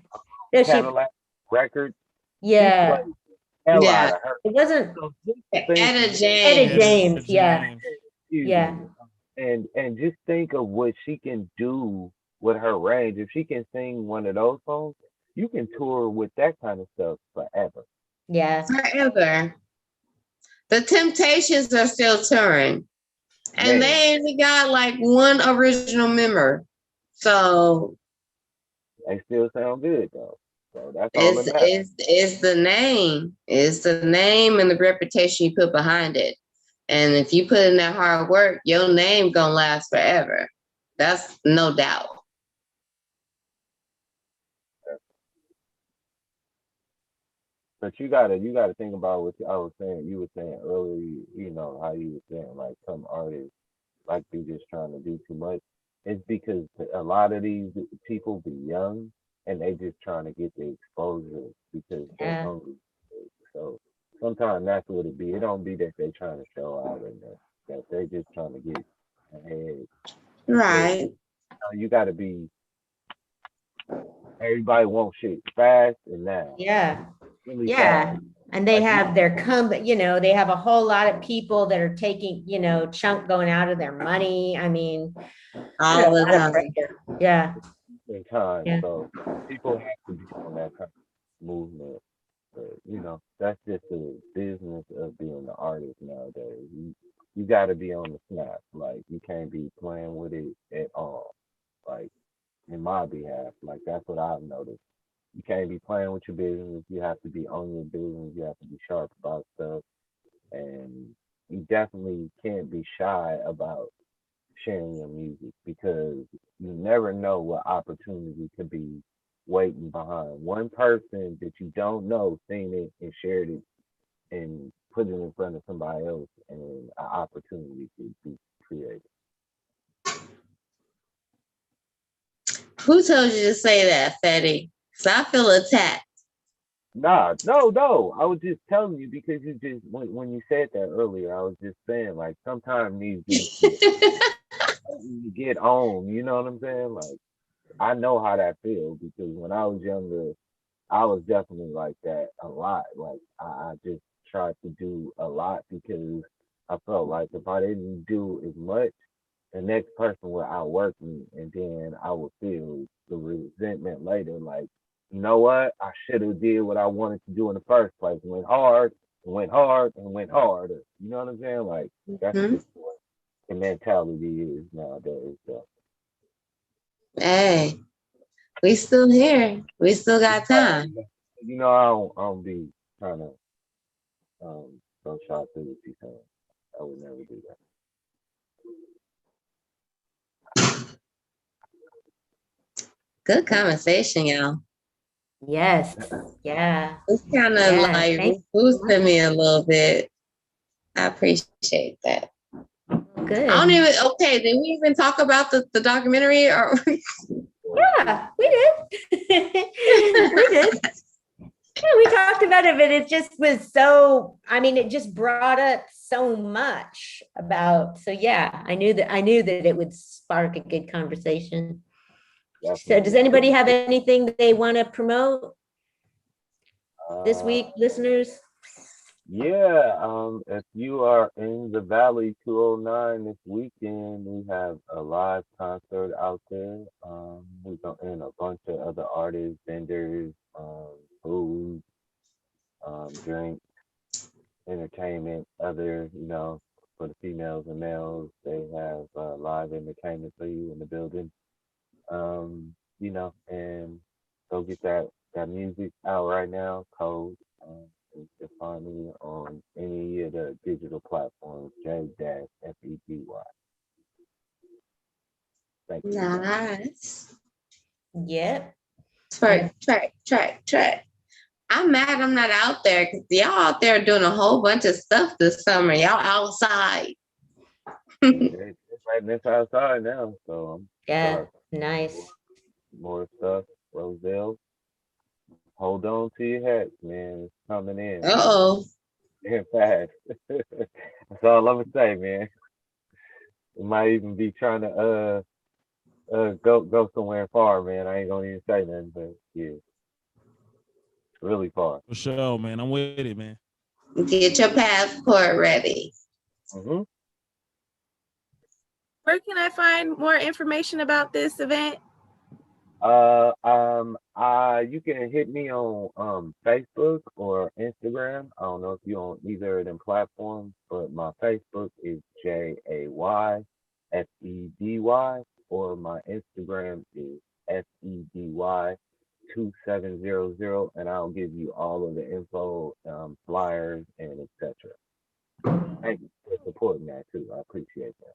Cadillac Records. Yeah. Yeah. It wasn't Etta James. Yeah. And just think of what she can do with her range. If she can sing one of those songs, you can tour with that kind of stuff forever. Yeah. Forever. The Temptations are still touring. And they only got like one original member. So they still sound good though. So that's all that matters. It's the name. It's the name and the reputation you put behind it. And if you put in that hard work, your name gonna last forever. That's no doubt. But you gotta think about what I was saying. You were saying earlier, how you were saying like some artists like be just trying to do too much. It's because a lot of these people be young and they just trying to get the exposure because they're hungry. So sometimes that's what it be. It don't be that they trying to show out and that they just trying to get ahead. Right. So, you gotta be. Everybody wants shit fast and now. Yeah. Really yeah. fast. And they have their they have a whole lot of people that are taking, chunk going out of their money. I mean, all the time. Yeah. In time. Yeah. So people have to be on that kind of movement. But, that's just the business of being the artist nowadays. You got to be on the snap. Like, you can't be playing with it at all. Like, in my behalf, like, that's what I've noticed. You can't be playing with your business. You have to be on your business. You have to be sharp about stuff. And you definitely can't be shy about sharing your music because you never know what opportunity could be waiting behind. One person that you don't know seen it and shared it and put it in front of somebody else and an opportunity could be created. Who told you to say that, Fetty? Because I feel attacked. Nah, no. I was just telling you because you just when you said that earlier, I was just saying like sometimes these you get on, you know what I'm saying? Like I know how that feels because when I was younger, I was definitely like that a lot. Like I just tried to do a lot because I felt like if I didn't do as much, the next person would outwork me, and then I would feel the resentment later. Like, you know what? I should have did what I wanted to do in the first place. Went hard, and went hard, and went harder. You know what I'm saying? Like that's just what the mentality is nowadays. So. Hey, we still here. We still got time. I don't be trying to throw shots at what you're saying. I would never do that. Good conversation, y'all. Yes. Yeah. It's kind of like boosted me a little bit. I appreciate that. Good. I don't even. Okay, did we even talk about the documentary? Or yeah, we did. We did. Yeah, we talked about it, but it just was so. I mean, it just brought up so much about. So yeah, I knew that it would spark a good conversation. So does anybody have anything they want to promote this week, listeners? Yeah, if you are in the Valley 209 this weekend, we have a live concert out there. And a bunch of other artists, vendors, food, drink, entertainment, other, for the females and males, they have live entertainment for you in the building. And go get that music out right now. Code. You can find me on any of the digital platforms. J-Fety. Thank you. Nice. Yep. Track. I'm mad I'm not out there because y'all out there doing a whole bunch of stuff this summer. Y'all outside. It's right next outside now, so yeah, nice. More stuff, Roselle. Hold on to your hats, man. It's coming in. Uh-oh. In fast. That's all I'm gonna say, man. It might even be trying to go somewhere far, man. I ain't gonna even say nothing, but yeah. Really far. For sure, man. I'm with it, man. Get your passport ready. Mm-hmm. Where can I find more information about this event? You can hit me on Facebook or Instagram. I don't know if you're on either of them platforms, but my Facebook is JAYFEDY, or my Instagram is SEDY2700, and I'll give you all of the info, flyers, and etc. Thank you for supporting that too. I appreciate that.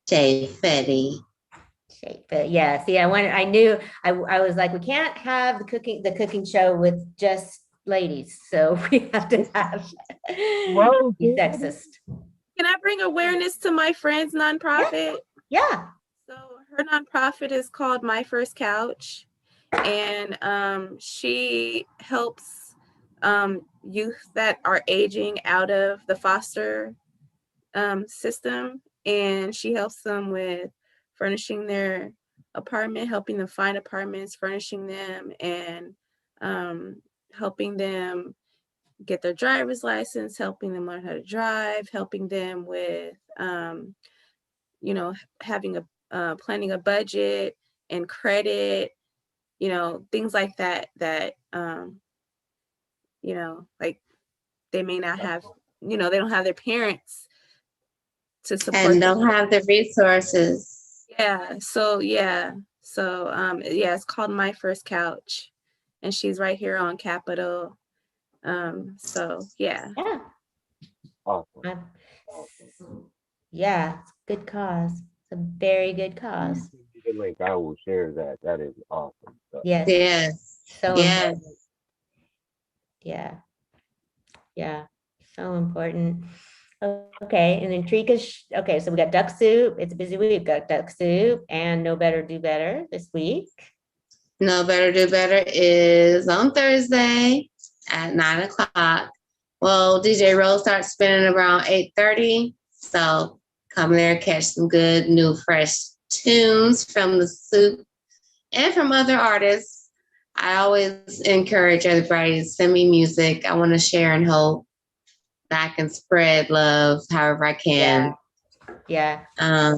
JAYFEDY. Yeah, see, I was like, we can't have the cooking show with just ladies, so we have to have be sexist. Can I bring awareness to my friend's nonprofit? Yeah. So her nonprofit is called My First Couch, and she helps youth that are aging out of the foster system, and she helps them with furnishing their apartment, helping them find apartments, furnishing them, and helping them get their driver's license, helping them learn how to drive, helping them with, having planning a budget and credit, things like that, like they may not have, they don't have their parents to support and don't have the resources. It's called My First Couch, and she's right here on Capitol. Awesome. Yeah, it's a good cause. It's a very good cause. The link, I will share that. That is awesome. Yes. So yes. Important. Yeah. So important. Okay, and then Trika's, okay, so we got Duck Soup. It's a busy week. We've got Duck Soup and Know Better, Do Better this week. Know Better, Do Better is on Thursday at 9:00. Well, DJ Rose starts spinning around 8:30. So come there, catch some good, new, fresh tunes from the soup and from other artists. I always encourage everybody to send me music. I want to share and hope that I can spread love however I can. Yeah. I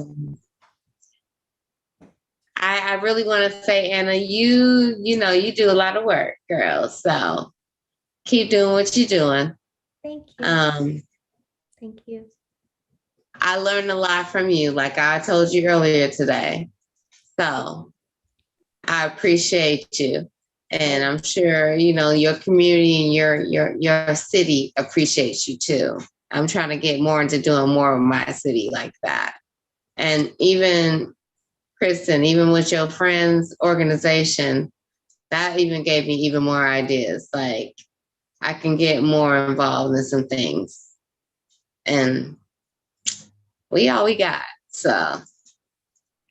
really want to say, Anna, you do a lot of work, girl. So keep doing what you're doing. Thank you. Thank you. I learned a lot from you, like I told you earlier today. So I appreciate you. And I'm sure, your community and your city appreciates you too. I'm trying to get more into doing more of my city like that. And even Kristen, even with your friends' organization, that even gave me even more ideas. Like I can get more involved in some things. And we all we got. So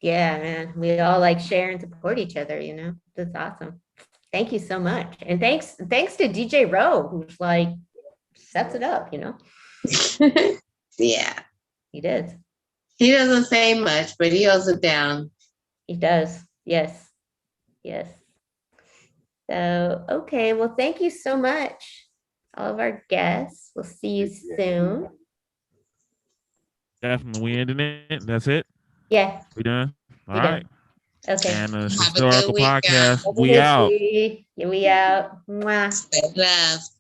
yeah, man. We all like share and support each other, That's awesome. Thank you so much. And thanks to DJ Rowe, who's like sets it up, Yeah. He does. He doesn't say much, but he holds it down. He does. Yes. So, okay. Well, thank you so much, all of our guests. We'll see you soon. Definitely. We ending it. That's it? Yeah. We done? All right. Okay. And Historical Podcast. We out. We out. Mwah. Stay blessed.